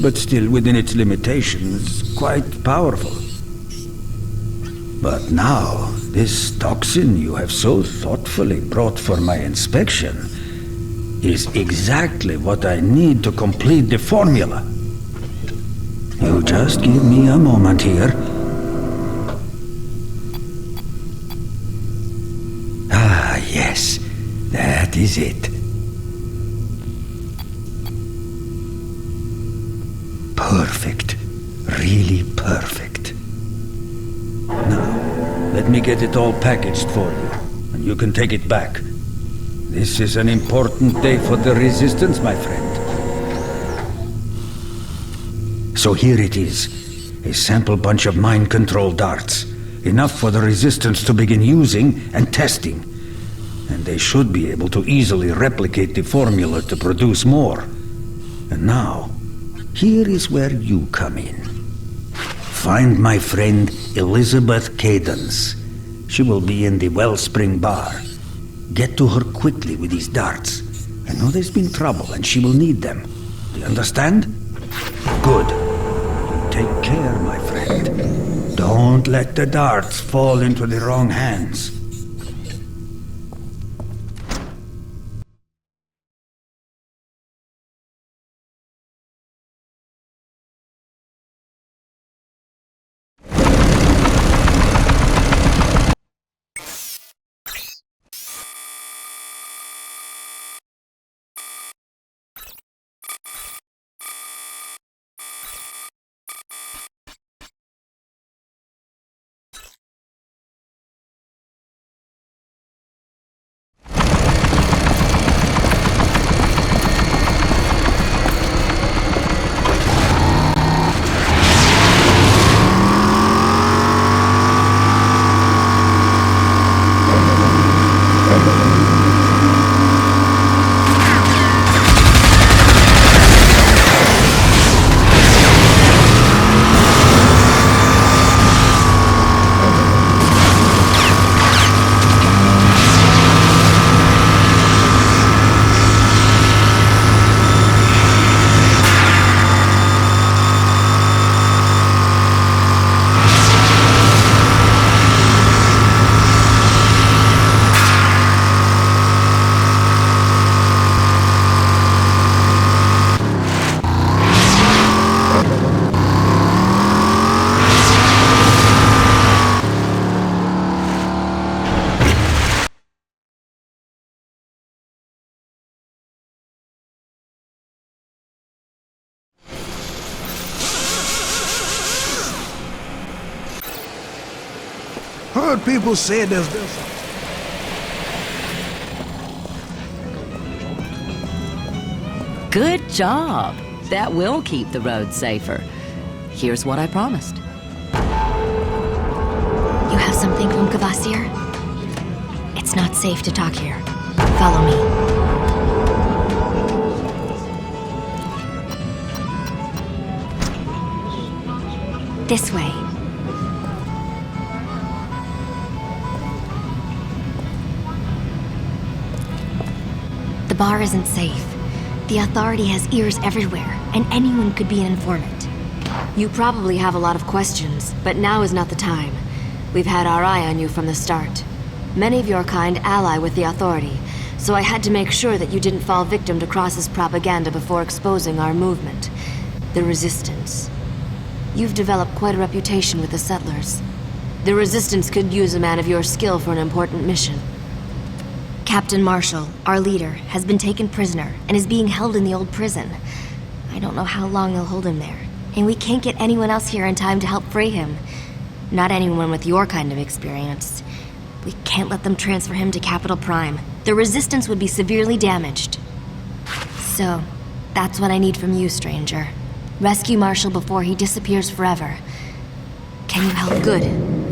but still within its limitations, quite powerful. But now, this toxin you have so thoughtfully brought for my inspection is exactly what I need to complete the formula. You just give me a moment here. Ah, yes, that is it. Perfect. Really perfect. Now, let me get it all packaged for you, and you can take it back. This is an important day for the Resistance, my friend. So here it is. A sample bunch of mind-control darts. Enough for the Resistance to begin using and testing. And they should be able to easily replicate the formula to produce more. And now, here is where you come in. Find my friend Elizabeth Cadence. She will be in the Wellspring bar. Get to her quickly with these darts. I know there's been trouble and she will need them. Do you understand? Good. Take care, my friend. Don't let the darts fall into the wrong hands. Heard people say there's Good job. That will keep the road safer. Here's what I promised. You have something from Kvasir? It's not safe to talk here. Follow me. This way. The bar isn't safe. The Authority has ears everywhere, and anyone could be an informant. You probably have a lot of questions, but now is not the time. We've had our eye on you from the start. Many of your kind ally with the Authority, so I had to make sure that you didn't fall victim to Cross's propaganda before exposing our movement, the Resistance. You've developed quite a reputation with the settlers. The Resistance could use a man of your skill for an important mission. Captain Marshall, our leader, has been taken prisoner and is being held in the old prison. I don't know how long they'll hold him there, and we can't get anyone else here in time to help free him. Not anyone with your kind of experience. We can't let them transfer him to Capital Prime. The Resistance would be severely damaged. So, that's what I need from you, stranger. Rescue Marshall before he disappears forever. Can you help? Good.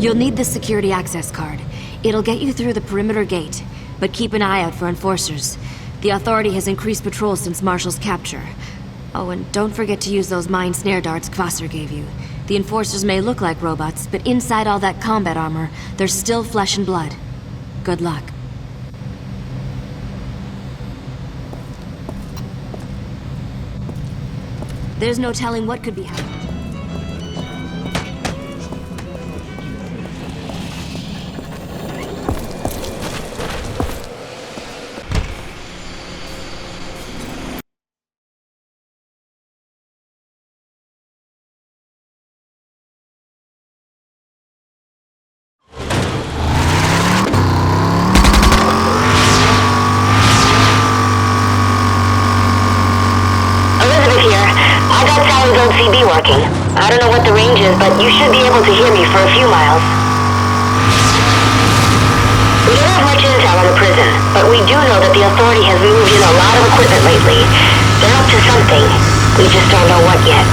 You'll need the security access card. It'll get you through the perimeter gate. But keep an eye out for enforcers. The Authority has increased patrols since Marshall's capture. Oh, and don't forget to use those mine snare darts Kvasir gave you. The enforcers may look like robots, but inside all that combat armor, there's still flesh and blood. Good luck. There's no telling what could be happening. don't see me working. I don't know what the range is, but you should be able to hear me for a few miles. We don't have much intel on the prison, but we do know that the Authority has moved in a lot of equipment lately. They're up to something. We just don't know what yet.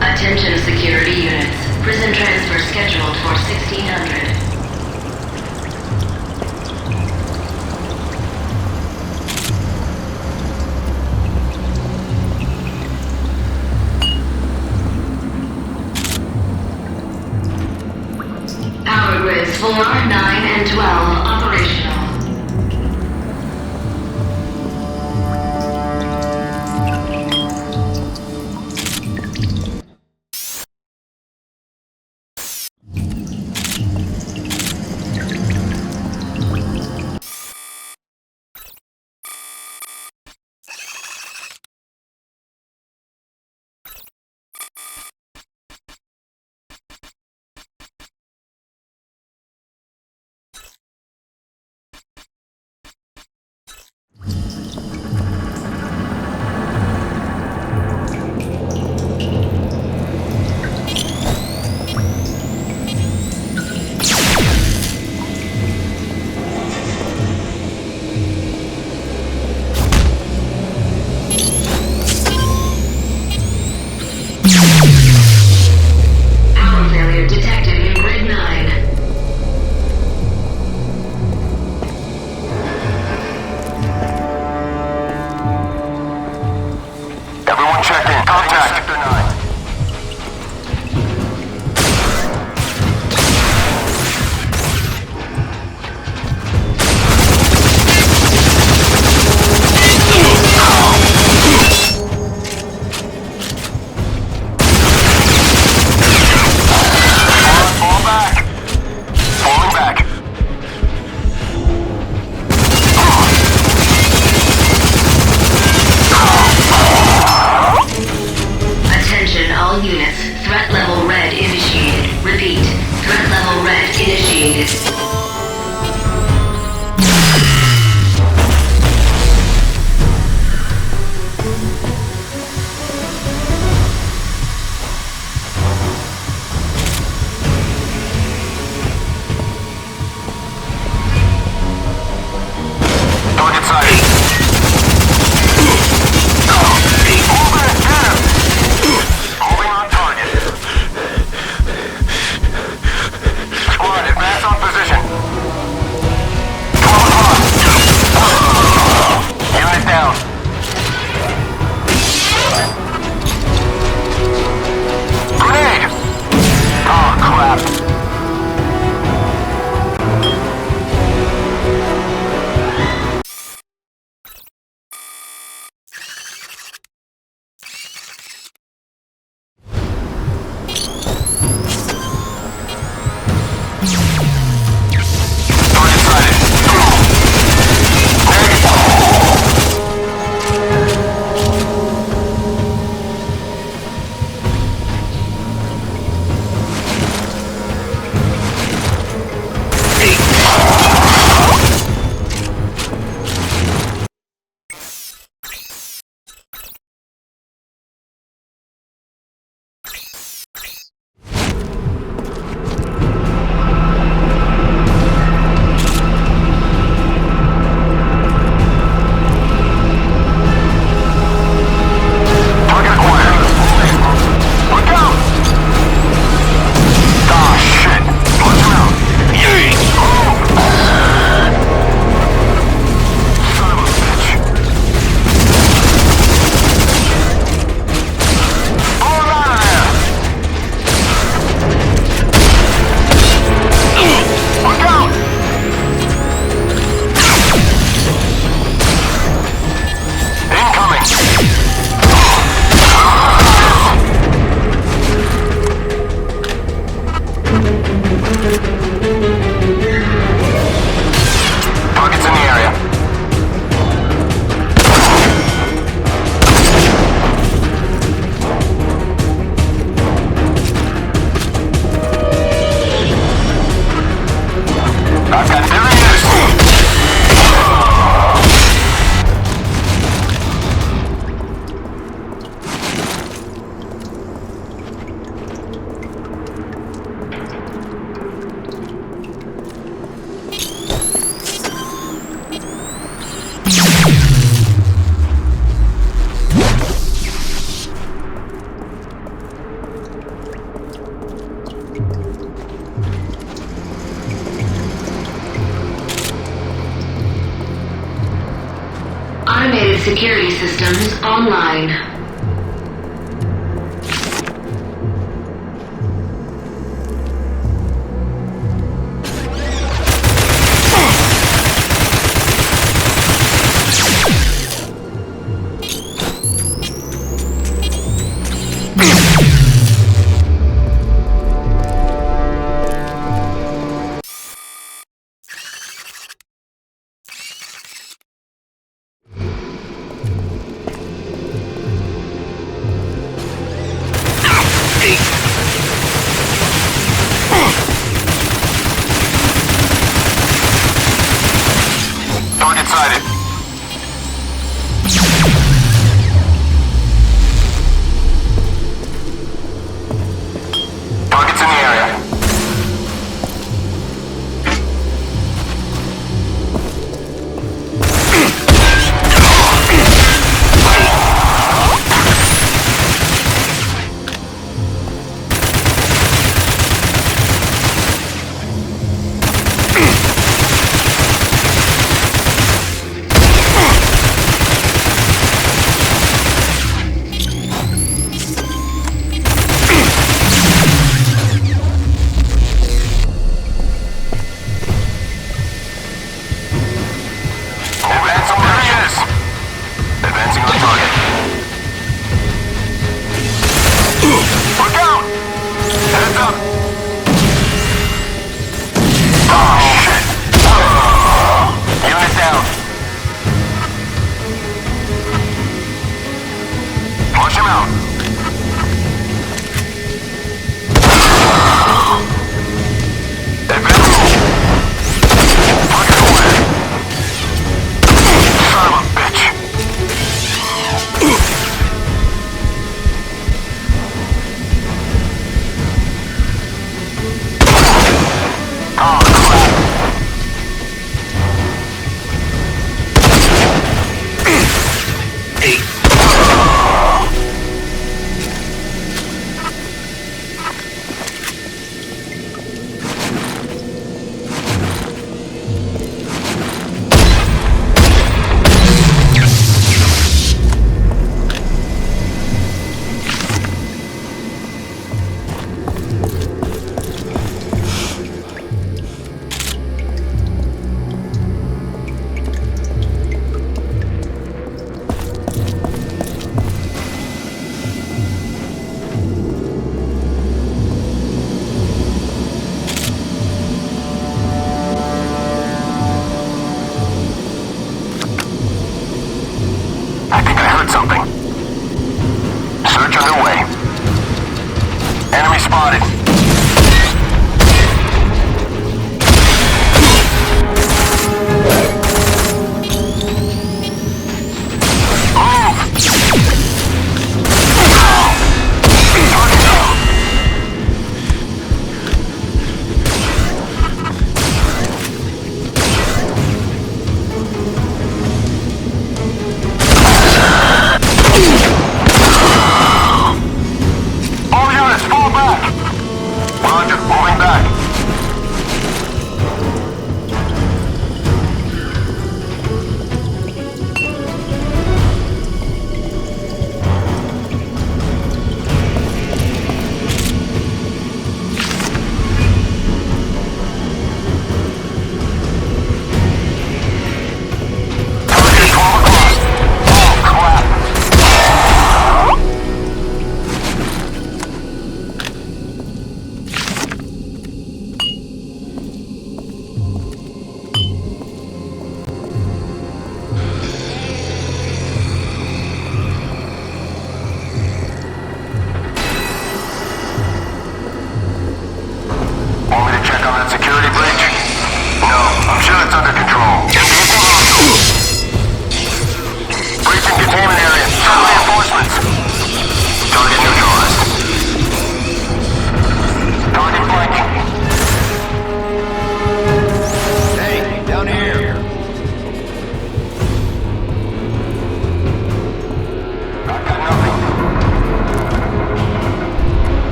Attention security units. Prison transfer scheduled for 1600. Power grids 4, 9, and 12 operational. security systems online.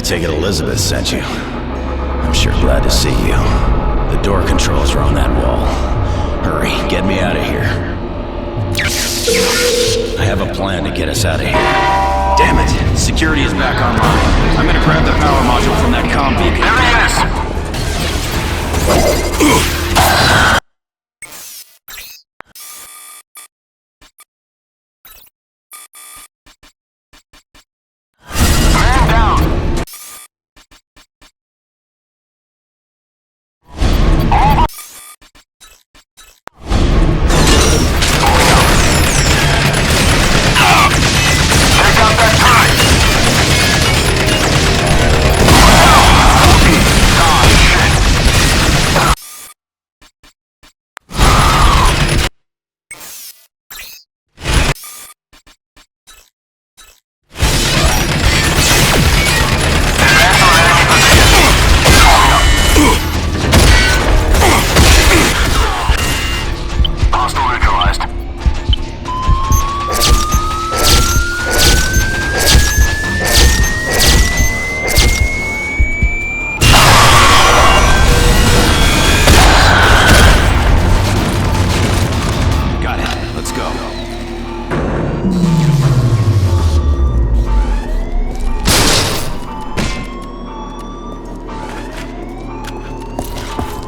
take it Elizabeth sent you. I'm sure glad to see you. The door controls are on that wall. Hurry, get me out of here. I have a plan to get us out of here. Damn it! Security is back online. I'm gonna grab the power module from that comm beacon. There he is!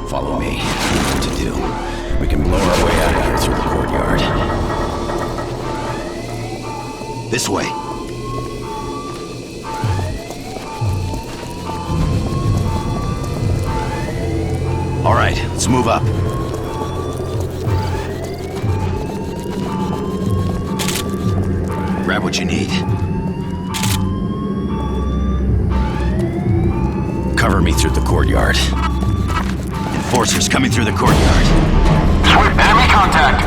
Follow me. I know what to do. We can blow our way out of here through the courtyard. This way. All right, let's move up. Grab what you need. Cover me through the courtyard. Enforcers coming through the courtyard. Swift enemy contact!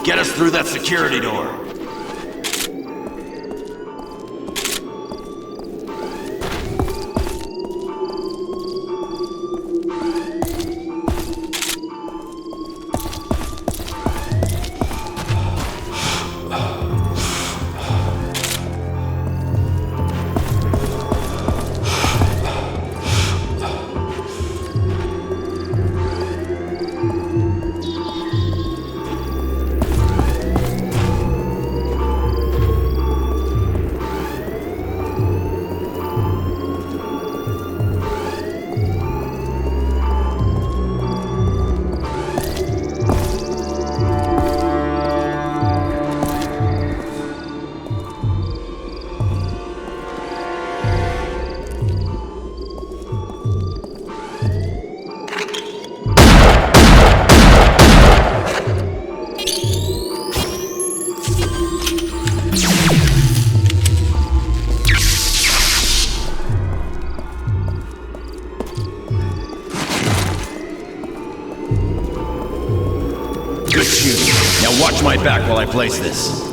Get us through that security door. Watch my back while I place this.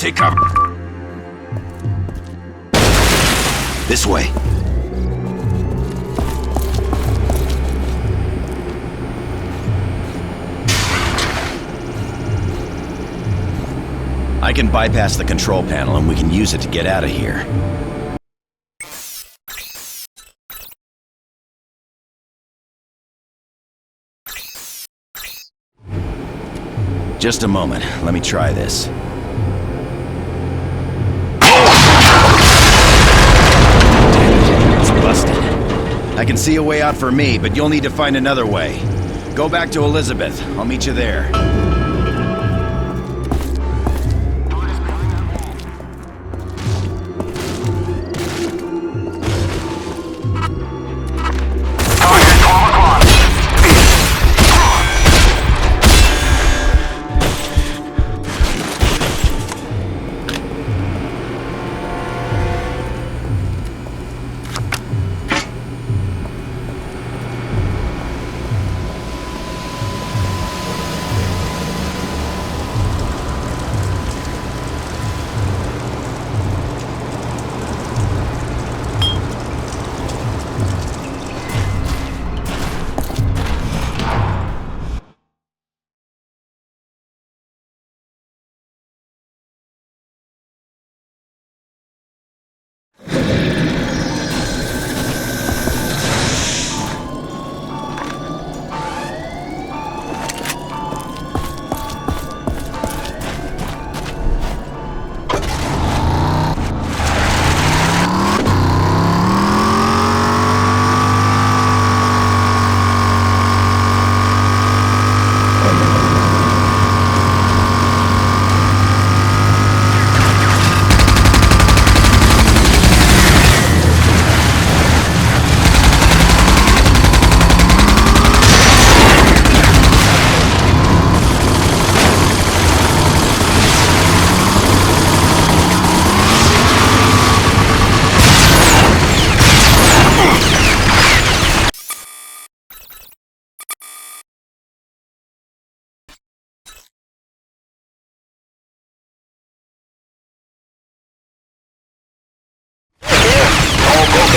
Take cover. This way. I can bypass the control panel and we can use it to get out of here. Just a moment. Let me try this. It's busted. I can see a way out for me, but you'll need to find another way. Go back to Elizabeth. I'll meet you there.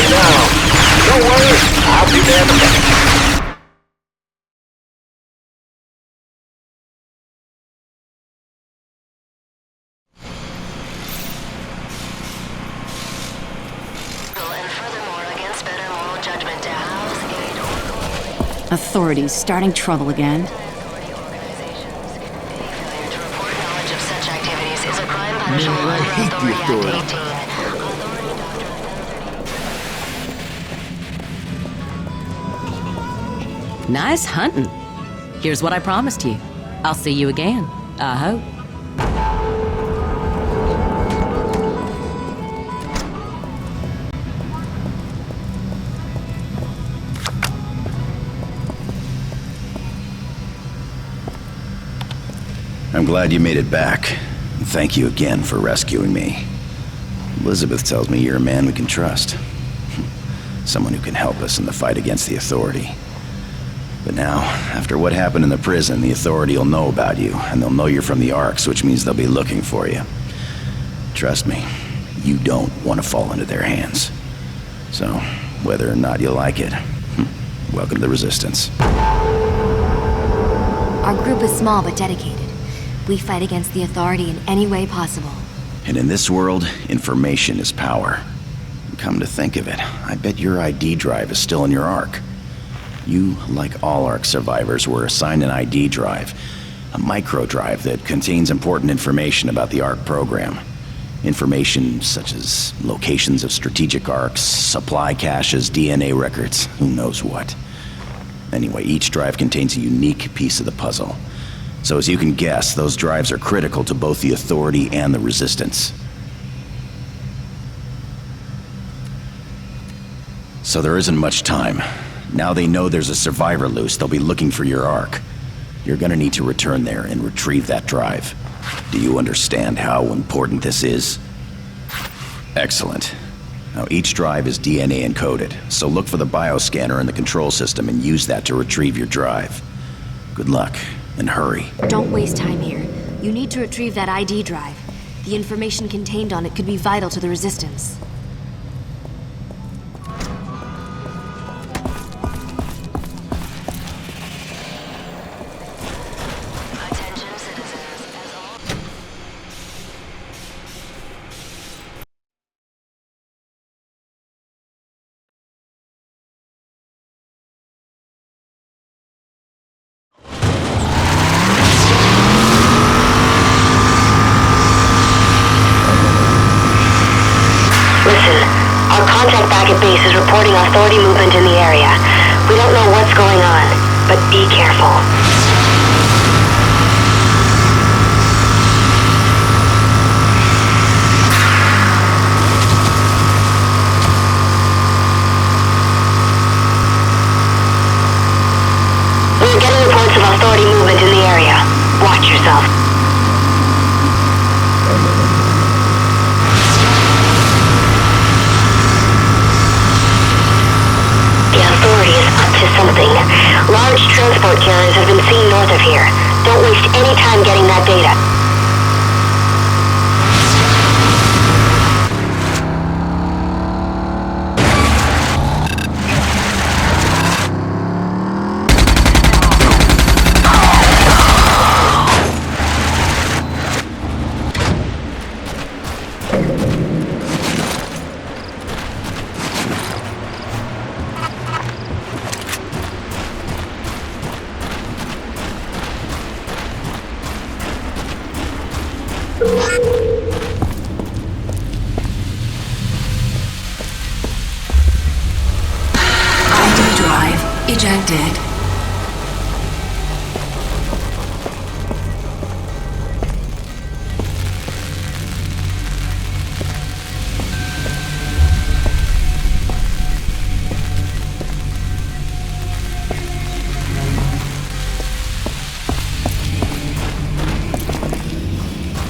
me now. Don't worry, I'll be there in a minute. Authorities starting trouble again. Man, I hate the authority. Nice hunting. Here's what I promised you. I'll see you again. I hope. I'm glad you made it back. And thank you again for rescuing me. Elizabeth tells me you're a man we can trust. Someone who can help us in the fight against the Authority. But now, after what happened in the prison, the Authority will know about you, and they'll know you're from the Arks, which means they'll be looking for you. Trust me, you don't want to fall into their hands. So, whether or not you like it, welcome to the Resistance. Our group is small but dedicated. We fight against the Authority in any way possible. And in this world, information is power. Come to think of it, I bet your ID drive is still in your Ark. You, like all Ark survivors, were assigned an ID drive, a micro drive that contains important information about the Ark program. Information such as locations of strategic Arks, supply caches, DNA records, who knows what. Anyway, each drive contains a unique piece of the puzzle. So as you can guess, those drives are critical to both the Authority and the Resistance. So there isn't much time. Now they know there's a survivor loose, they'll be looking for your Ark. You're gonna need to return there and retrieve that drive. Do you understand how important this is? Excellent. Now each drive is DNA encoded, so look for the bioscanner in the control system and use that to retrieve your drive. Good luck, and hurry. Don't waste time here. You need to retrieve that ID drive. The information contained on it could be vital to the Resistance. Contact back at base is reporting Authority movement in the area. We don't know what's going on, but be careful. We're getting reports of Authority movement in the area. Watch yourself. To something. Large transport carriers have been seen north of here. Don't waste any time getting that data. ID drive ejected.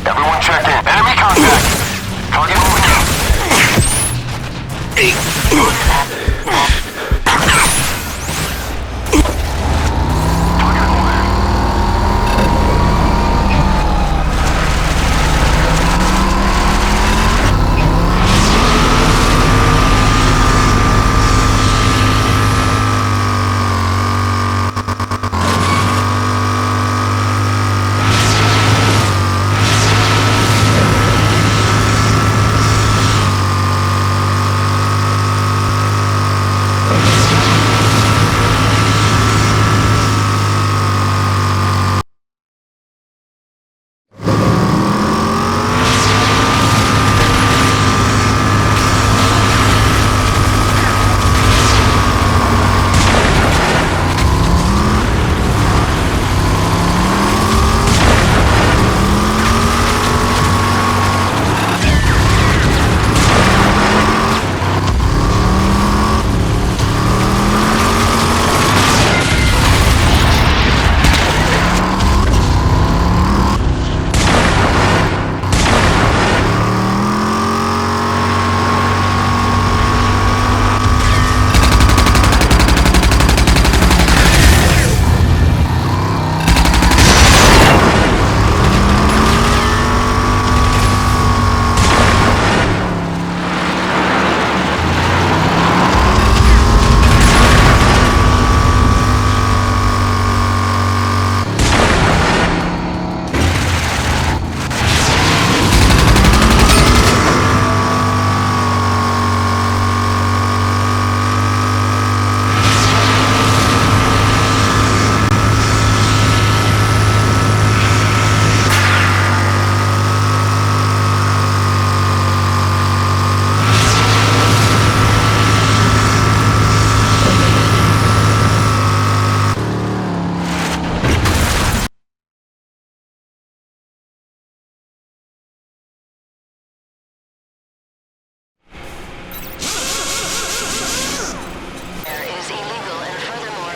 Everyone check in. Enemy contact. Target moving.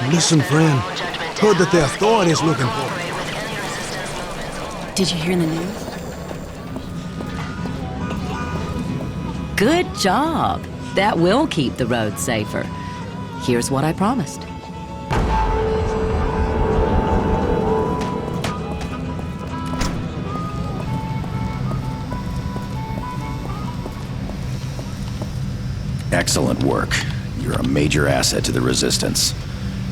Listen, friend. Heard that the authority's looking for me. Did you hear the news? Good job. That will keep the road safer. Here's what I promised. Excellent work. You're a major asset to the Resistance.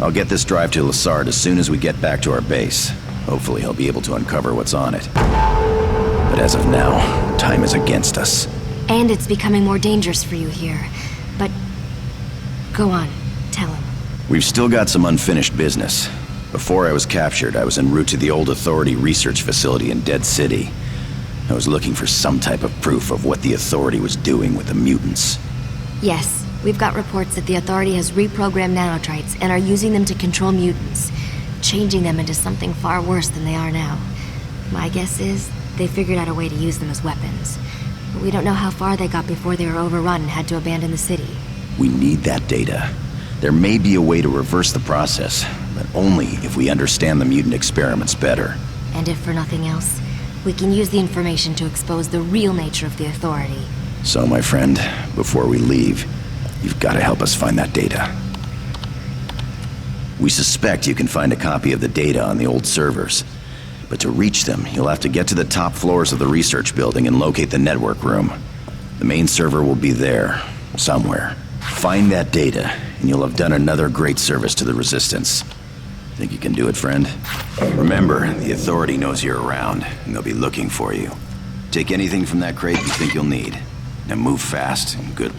I'll get this drive to Lassard as soon as we get back to our base. Hopefully he'll be able to uncover what's on it. But as of now, time is against us. And it's becoming more dangerous for you here. But go on, tell him. We've still got some unfinished business. Before I was captured, I was en route to the old Authority research facility in Dead City. I was looking for some type of proof of what the Authority was doing with the mutants. Yes, we've got reports that the Authority has reprogrammed nanotrites and are using them to control mutants, changing them into something far worse than they are now. My guess is they figured out a way to use them as weapons. But we don't know how far they got before they were overrun and had to abandon the city. We need that data. There may be a way to reverse the process, but only if we understand the mutant experiments better. And if for nothing else, we can use the information to expose the real nature of the Authority. So, my friend, before we leave, you've got to help us find that data. We suspect you can find a copy of the data on the old servers. But to reach them, you'll have to get to the top floors of the research building and locate the network room. The main server will be there, somewhere. Find that data, and you'll have done another great service to the Resistance. Think you can do it, friend? Remember, the Authority knows you're around, and they'll be looking for you. Take anything from that crate you think you'll need. Now move fast and good.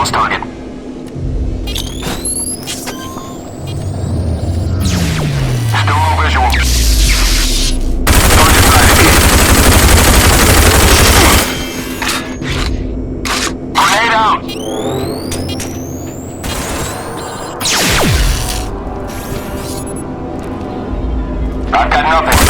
lost target. Still no visual. Target sighted. Grenade out! I've got nothing.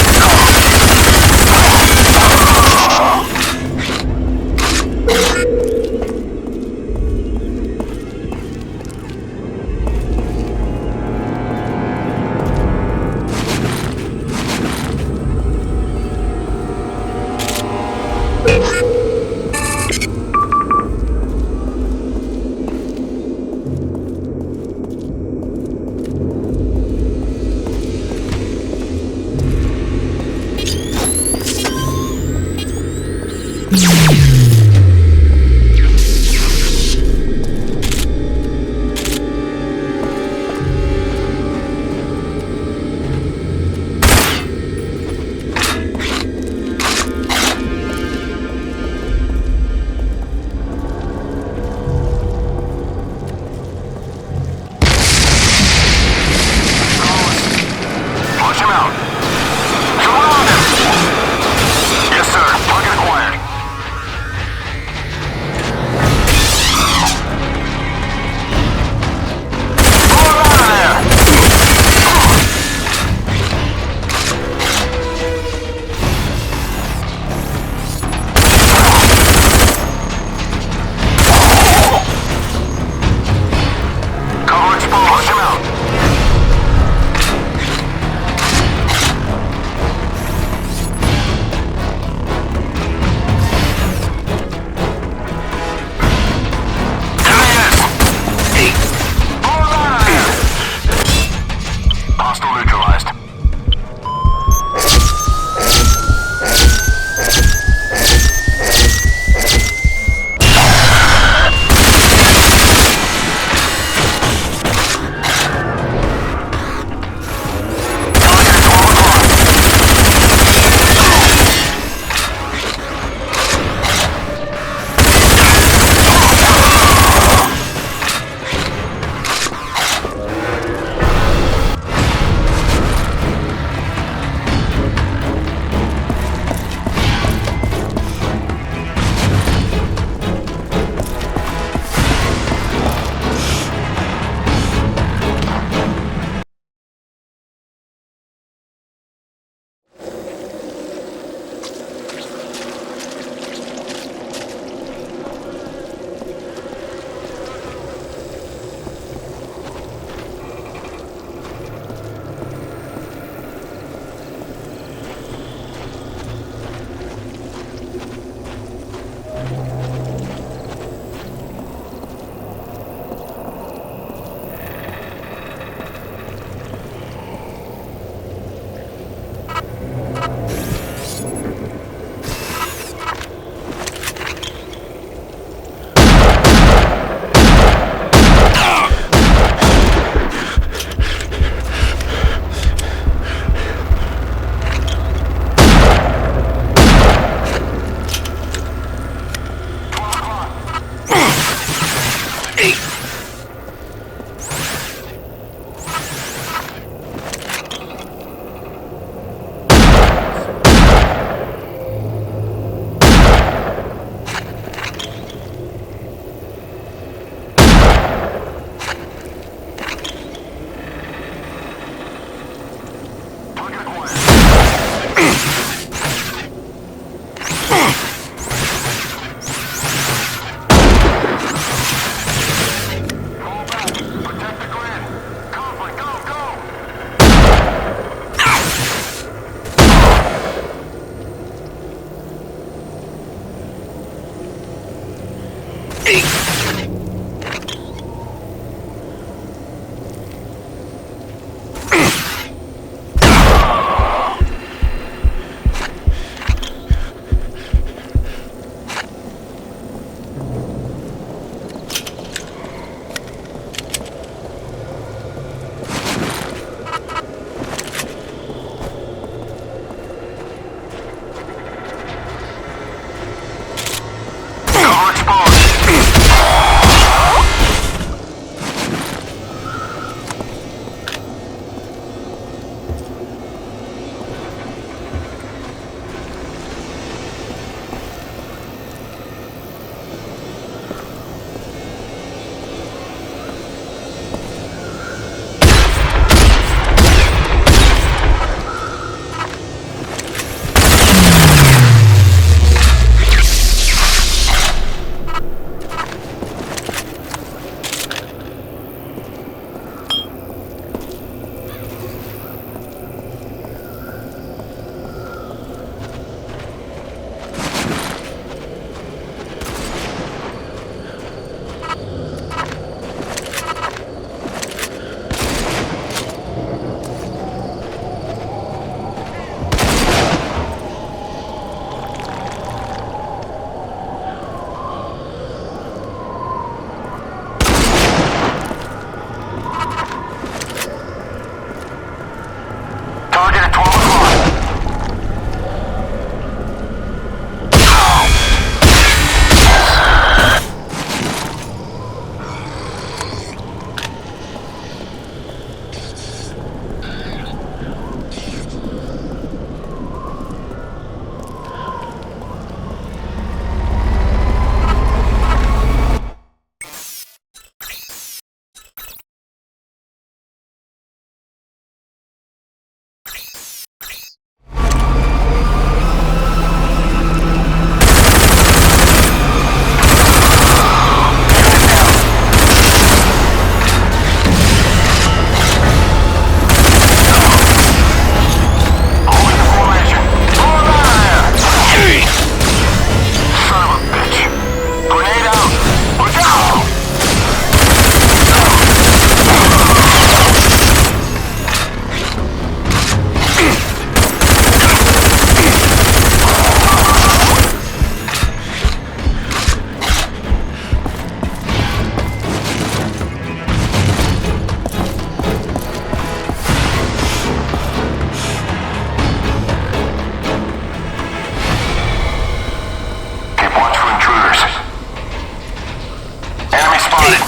Enemy spotted.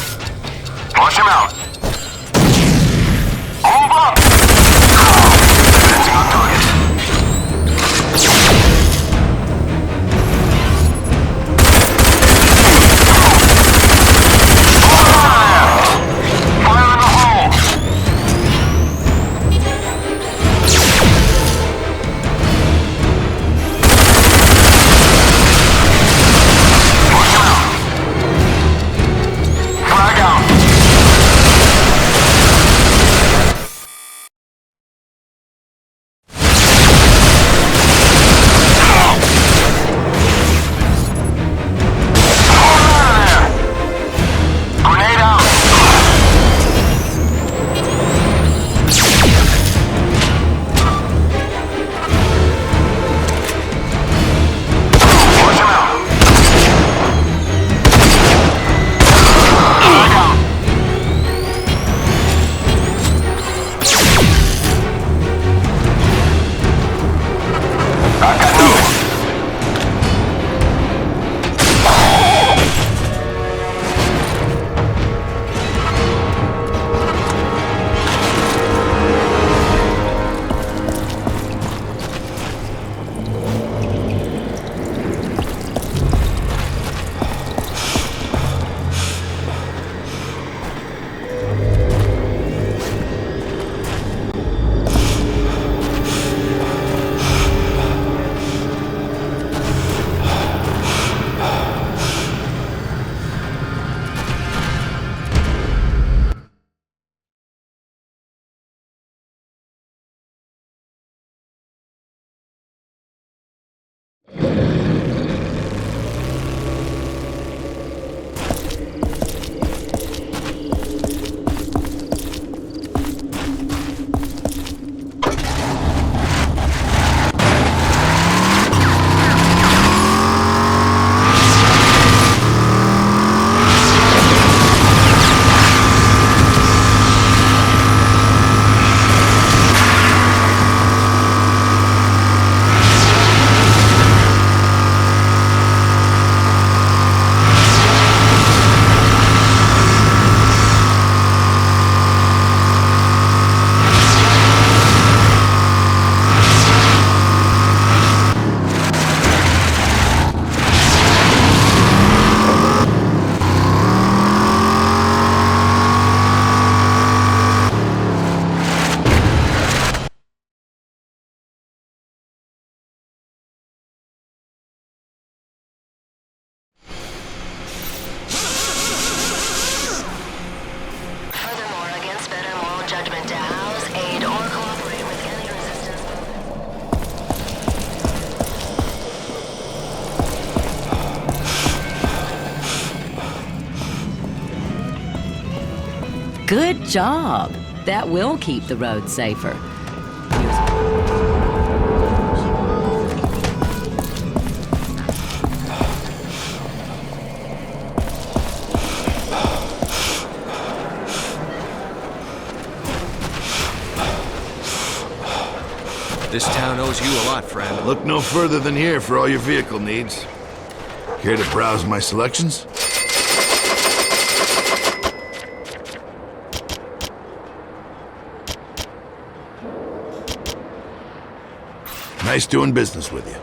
Flush him out. Move up! Advancing on target. Fire in the hole! Flush him out. Frag out. Grenade out! Flush him out! Frag out! Back at no! Furthermore, against better moral judgment to house, aid, or cooperate with any resistance movement. Good job. That will keep the road safer. This town owes you a lot, friend. Look no further than here for all your vehicle needs. Care to browse my selections? Nice doing business with you.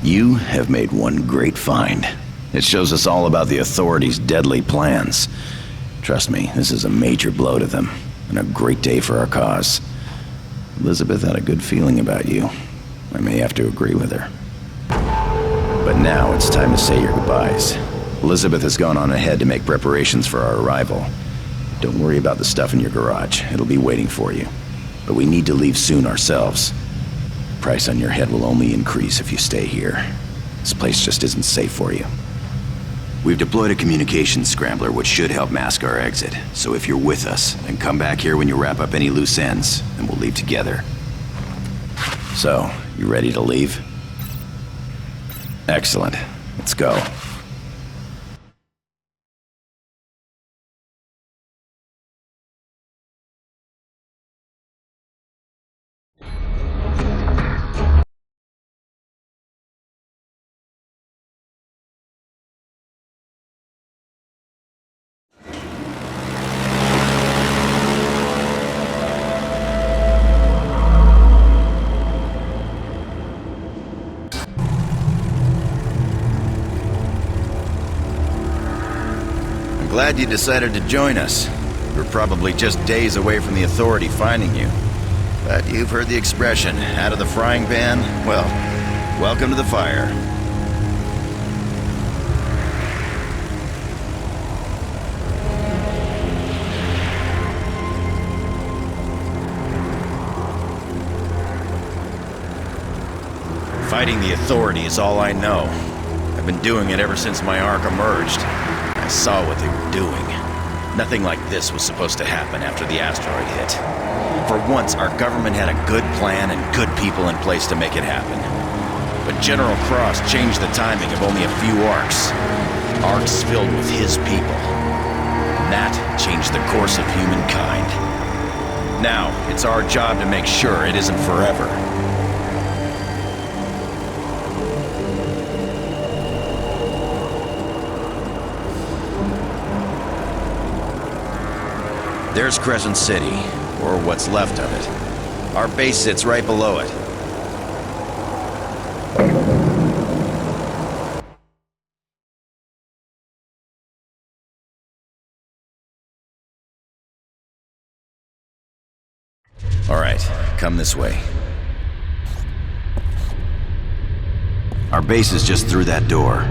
You have made one great find. It shows us all about the authorities' deadly plans. Trust me, this is a major blow to them, and a great day for our cause. Elizabeth had a good feeling about you. I may have to agree with her. But now it's time to say your goodbyes. Elizabeth has gone on ahead to make preparations for our arrival. Don't worry about the stuff in your garage. It'll be waiting for you. But we need to leave soon ourselves. The price on your head will only increase if you stay here. This place just isn't safe for you. We've deployed a communications scrambler which should help mask our exit. So if you're with us, then come back here when you wrap up any loose ends, and we'll leave together. So, you ready to leave? Excellent. Let's go. Glad you decided to join us. We're probably just days away from the Authority finding you. But you've heard the expression, out of the frying pan? Well, welcome to the fire. Fighting the Authority is all I know. I've been doing it ever since my Ark emerged. I saw what they were doing. Nothing like this was supposed to happen after the asteroid hit. For once, our government had a good plan and good people in place to make it happen. But General Cross changed the timing of only a few Arks. Arks filled with his people. And that changed the course of humankind. Now, it's our job to make sure it isn't forever. There's Crescent City, or what's left of it. Our base sits right below it. All right, come this way. Our base is just through that door.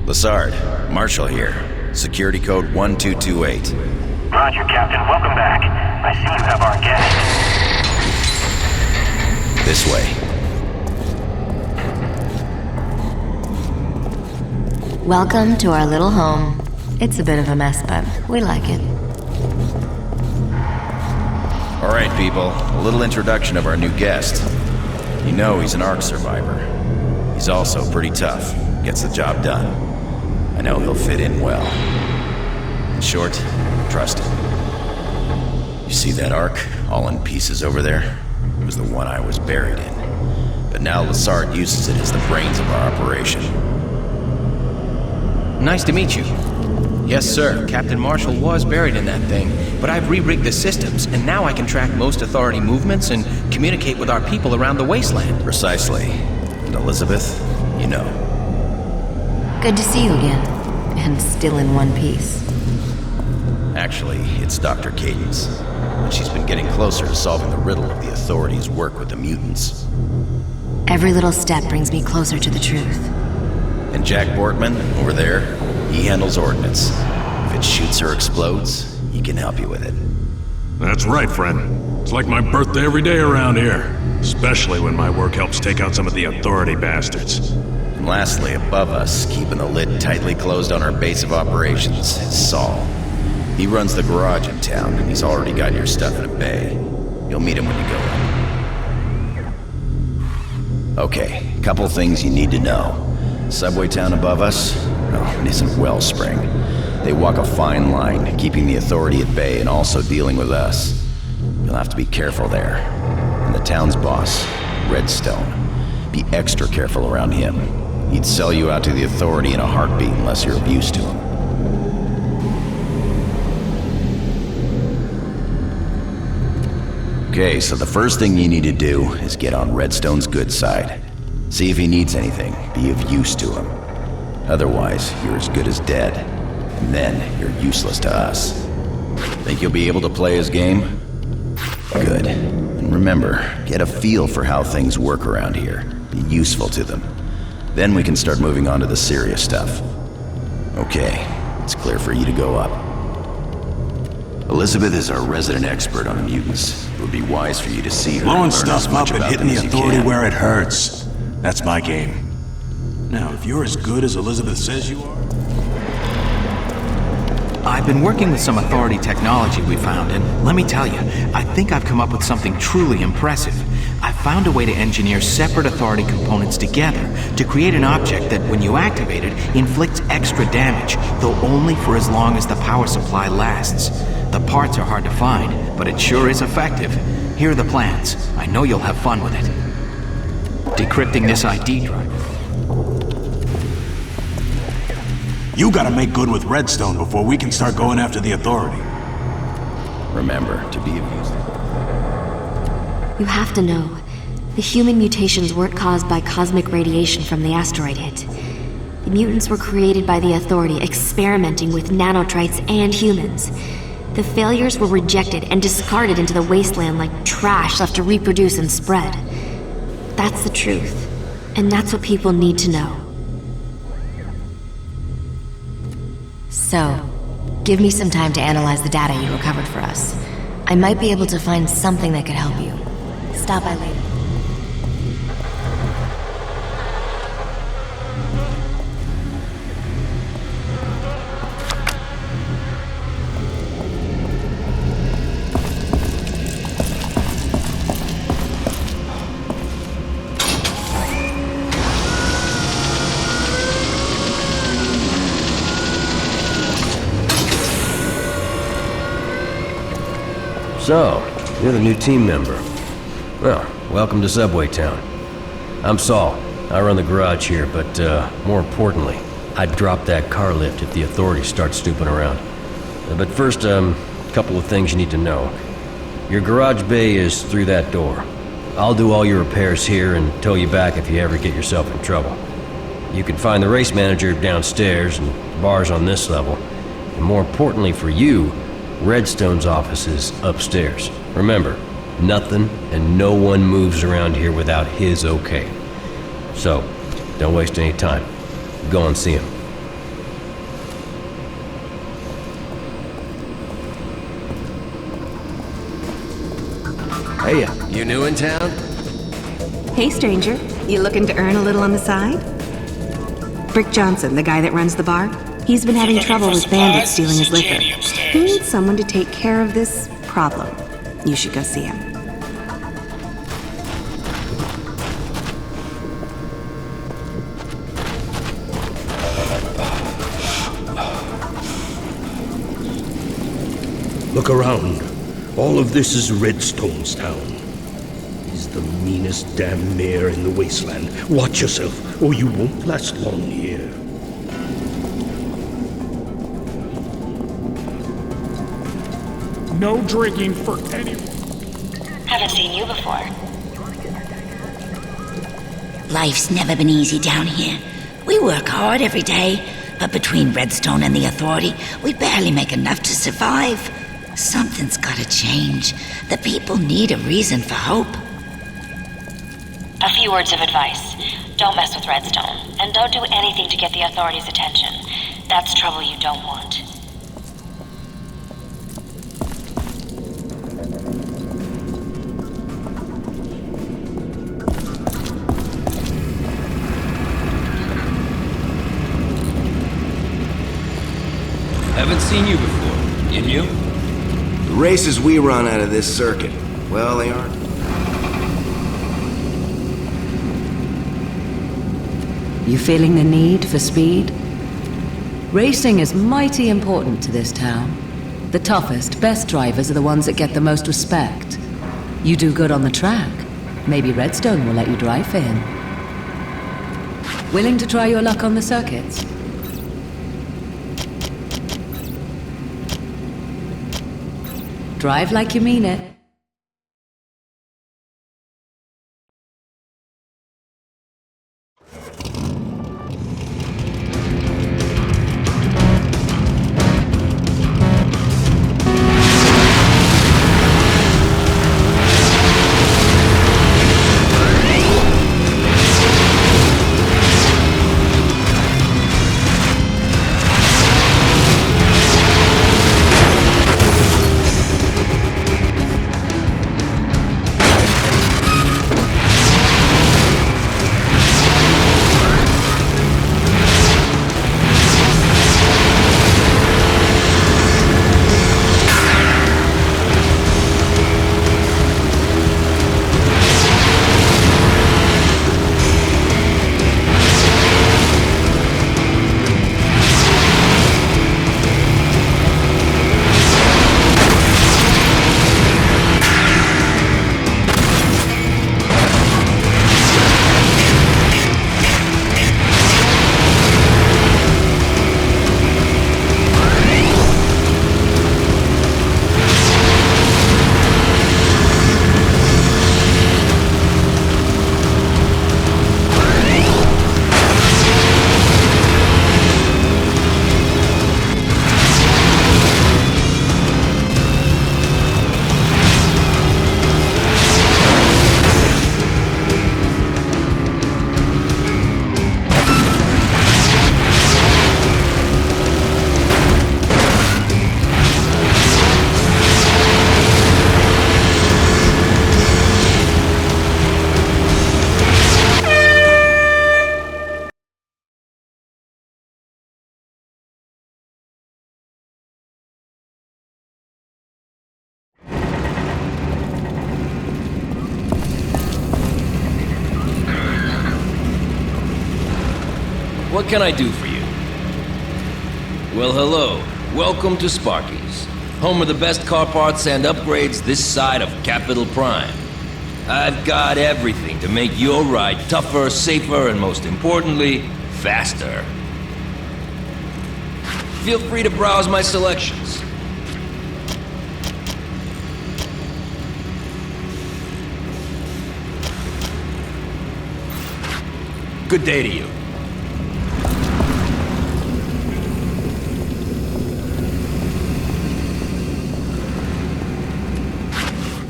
Lassard, Marshall here. Security code 1228. Roger, Captain. Welcome back. I see you have our guest. This way. Welcome to our little home. It's a bit of a mess, but we like it. All right, people. A little introduction of our new guest. You know he's an Ark survivor. He's also pretty tough. Gets the job done. I know he'll fit in well. In short, trust him. You see that Ark, all in pieces over there? It was the one I was buried in. But now Lassard uses it as the brains of our operation. Nice to meet you. Yes, sir. Captain Marshall was buried in that thing, but I've re-rigged the systems, and now I can track most Authority movements and communicate with our people around the wasteland. Precisely. And Elizabeth, you know. Good to see you again. And still in one piece. Actually, it's Dr. Cadence. And she's been getting closer to solving the riddle of the Authority's work with the mutants. Every little step brings me closer to the truth. And Jack Bortman, over there, he handles ordnance. If it shoots or explodes, he can help you with it. That's right, friend. It's like my birthday every day around here. Especially when my work helps take out some of the Authority bastards. And lastly, above us, keeping the lid tightly closed on our base of operations, is Saul. He runs the garage in town, and he's already got your stuff in a bay. You'll meet him when you go up. Okay, couple things you need to know. Subway town above us? Well, it isn't Wellspring. They walk a fine line, keeping the Authority at bay and also dealing with us. You'll have to be careful there. And the town's boss, Redstone. Be extra careful around him. He'd sell you out to the Authority in a heartbeat unless you're of use to him. Okay, so the first thing you need to do is get on Redstone's good side. See if he needs anything, be of use to him. Otherwise, you're as good as dead. And then, you're useless to us. Think you'll be able to play his game? Good. And remember, get a feel for how things work around here. Be useful to them. Then we can start moving on to the serious stuff. Okay, it's clear for you to go up. Elizabeth is our resident expert on mutants. It would be wise for you to see her. Blowing stuff up and hitting the authority where it hurts. That's my game. Now, if you're as good as Elizabeth says you are... I've been working with some authority technology we found, and let me tell you, I think I've come up with something truly impressive. I've found a way to engineer separate authority components together to create an object that, when you activate it, inflicts extra damage, though only for as long as the power supply lasts. The parts are hard to find, but it sure is effective. Here are the plans. I know you'll have fun with it. Decrypting this ID drive. You gotta make good with Redstone before we can start going after the authority. Remember, to be of use. You have to know, the human mutations weren't caused by cosmic radiation from the asteroid hit. The mutants were created by the authority experimenting with nanotrites and humans. The failures were rejected and discarded into the wasteland like trash left to reproduce and spread. That's the truth, and that's what people need to know. So, give me some time to analyze the data you recovered for us. I might be able to find something that could help you. Stop by later. So, you're the new team member. Well, welcome to Subway Town. I'm Saul. I run the garage here, but more importantly, I'd drop that car lift if the authorities start snooping around. But first, a couple of things you need to know. Your garage bay is through that door. I'll do all your repairs here and tow you back if you ever get yourself in trouble. You can find the race manager downstairs and bars on this level. And more importantly for you, Redstone's office is upstairs. Remember, nothing and no one moves around here without his okay. So, don't waste any time. Go and see him. Hey, you new in town? Hey, stranger. You looking to earn a little on the side? Brick Johnson, the guy that runs the bar, he's been having trouble with bandits stealing his liquor. He needs someone to take care of this problem. You should go see him. Look around. All of this is Redstone's town. He's the meanest damn mayor in the wasteland. Watch yourself, or you won't last long here. No drinking for anyone. Haven't seen you before. Life's never been easy down here. We work hard every day, but between Redstone and the authority, we barely make enough to survive. Something's gotta change. The people need a reason for hope. A few words of advice. Don't mess with Redstone, and don't do anything to get the authorities' attention. That's trouble you don't want. Haven't seen you before, did you? The races we run out of this circuit, well, they aren't. You feeling the need for speed? Racing is mighty important to this town. The toughest, best drivers are the ones that get the most respect. You do good on the track. Maybe Redstone will let you drive for him. Willing to try your luck on the circuits? Drive like you mean it. What can I do for you? Well, hello. Welcome to Sparky's, home of the best car parts and upgrades this side of Capital Prime. I've got everything to make your ride tougher, safer, and most importantly, faster. Feel free to browse my selections. Good day to you.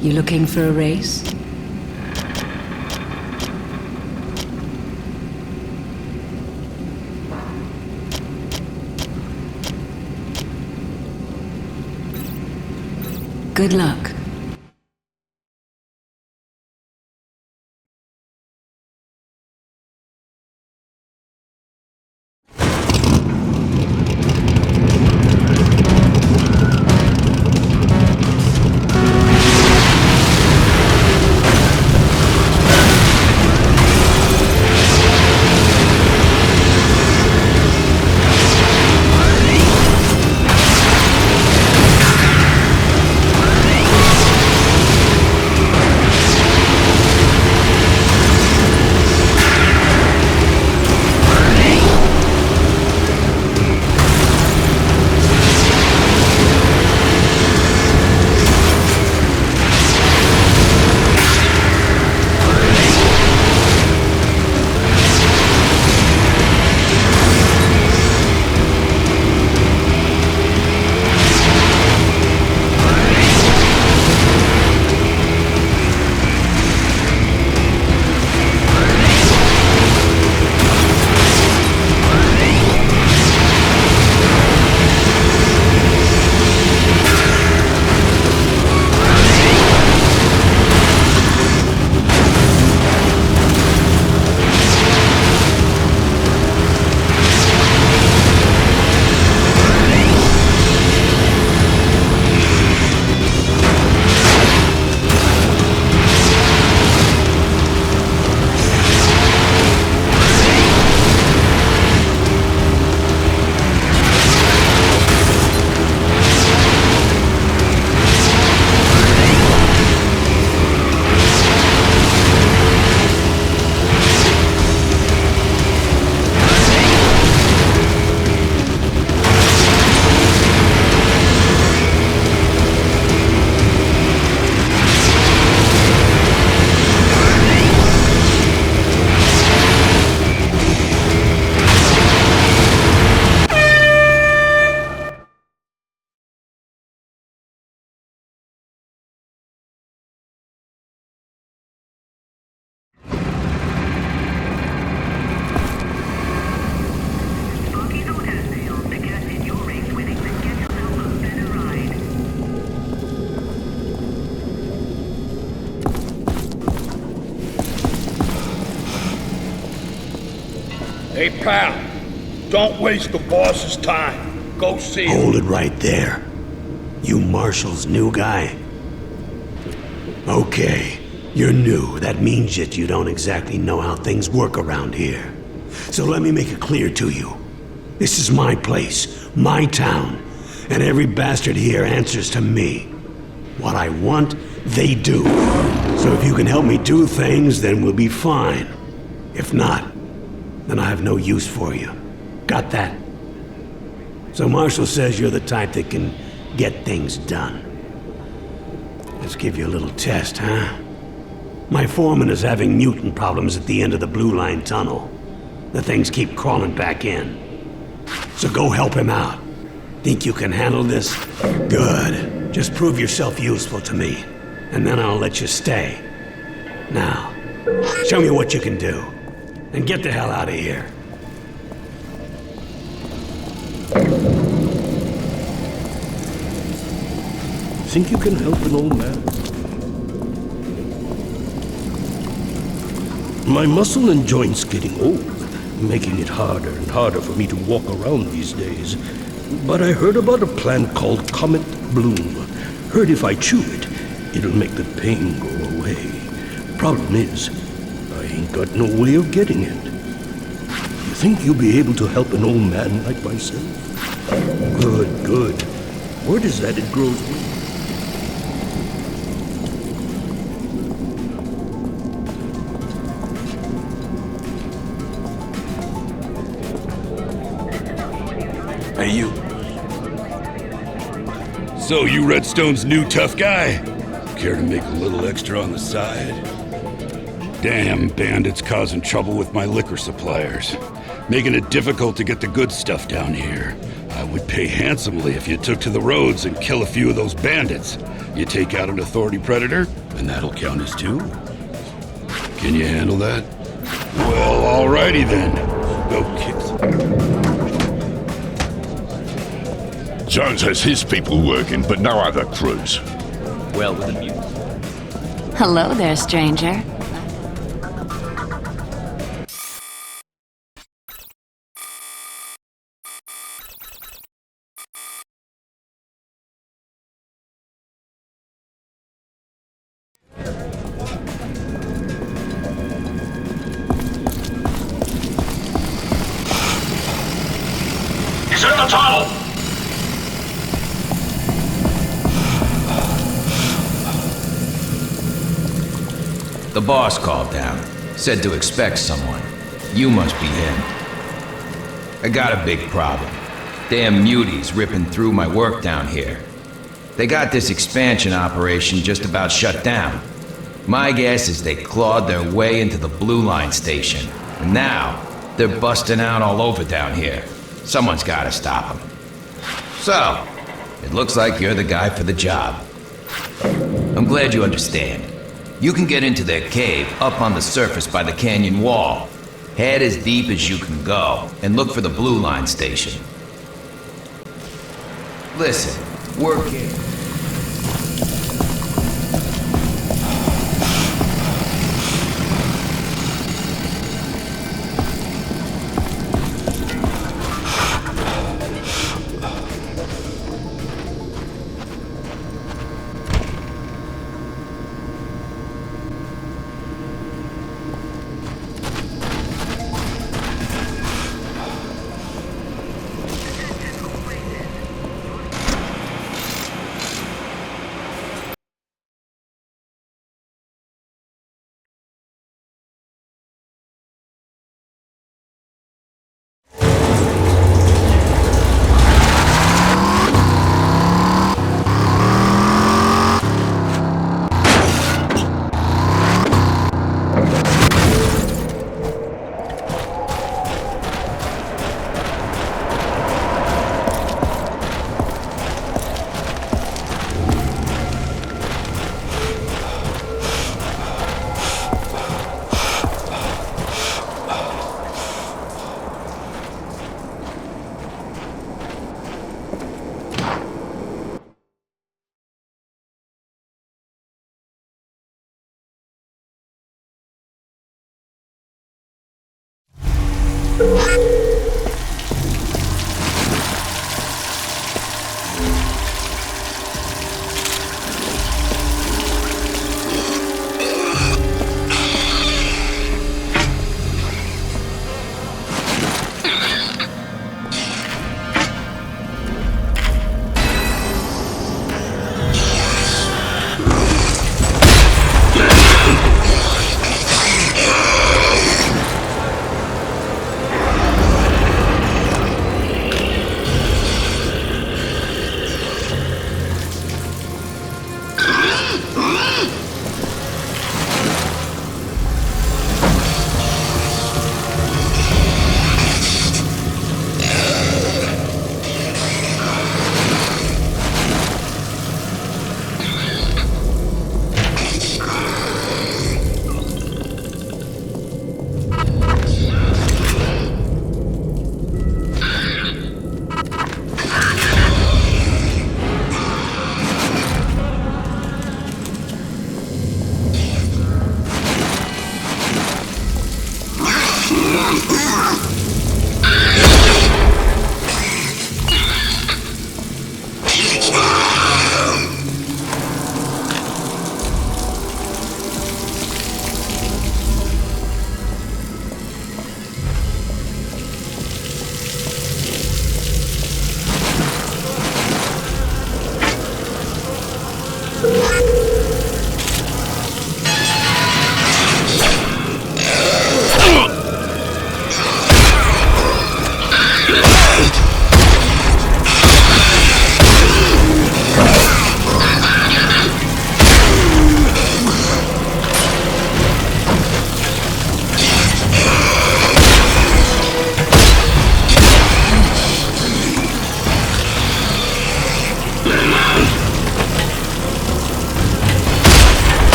You looking for a race? Good luck. Hey, pal, don't waste the boss's time. Go see him. Hold it right there. You Marshall's new guy? Okay, you're new. That means that you don't exactly know how things work around here. So let me make it clear to you. This is my place, my town, and every bastard here answers to me. What I want, they do. So if you can help me do things, then we'll be fine. If not, then I have no use for you. Got that? So Marshall says you're the type that can get things done. Let's give you a little test, huh? My foreman is having mutant problems at the end of the Blue Line tunnel. The things keep crawling back in. So go help him out. Think you can handle this? Good. Just prove yourself useful to me, and then I'll let you stay. Now, show me what you can do, and get the hell out of here. Think you can help an old man? My muscle and joints getting old, making it harder and harder for me to walk around these days. But I heard about a plant called Comet Bloom. Heard if I chew it, it'll make the pain go away. Problem is, I ain't got no way of getting it. You think you'll be able to help an old man like myself? Good, good. Word is that it grows weak. Hey, you. So, you Redstone's new tough guy? Care to make a little extra on the side? Damn bandits causing trouble with my liquor suppliers. Making it difficult to get the good stuff down here. I would pay handsomely if you took to the roads and kill a few of those bandits. You take out an authority predator, and that'll count as 2. Can you handle that? Well, alrighty then. Go kick Jones has his people working, but no other crews. Well, with a mutant. Hello there, stranger. He's in the tunnel! The boss called down. Said to expect someone. You must be him. I got a big problem. Damn muties ripping through my work down here. They got this expansion operation just about shut down. My guess is they clawed their way into the Blue Line station. And now, they're busting out all over down here. Someone's gotta stop them. So, it looks like you're the guy for the job. I'm glad you understand. You can get into their cave up on the surface by the canyon wall. Head as deep as you can go, and look for the Blue Line station. Listen, work here.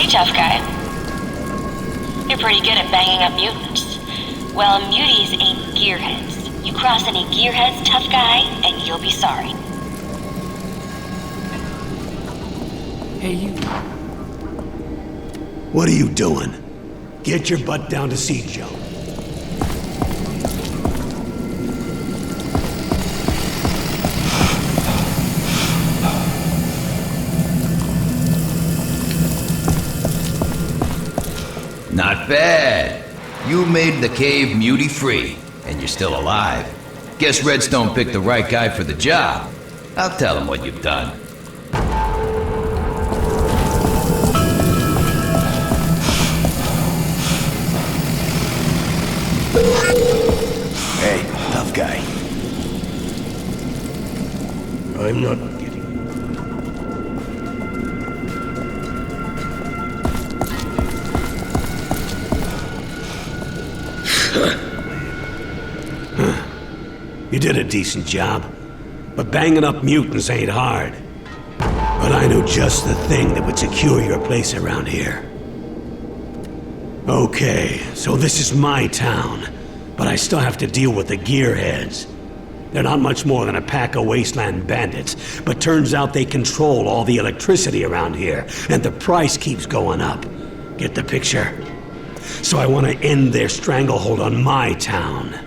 Hey, tough guy. You're pretty good at banging up mutants. Well, muties ain't gearheads. You cross any gearheads, tough guy, and you'll be sorry. Hey, you. What are you doing? Get your butt down to siege zone. Not bad. You made the cave mutie-free, and you're still alive. Guess Redstone picked the right guy for the job. I'll tell him what you've done. Hey, tough guy. I'm not getting... You did a decent job, but banging up mutants ain't hard. But I know just the thing that would secure your place around here. Okay, so this is my town, but I still have to deal with the gearheads. They're not much more than a pack of wasteland bandits, but turns out they control all the electricity around here, and the price keeps going up. Get the picture? So I want to end their stranglehold on my town.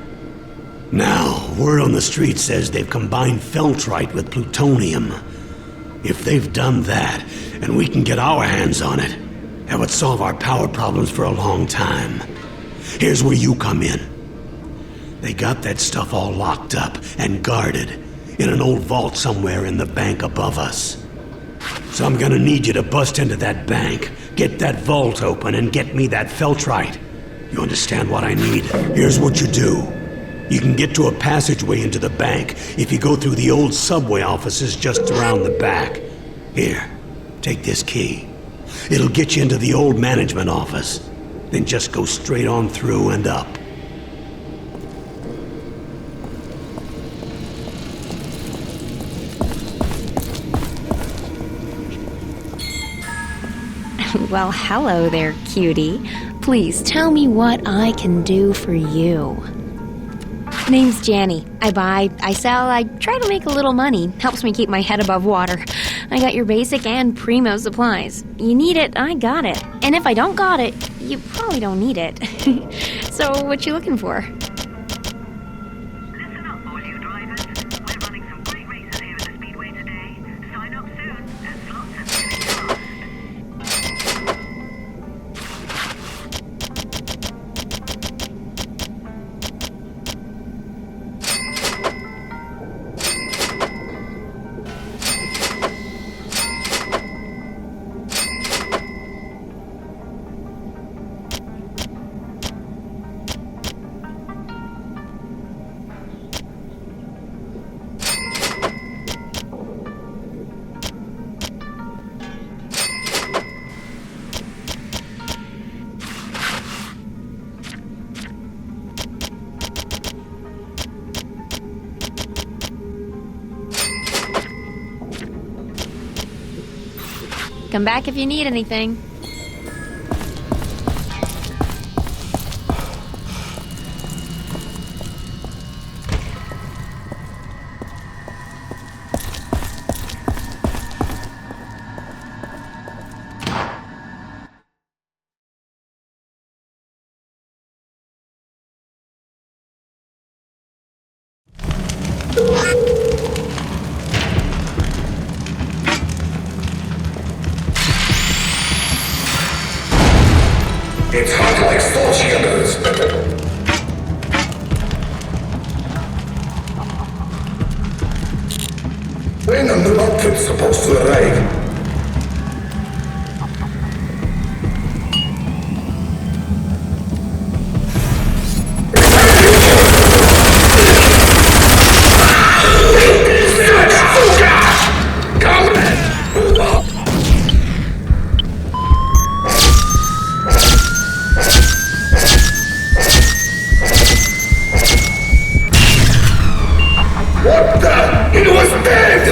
Now, word on the street says they've combined feltrite with plutonium. If they've done that, and we can get our hands on it, that would solve our power problems for a long time. Here's where you come in. They got that stuff all locked up and guarded in an old vault somewhere in the bank above us. So I'm gonna need you to bust into that bank, get that vault open, and get me that feltrite. You understand what I need? Here's what you do. You can get to a passageway into the bank if you go through the old subway offices just around the back. Here, take this key. It'll get you into the old management office. Then just go straight on through and up. Well, hello there, cutie. Please tell me what I can do for you. Name's Janny. I buy, I sell, I try to make a little money. Helps me keep my head above water. I got your basic and primo supplies. You need it, I got it. And if I don't got it, you probably don't need it. So, what you looking for? Come back if you need anything. It's hot like salt shivers. When are the outfits supposed to arrive? What the? It was dead!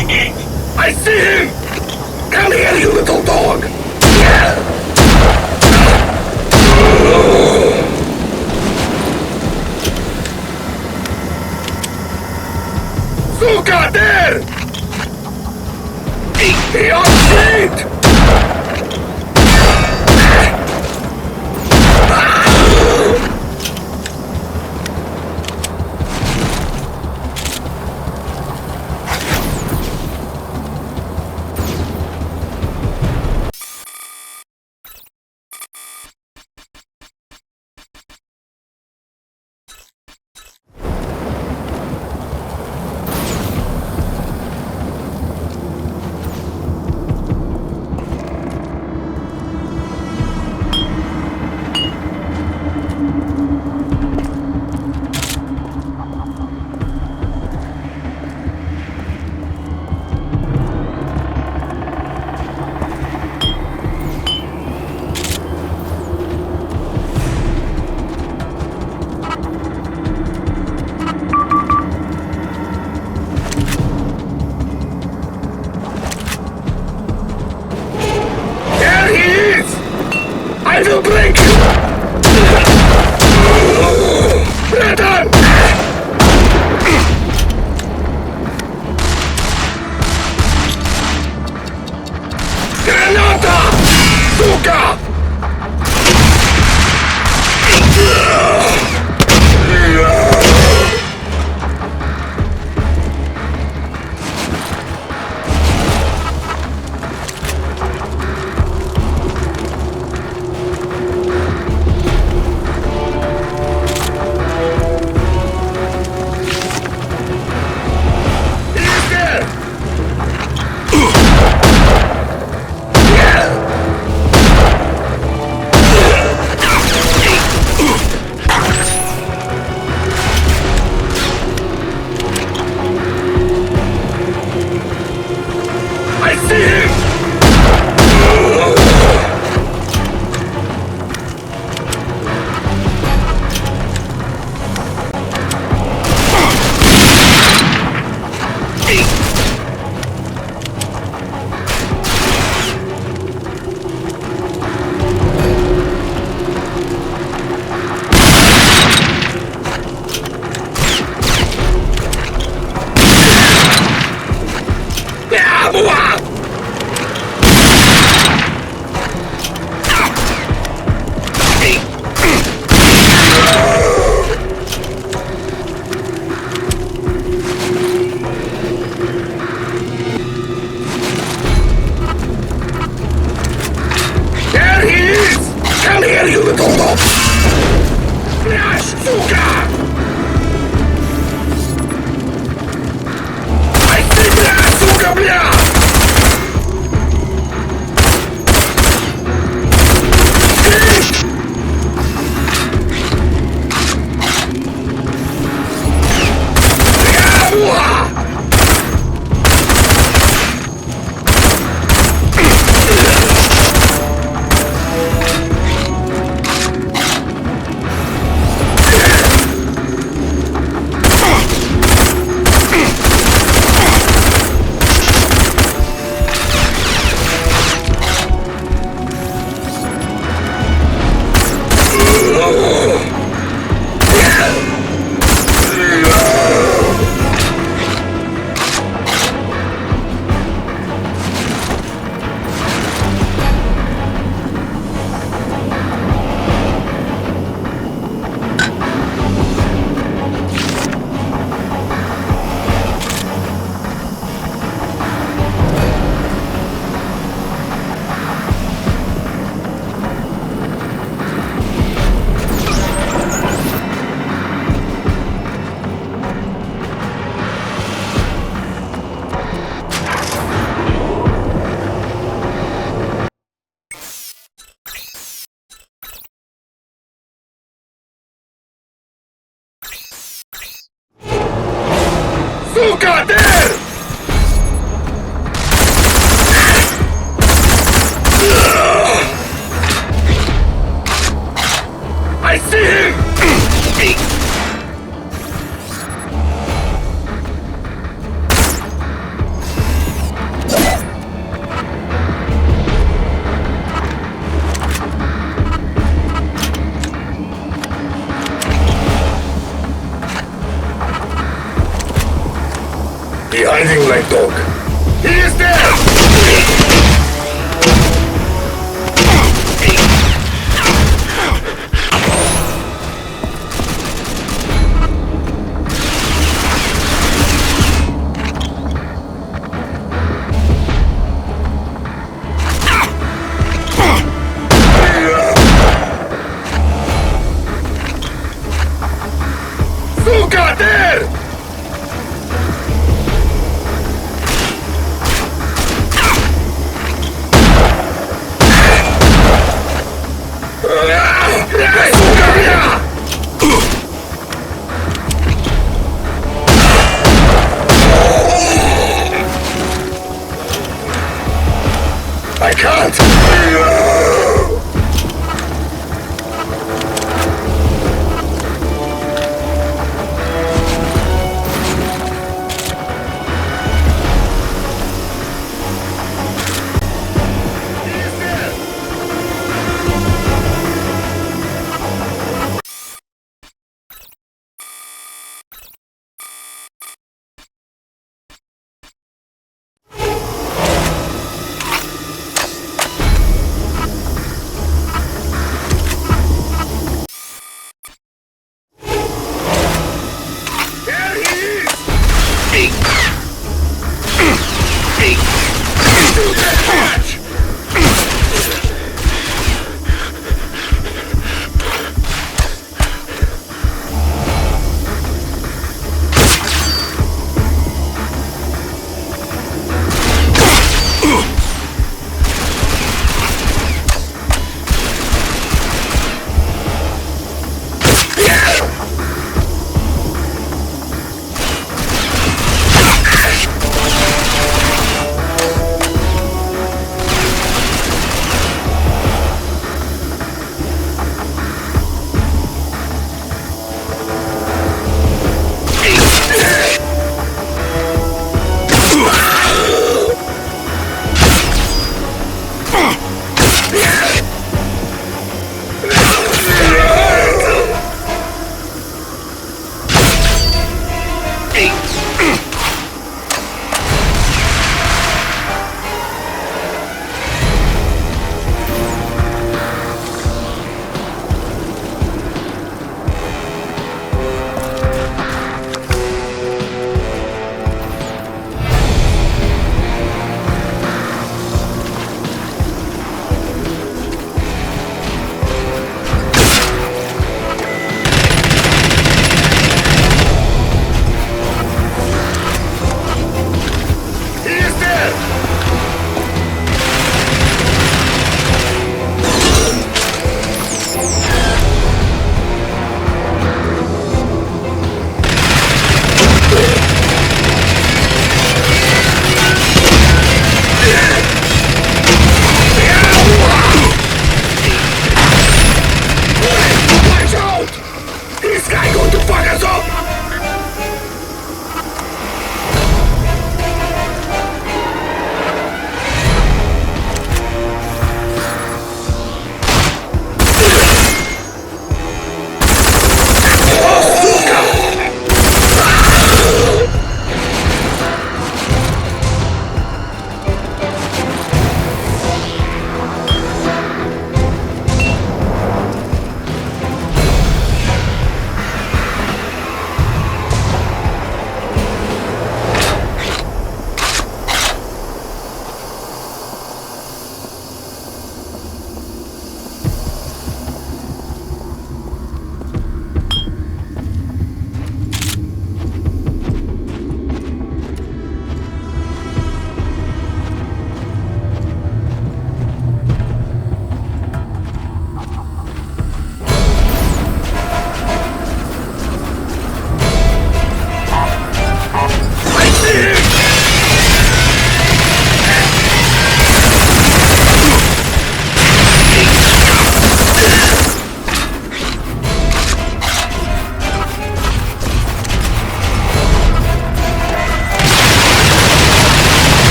I see him! Come here, you little dog! Suka, there! He on feet! I will break you! Brethren! Granata! Suka!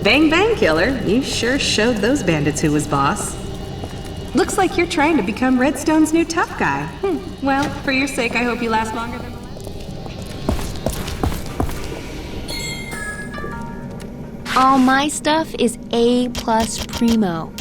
Bang bang, killer. You sure showed those bandits who was boss. Looks like you're trying to become Redstone's new tough guy. Well, for your sake, I hope you last longer than the last. All my stuff is A+ primo.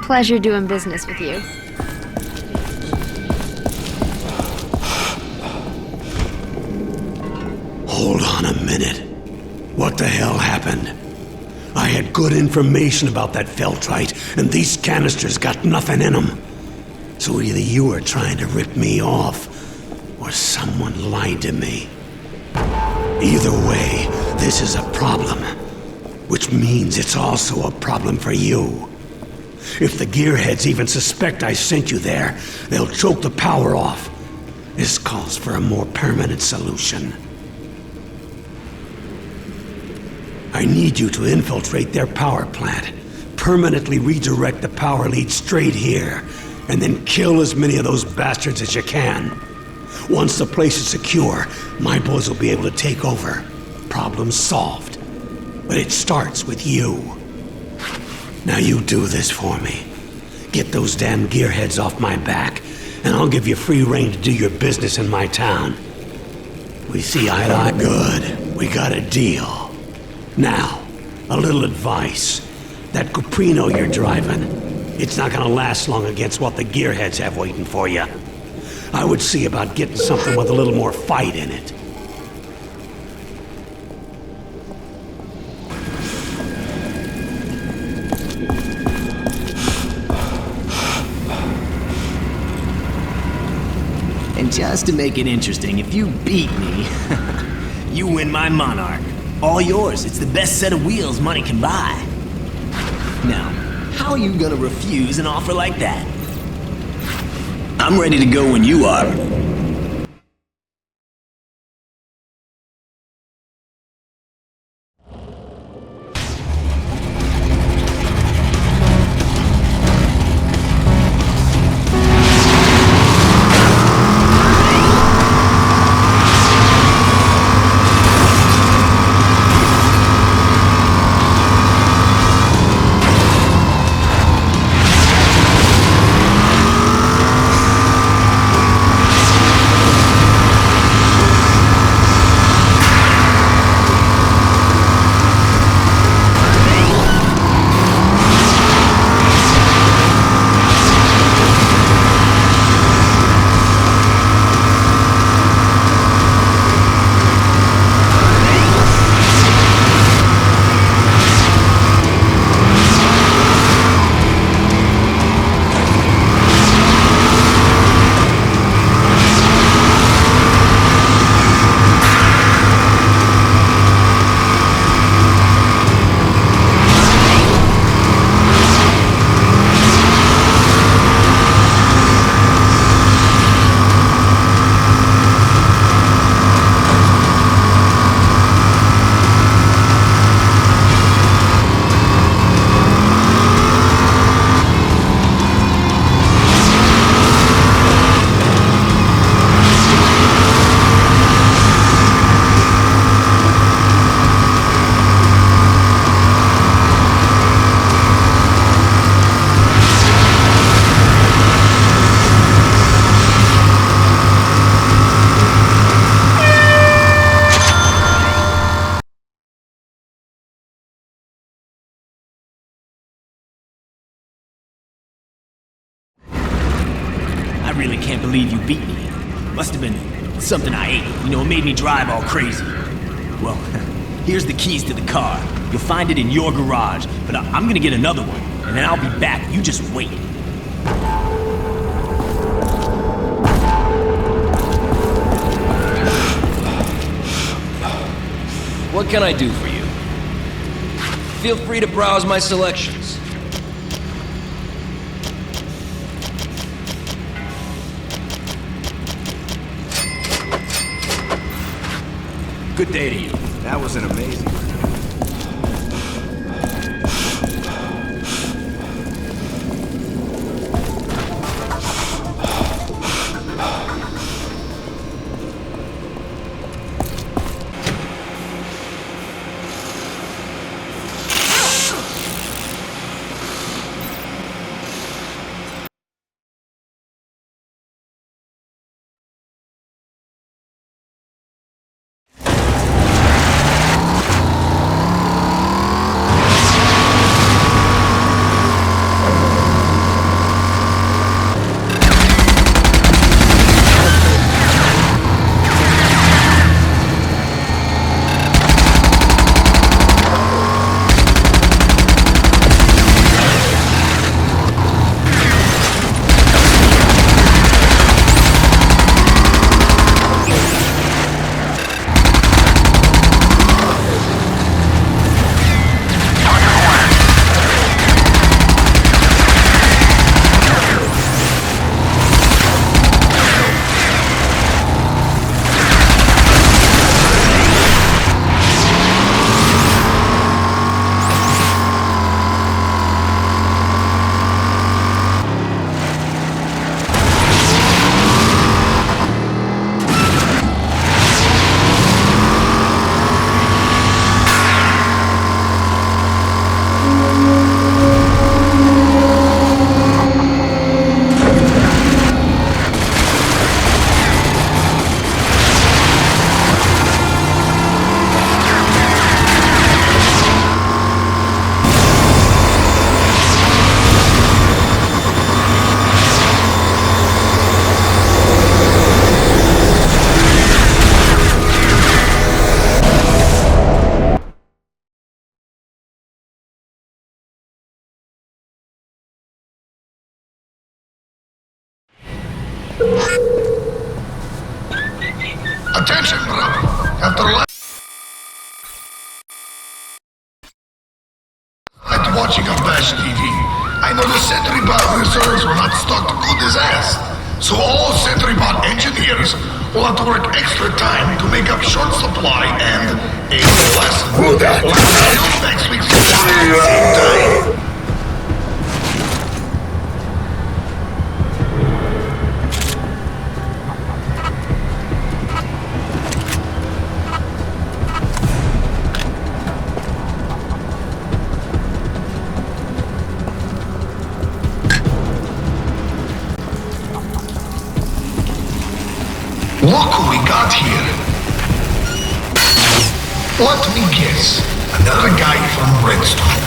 Pleasure doing business with you. Hold on a minute. What the hell happened? I had good information about that Feltrite, and these canisters got nothing in them. So either you were trying to rip me off, or someone lied to me. Either way, this is a problem. Which means it's also a problem for you. If the gearheads even suspect I sent you there, they'll choke the power off. This calls for a more permanent solution. I need you to infiltrate their power plant, permanently redirect the power lead straight here, and then kill as many of those bastards as you can. Once the place is secure, my boys will be able to take over. Problem solved. But it starts with you. Now you do this for me. Get those damn gearheads off my back, and I'll give you free rein to do your business in my town. We see eye to eye. Good. We got a deal. Now, a little advice. That Cuprino you're driving, it's not gonna last long against what the gearheads have waiting for you. I would see about getting something with a little more fight in it. And just to make it interesting, if you beat me, you win my Monarch. All yours. It's the best set of wheels money can buy. Now, how are you gonna refuse an offer like that? I'm ready to go when you are. really can't believe you beat me. Must have been something I ate. You know, it made me drive all crazy. Well, here's the keys to the car. You'll find it in your garage, but I'm gonna get another one, and then I'll be back. You just wait. What can I do for you? Feel free to browse my selections. Good day to you. That was an amazing. Attention, brother. After watching on Bash TV, I know the SentryBot reserves were not stocked good as ass. So all SentryBot engineers will have to work extra time to make up short supply and a lesson. Next week's time. Look who we got here. Let me guess. Another guy from Redstone.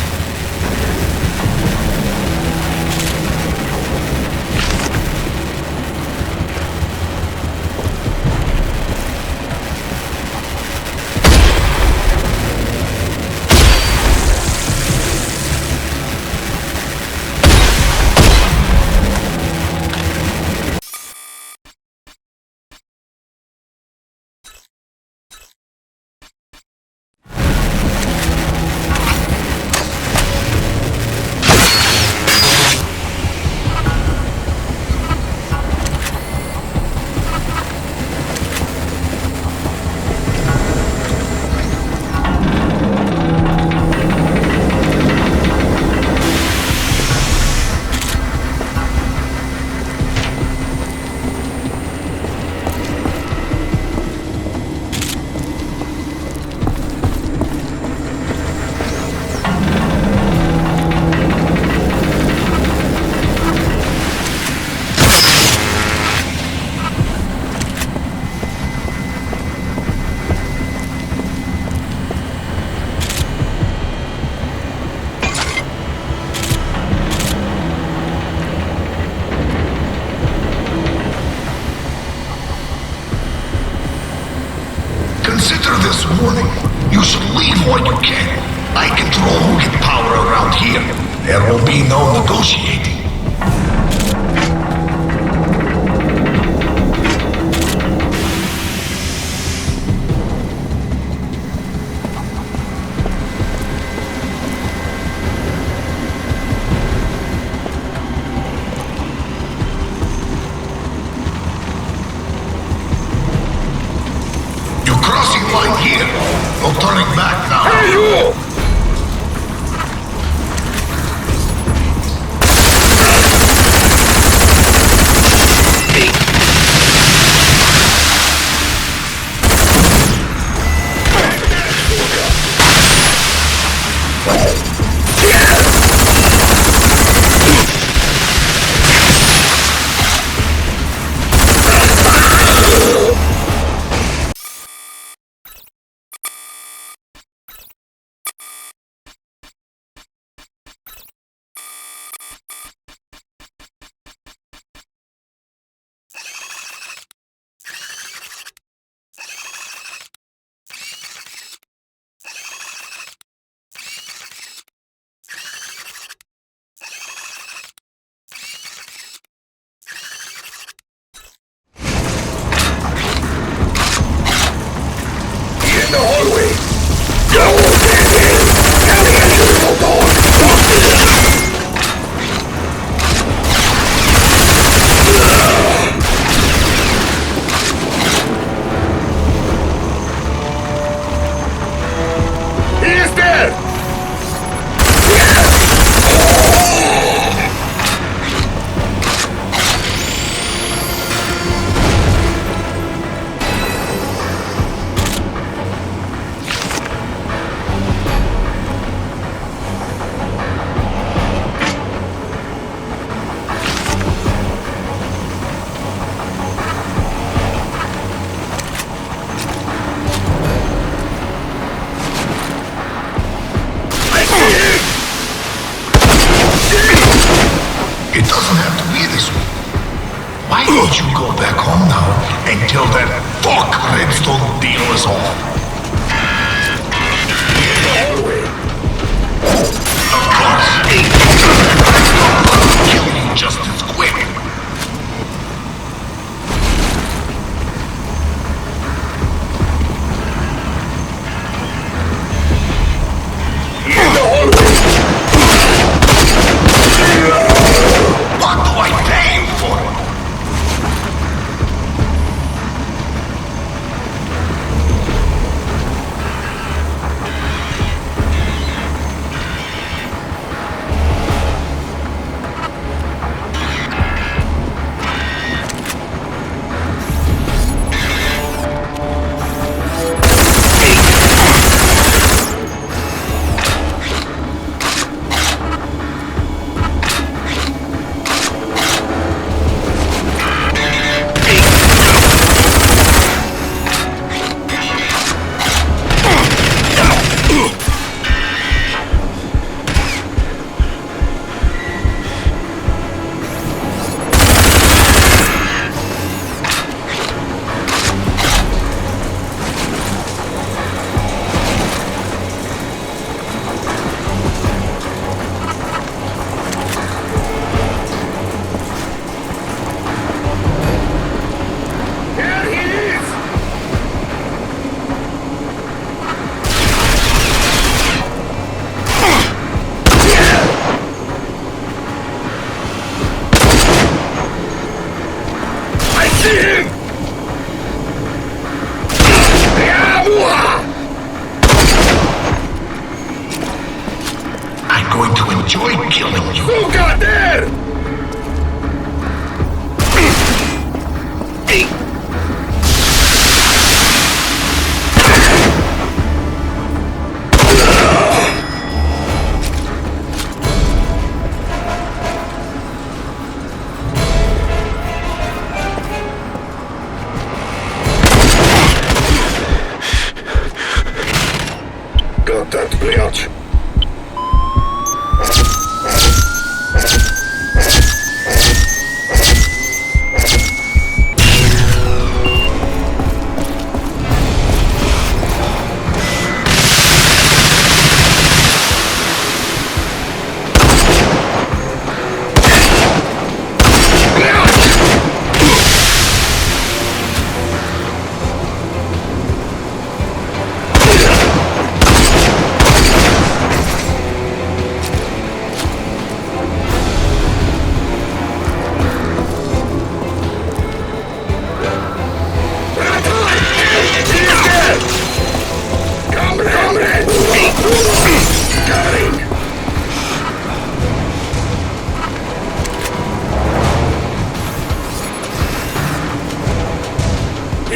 this warning. You should leave while you can. I control who get power around here. There will be no negotiating. You're crossing line here. No turning back now. Hey, you! In the hallway! Go, bandit! Now the engine will go on! He is dead! It doesn't have to be this way. Why don't you go back home now until that fuck Redstone deal is off? Of course. I'll kill you just as quick. What do I pay you for?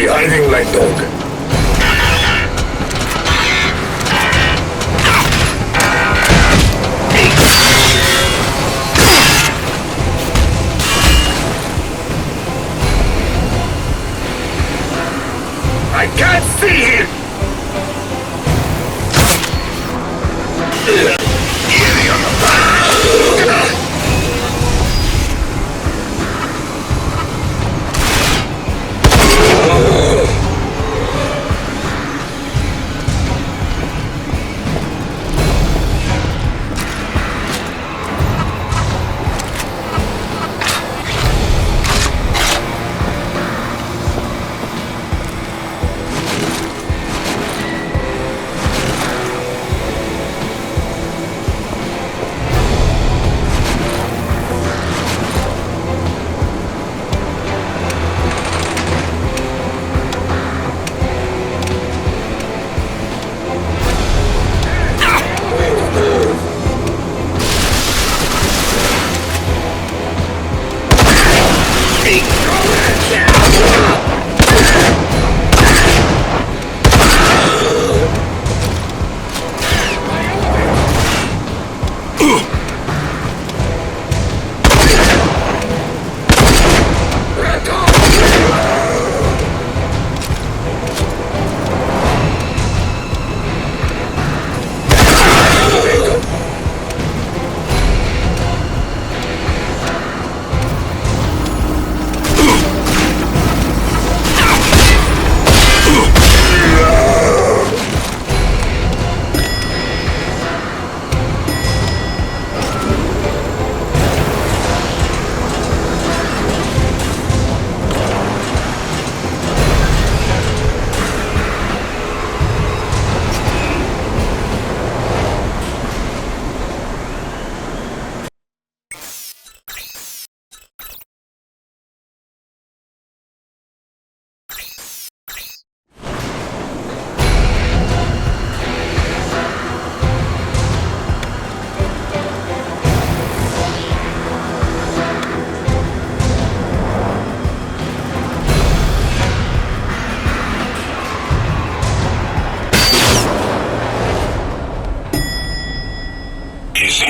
be hiding like dog. I can't see him!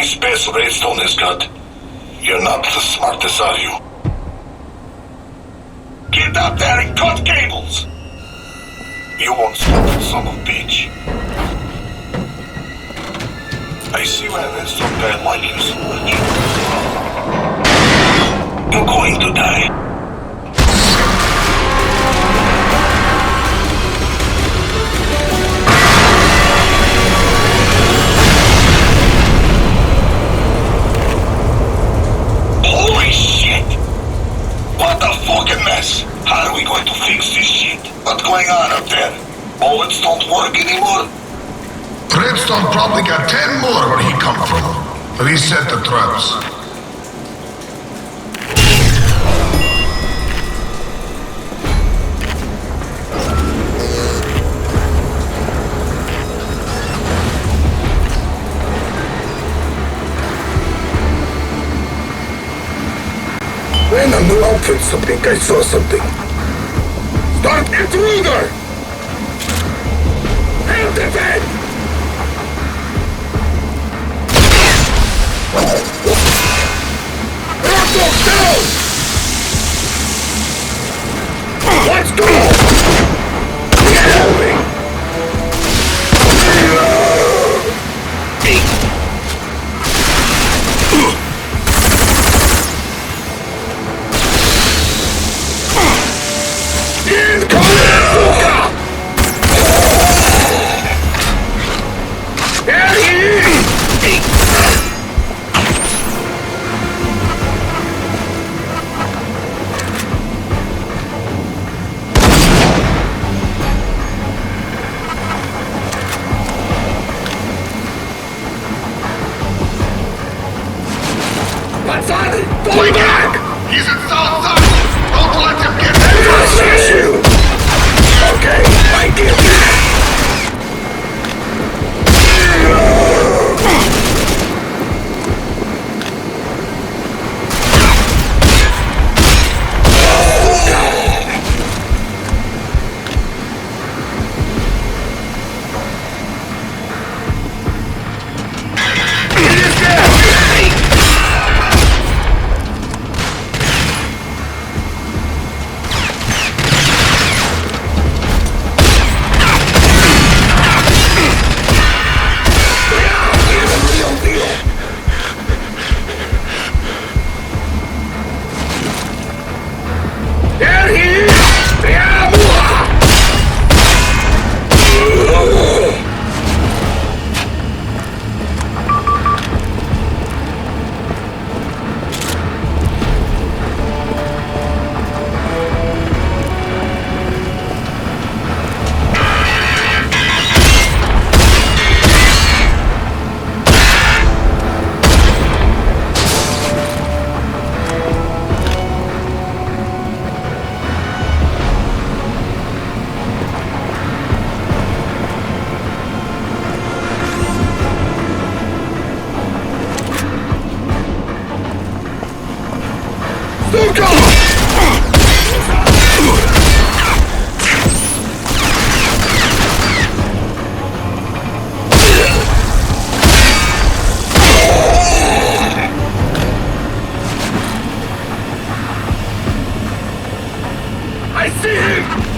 Space redstone is good. You're not the smartest, are you? Get up there and cut cables! You won't stop that son of a bitch. I see why redstone bad like you so much. You're going to die. Holy shit! What a fucking mess! How are we going to fix this shit? What's going on up there? Bullets don't work anymore? Redstone probably got 10 more where he come from. Reset the traps. Man, a new outfit, something. I saw something. Start intruder! Help defend! Rockdog down! Let's go! Get me! Fall back! He's in south south! Don't let him get there! Okay, I get it! I see him!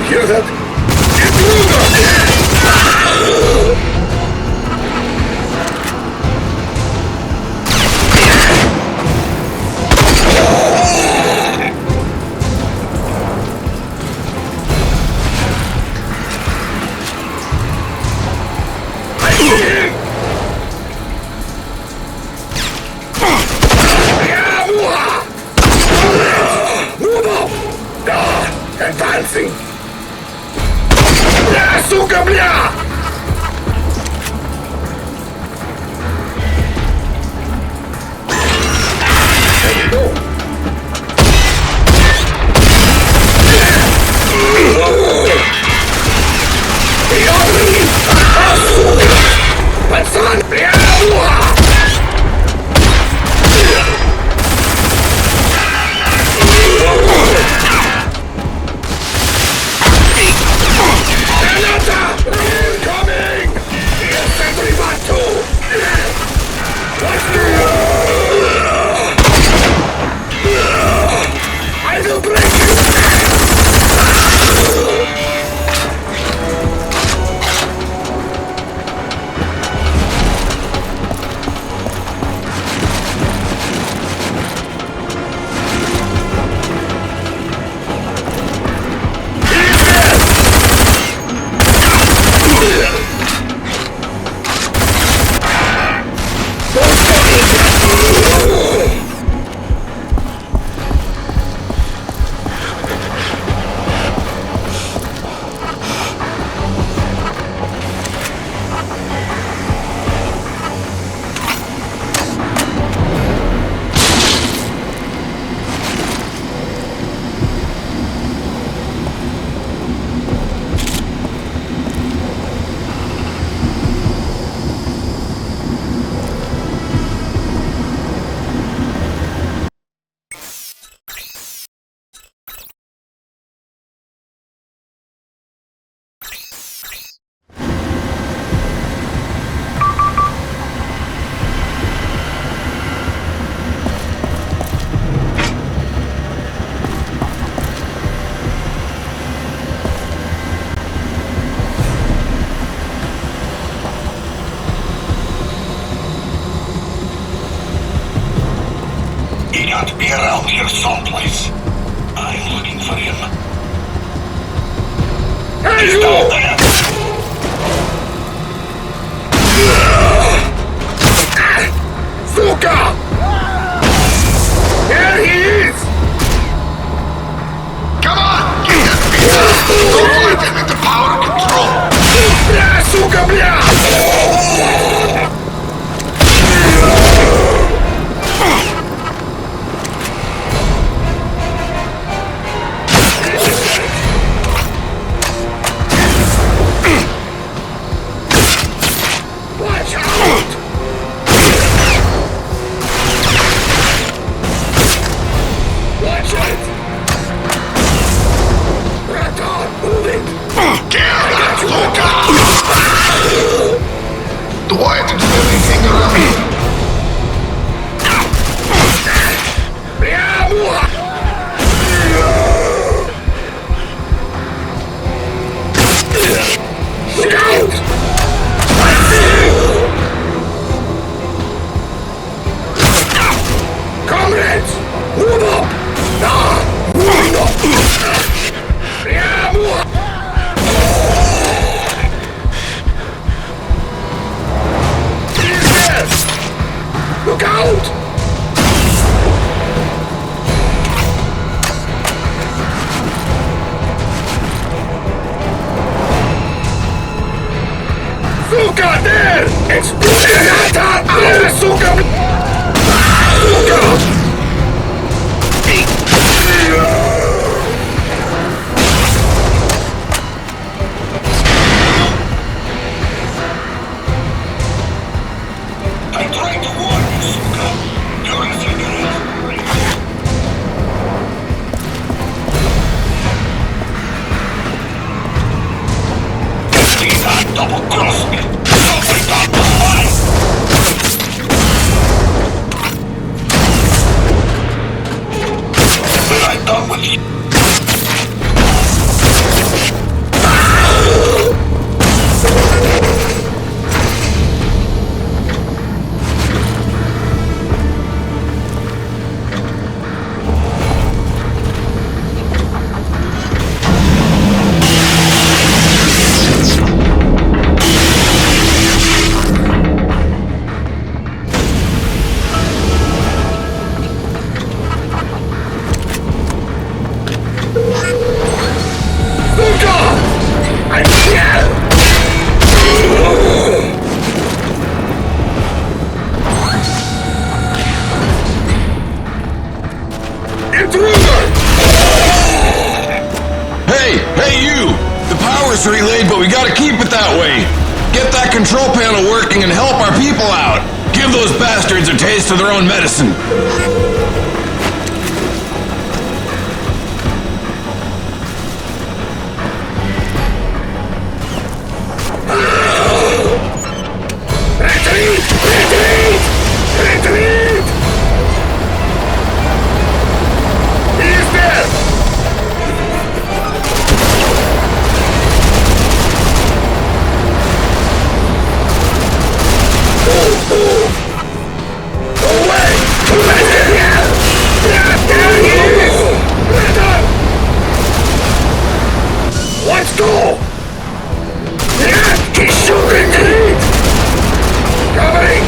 Hear that? Advancing! Сука, бля! Пацан, бля! Incoming! Yes, everybody! be around here someplace. I'm looking for him. Hey, He's you! down there. Suka! There he is! Come on, get that beat up. Don't let him into power control. Бля, сука, бля! Watch out! Watch it! Raton, move it! Get that Luca! Do I have to do anything around here? Scout! Comrades! Move up! Moving up! He's there! Look out! Suka, there! Exploding! There, Suka! Suka! I tried to warn you, Suka. You're infuriated. These are double-crossed me. Somebody got the spine. I'm done with you. Relayed, but we gotta keep it that way. Get that control panel working and help our people out. Give those bastards a taste of their own medicine. Retreat! Retreat! Retreat! He is there! Let's go! Yeah, he's shooting me! Coming!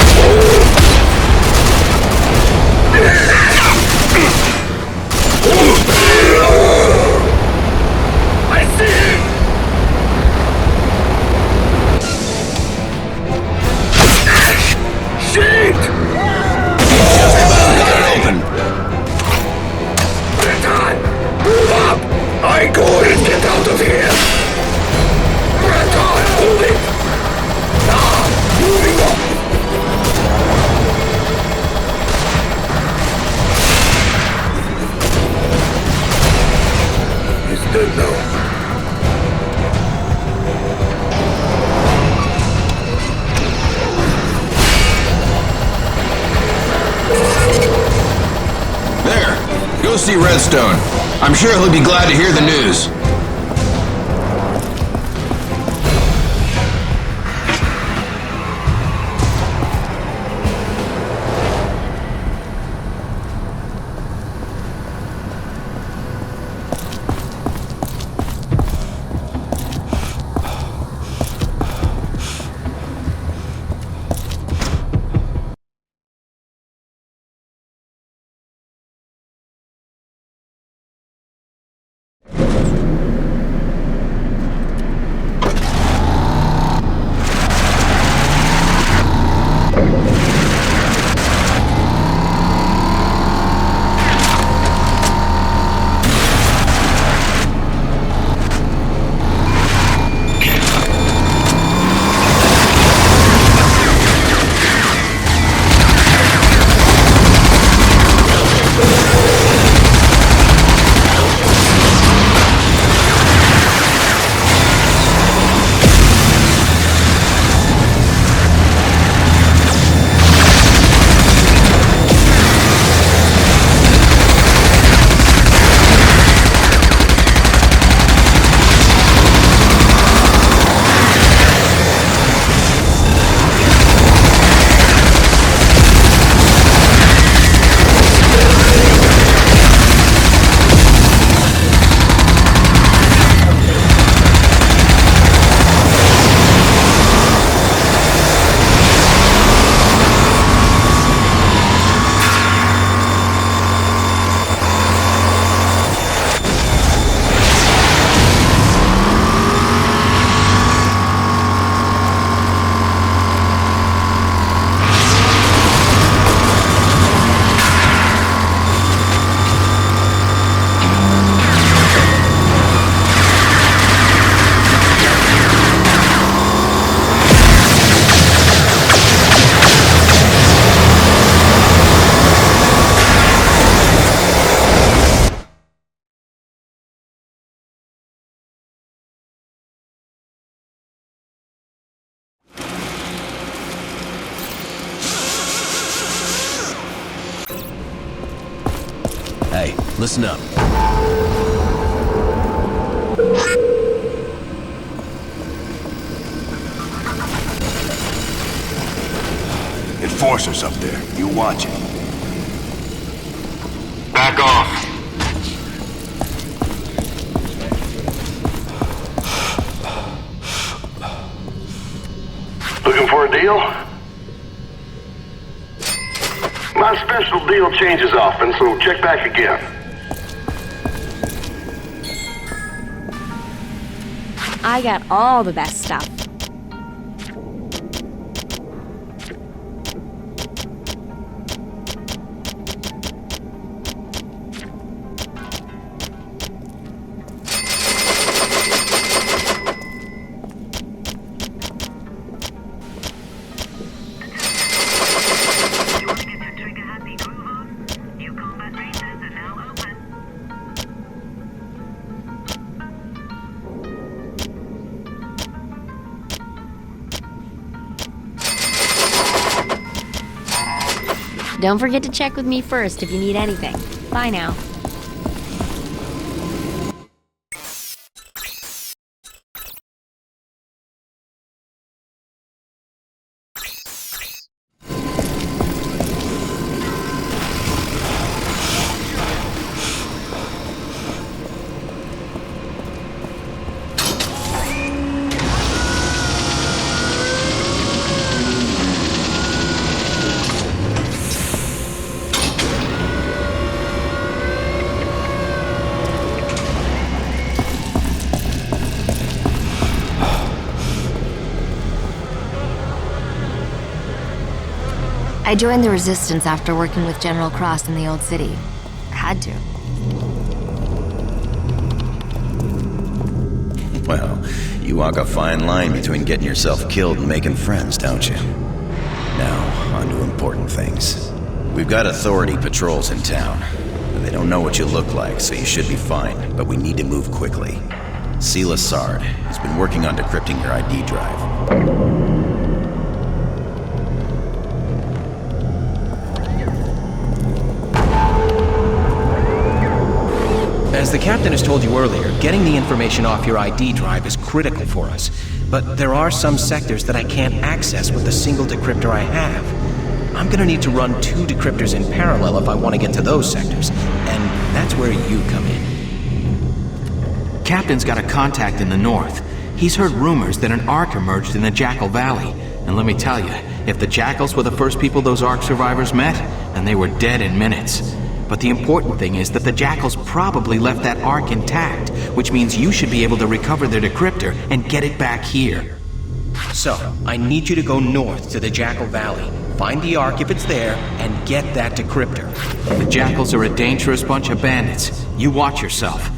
I see him! Shit! Just about got it open. Raton, move up! I go and get out of here! Raton, move it! Moving up! He's dead now. There, go see Redstone. I'm sure he'll be glad to hear the news. Listen up. Enforcers up there. You watch it. Back off. Looking for a deal? My special deal changes often, so check back again. I got all the best stuff. Don't forget to check with me first if you need anything. Bye now. I joined the Resistance after working with General Cross in the Old City. I had to. Well, you walk a fine line between getting yourself killed and making friends, don't you? Now, on to important things. We've got Authority patrols in town. They don't know what you look like, so you should be fine, but we need to move quickly. See Lassard. He's been working on decrypting your ID drive. As the captain has told you earlier, getting the information off your ID drive is critical for us. But there are some sectors that I can't access with the single decryptor I have. I'm gonna need to run 2 decryptors in parallel if I want to get to those sectors, and that's where you come in. Captain's got a contact in the north. He's heard rumors that an Ark emerged in the Jackal Valley. And let me tell you, if the Jackals were the first people those Ark survivors met, then they were dead in minutes. But the important thing is that the Jackals probably left that Ark intact, which means you should be able to recover their decryptor and get it back here. So, I need you to go north to the Jackal Valley, find the Ark if it's there, and get that decryptor. The Jackals are a dangerous bunch of bandits. You watch yourself.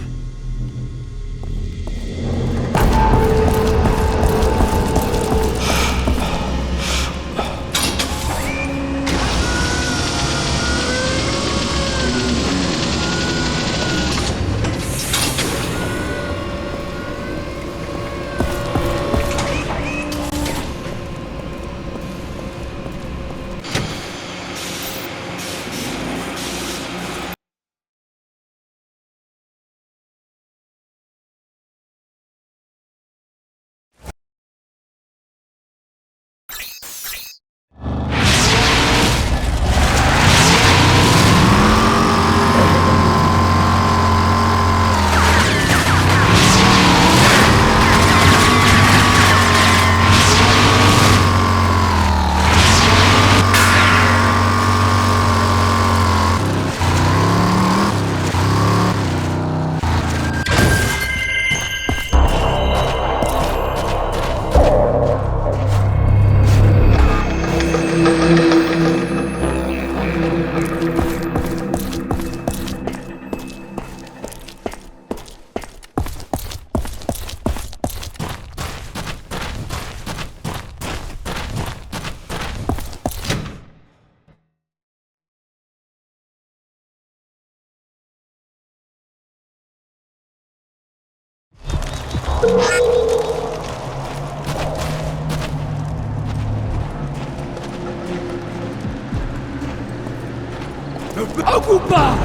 Occupy!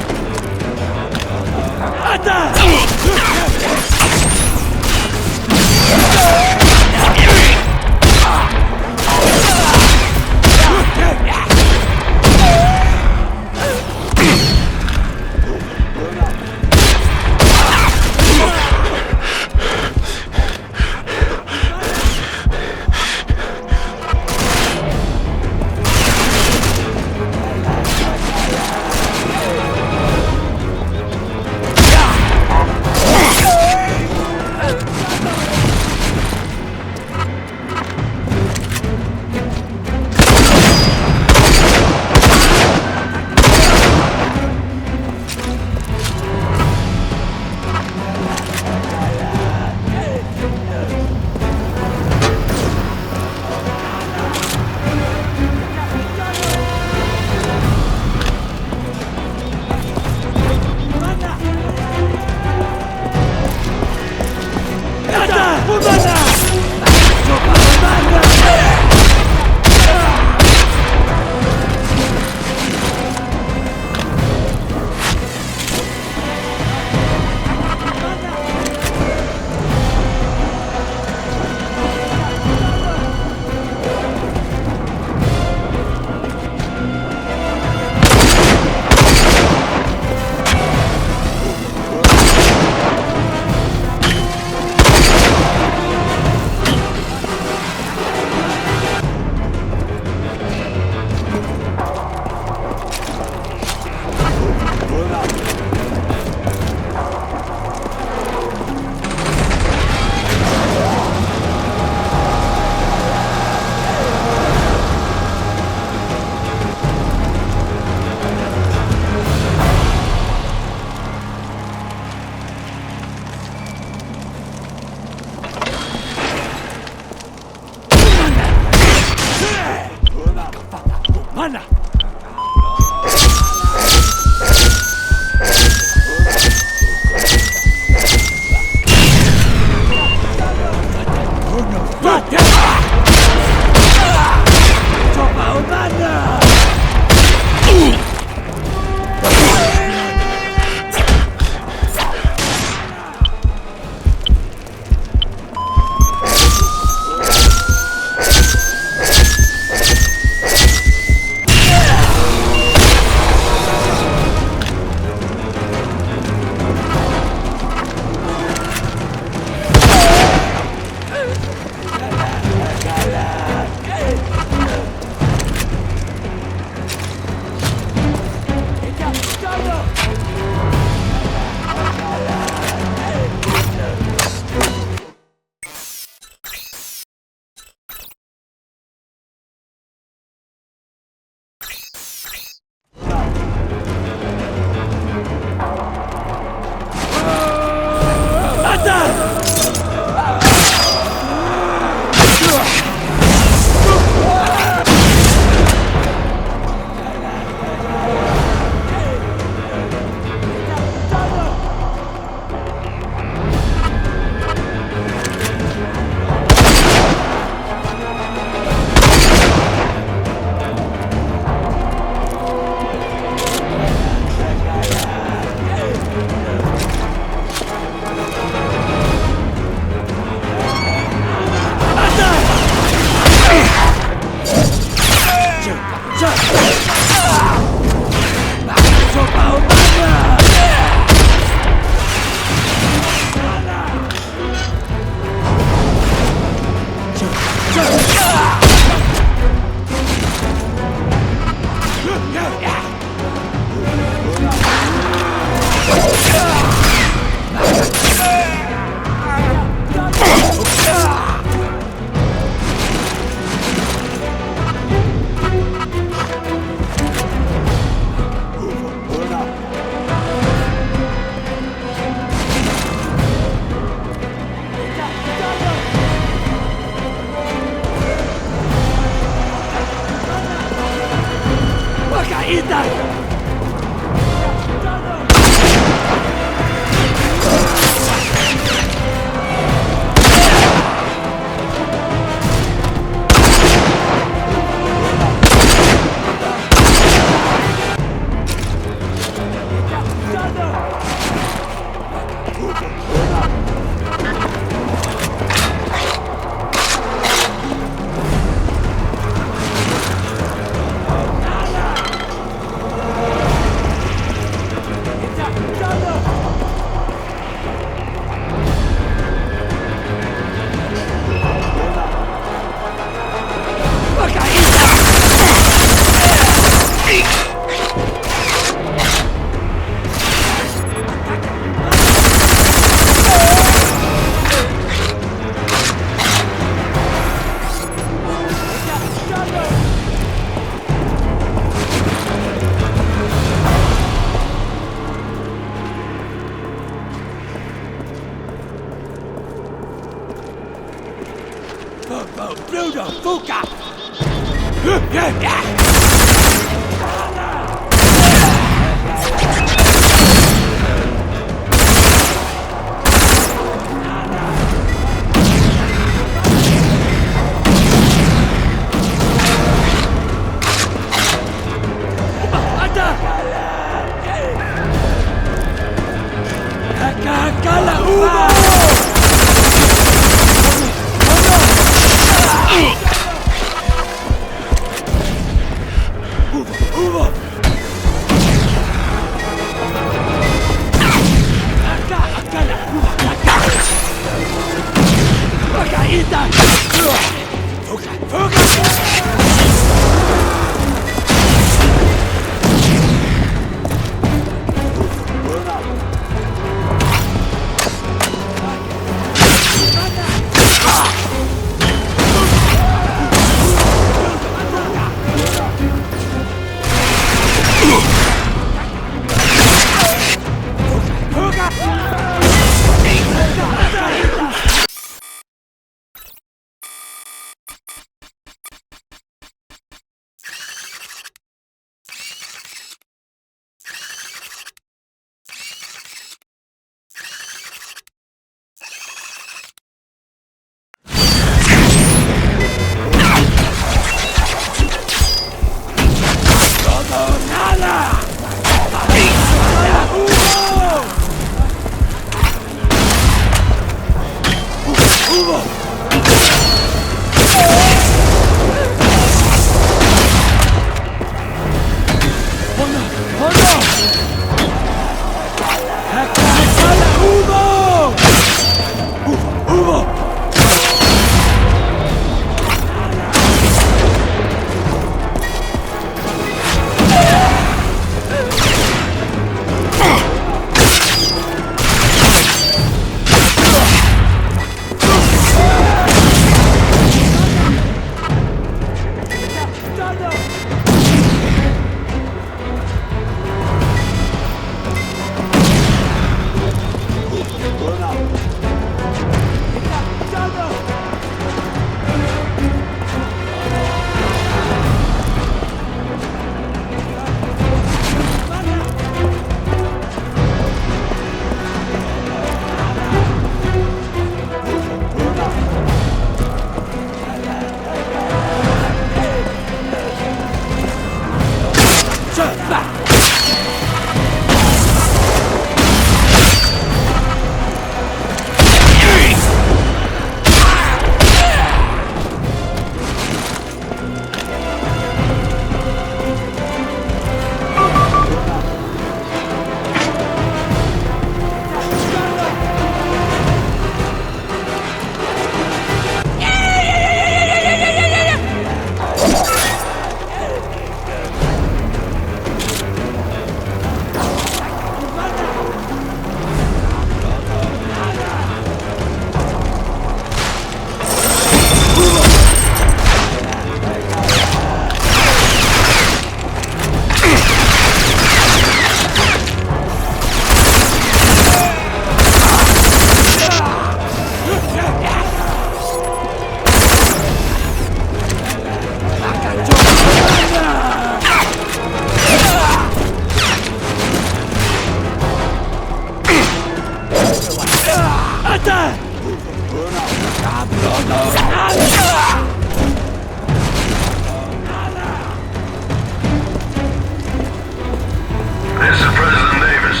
This is President Davis.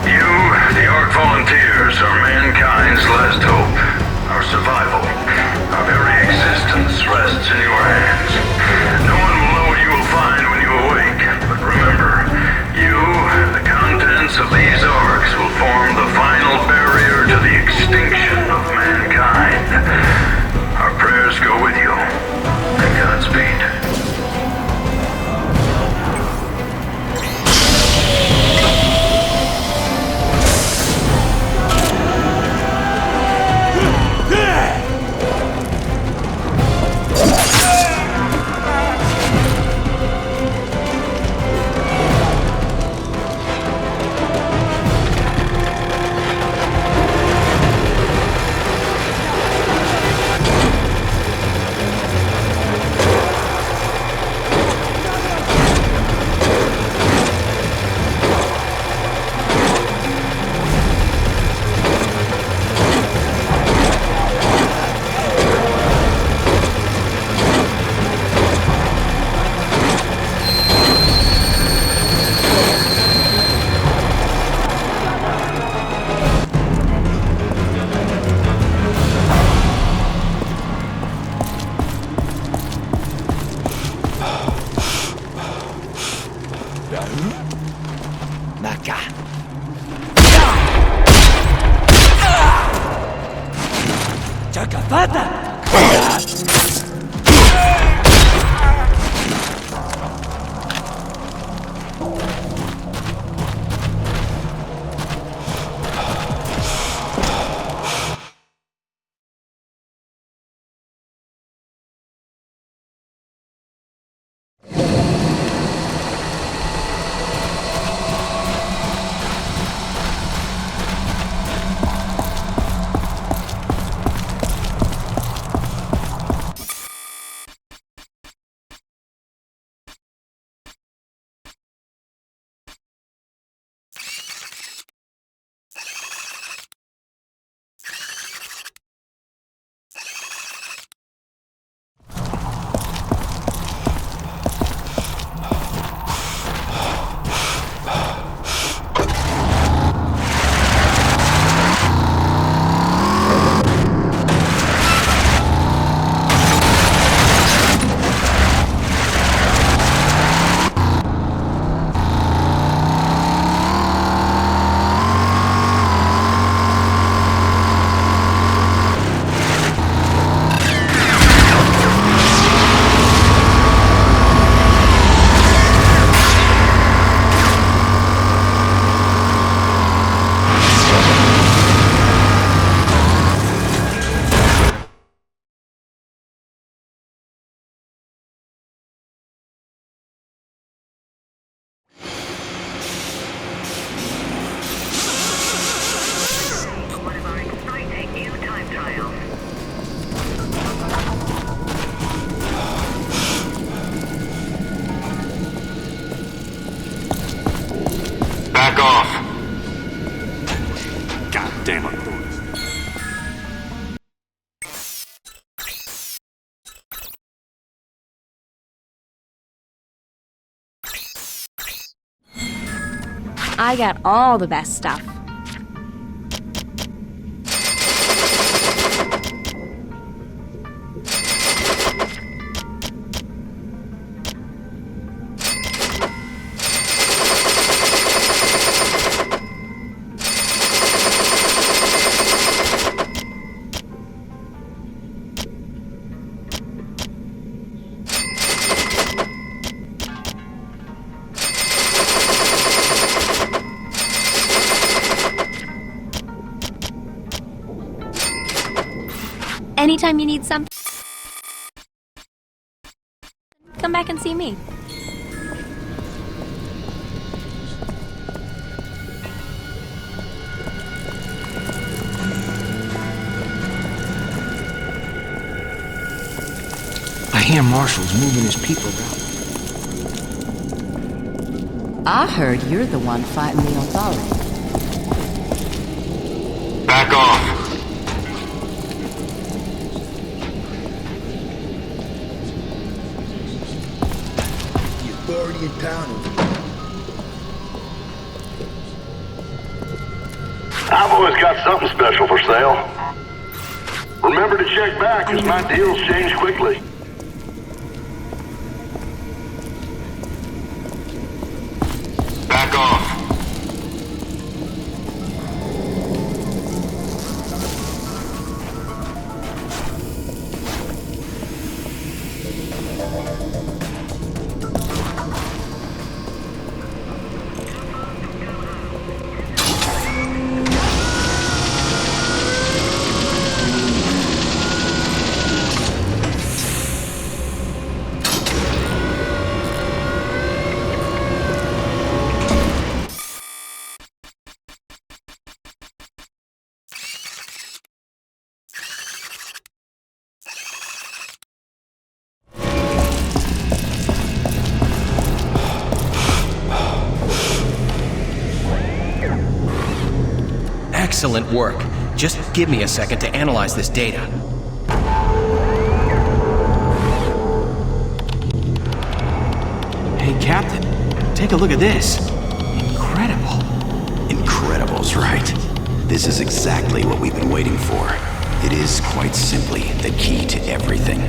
You, the Ark volunteers, are mankind's last hope. Our survival, our very existence rests in your hands. No one will know what you will find when you awake, but remember, you, the contents of these Arks, will form the final barrier to the extinction of mankind. Our prayers go with you, and Godspeed. I got all the best stuff. Anytime you need something, come back and see me. I hear Marshall's moving his people around. I heard you're the one fighting the authority. Back off. Authority in town. I've always got something special for sale. Remember to check back, because my deals change quickly. Back off. Excellent work. Just give me a second to analyze this data. Hey, Captain, take a look at this. Incredible. Incredible's right. This is exactly what we've been waiting for. It is quite simply the key to everything.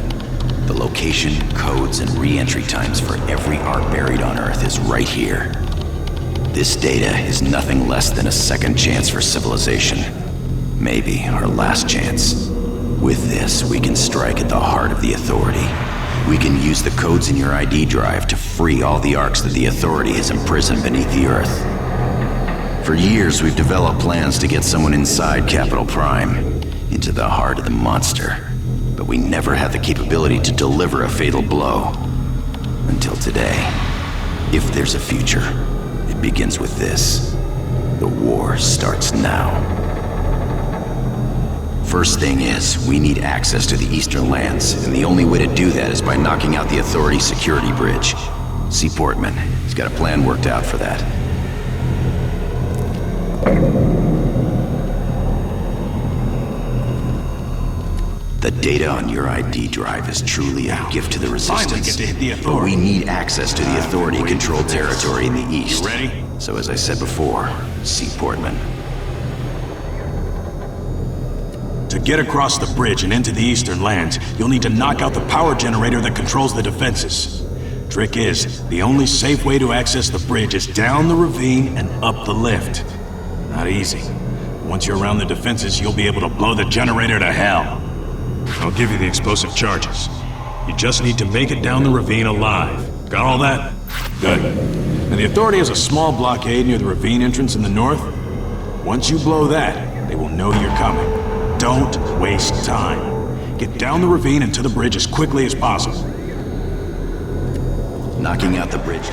The location, codes, and re-entry times for every Ark buried on Earth is right here. This data is nothing less than a second chance for civilization. Maybe our last chance. With this, we can strike at the heart of the Authority. We can use the codes in your ID drive to free all the Arks that the Authority has imprisoned beneath the Earth. For years, we've developed plans to get someone inside Capital Prime, into the heart of the monster. But we never had the capability to deliver a fatal blow. Until today. If there's a future, it begins with this. The war starts now. First thing is, we need access to the Eastern Lands, and the only way to do that is by knocking out the Authority security bridge. See Portman. He's got a plan worked out for that. The data on your ID drive is truly a gift to the Resistance. Get to hit the But Authority. we need access to the Authority-controlled territory in the East. You ready? So as I said before, see Portman. To get across the bridge and into the Eastern Lands, you'll need to knock out the power generator that controls the defenses. Trick is, the only safe way to access the bridge is down the ravine and up the lift. Not easy. Once you're around the defenses, you'll be able to blow the generator to hell. I'll give you the explosive charges. You just need to make it down the ravine alive. Got all that? Good. Now the Authority has a small blockade near the ravine entrance in the north. Once you blow that, they will know you're coming. Don't waste time. Get down the ravine and to the bridge as quickly as possible. Knocking out the bridge.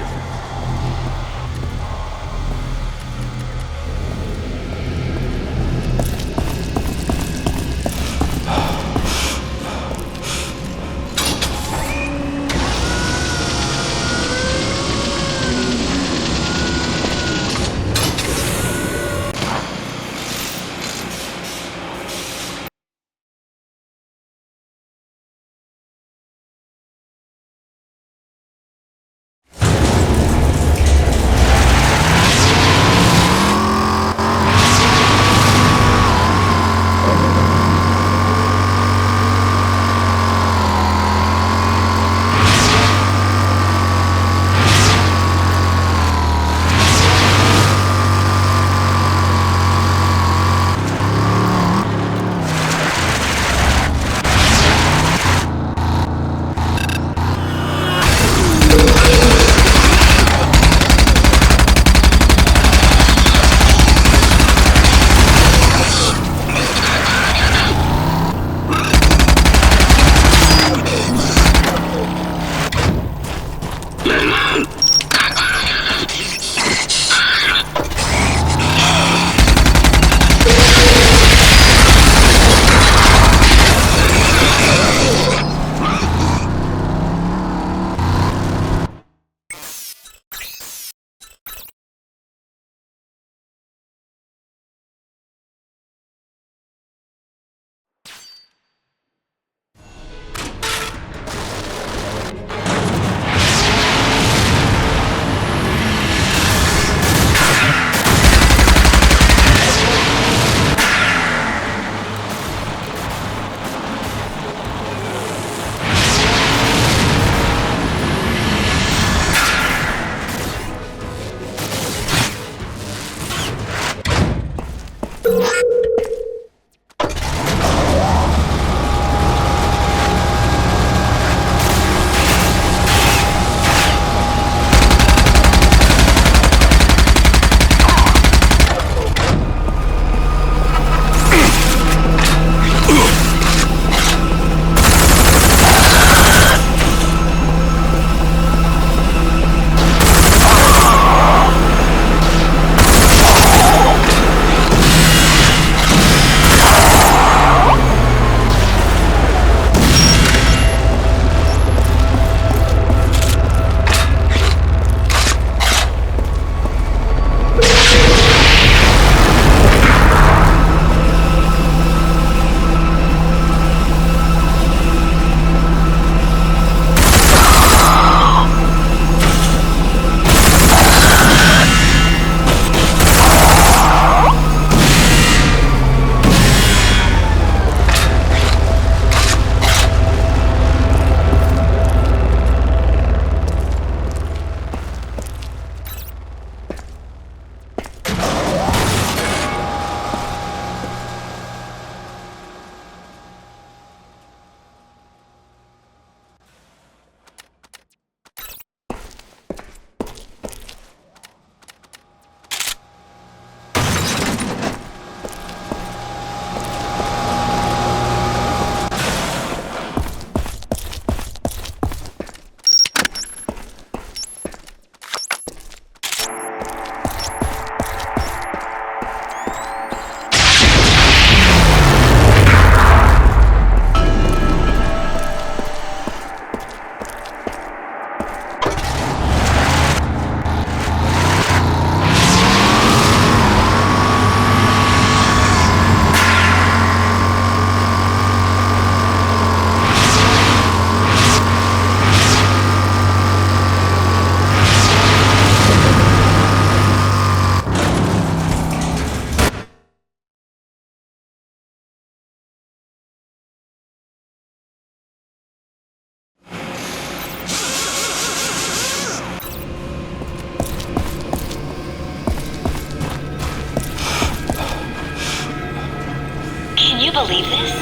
believe this?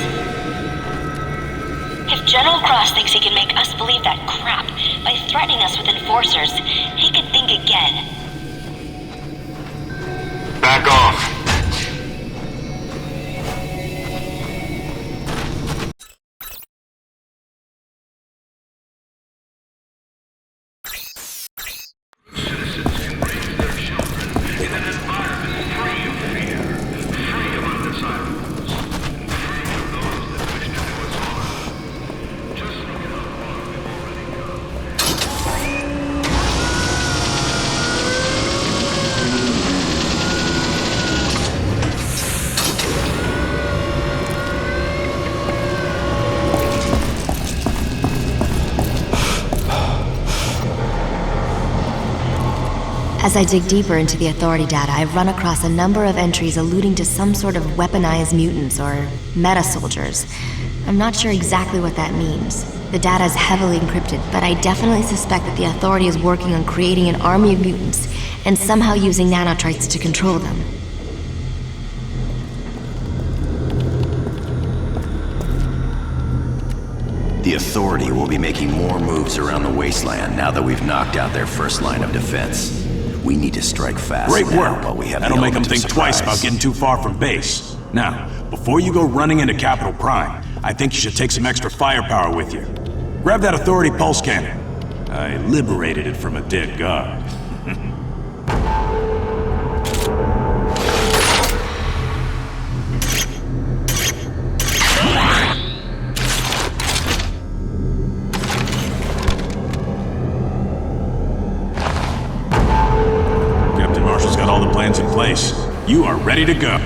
If General Cross thinks he can make us believe that crap by threatening us with enforcers, he could think again. Back off. As I dig deeper into the Authority data, I've run across a number of entries alluding to some sort of weaponized mutants or meta-soldiers. I'm not sure exactly what that means. The data is heavily encrypted, but I definitely suspect that the Authority is working on creating an army of mutants and somehow using nanotrites to control them. The Authority will be making more moves around the wasteland now that we've knocked out their first line of defense. We need to strike fast. Great now work. while we have That'll the make them element of think twice surprise. about getting too far from base. Now, before you go running into Capital Prime, I think you should take some extra firepower with you. Grab that Authority pulse cannon. I liberated it from a dead guard. Captain Marshall's got all the plans in place. You are ready to go.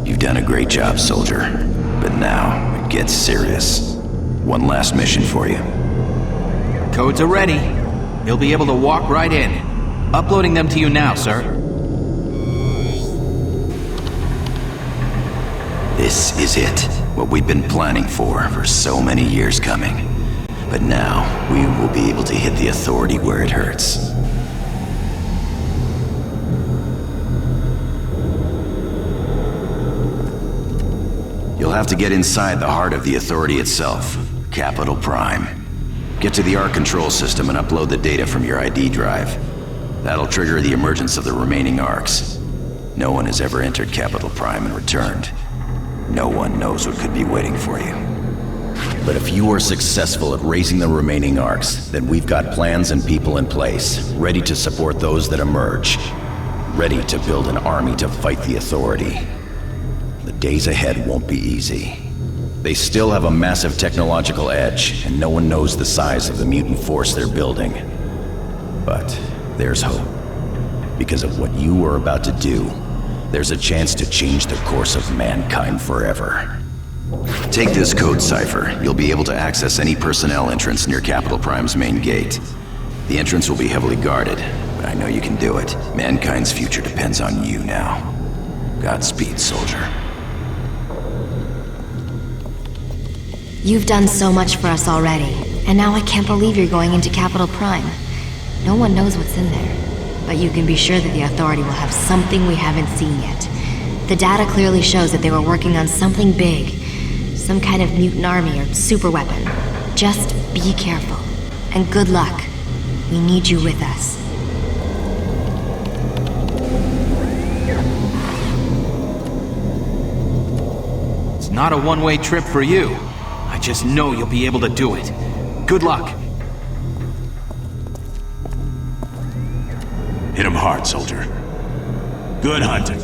You've done a great job, soldier. But now, it gets serious. One last mission for you. Codes are ready. You'll be able to walk right in. Uploading them to you now, sir. This is it. What we've been planning for so many years coming. But now, we will be able to hit the Authority where it hurts. You'll have to get inside the heart of the Authority itself, Capital Prime. Get to the Ark control system and upload the data from your ID drive. That'll trigger the emergence of the remaining Arks. No one has ever entered Capital Prime and returned. No one knows what could be waiting for you. But if you are successful at raising the remaining Arks, then we've got plans and people in place, ready to support those that emerge. Ready to build an army to fight the Authority. The days ahead won't be easy. They still have a massive technological edge, and no one knows the size of the mutant force they're building. But there's hope. Because of what you are about to do, there's a chance to change the course of mankind forever. Take this code cipher. You'll be able to access any personnel entrance near Capital Prime's main gate. The entrance will be heavily guarded, but I know you can do it. Mankind's future depends on you now. Godspeed, soldier. You've done so much for us already, and now I can't believe you're going into Capital Prime. No one knows what's in there, but you can be sure that the Authority will have something we haven't seen yet. The data clearly shows that they were working on something big, some kind of mutant army or super weapon. Just be careful, and good luck. We need you with us. It's not a one-way trip for you. I just know you'll be able to do it. Good luck. Hit him hard, soldier. Good hunting.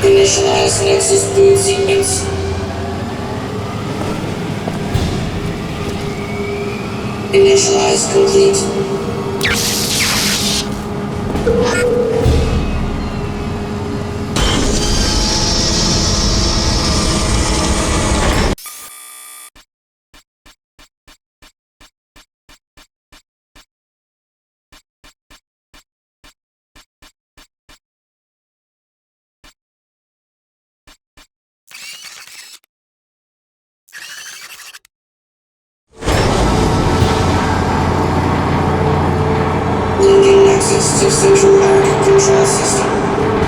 Initialize Nexus boot sequence. Initialize complete. Linking Nexus to Central Ark Control System.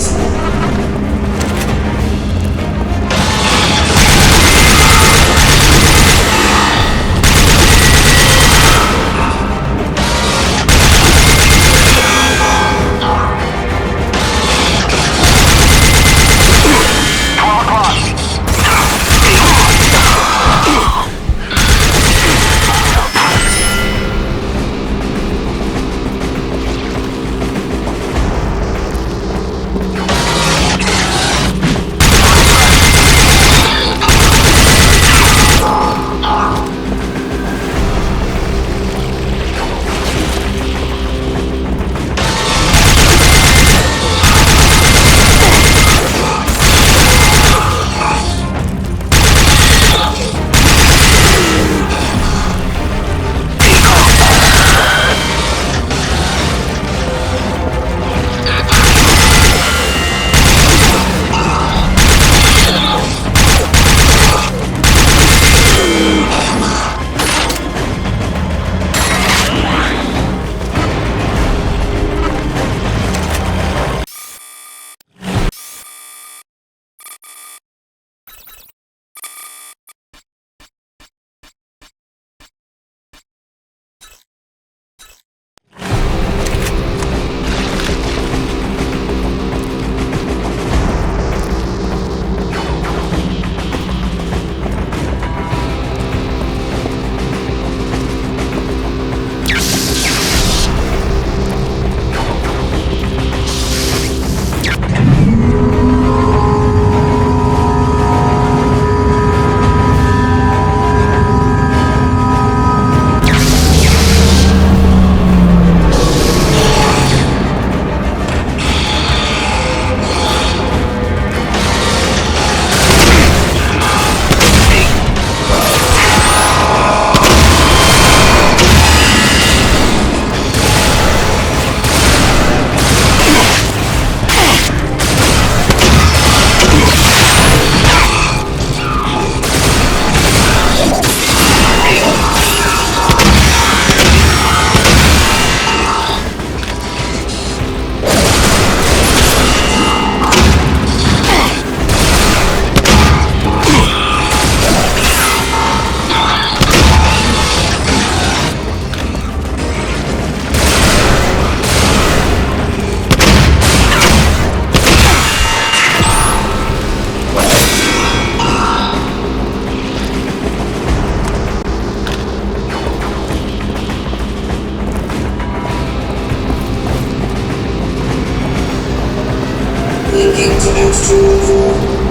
Wellspring. Linking to external core.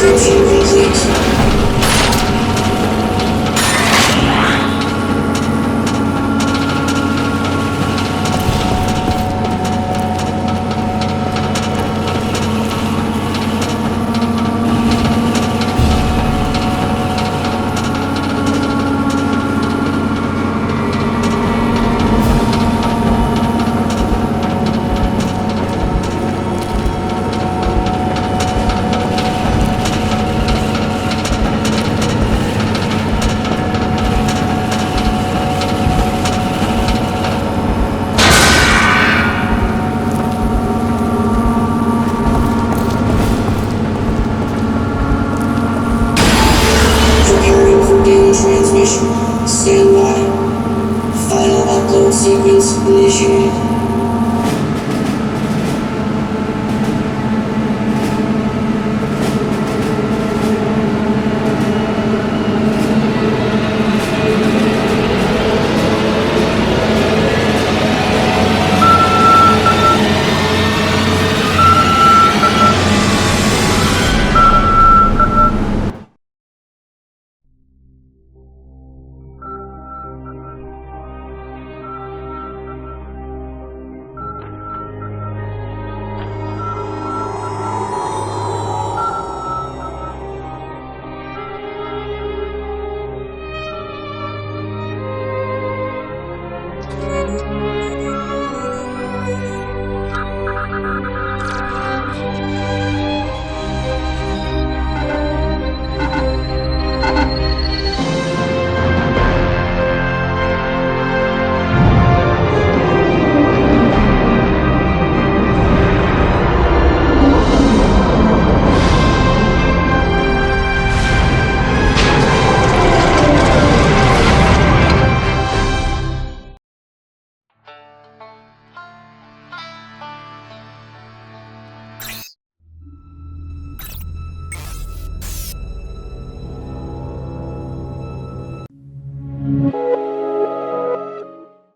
encryption complete.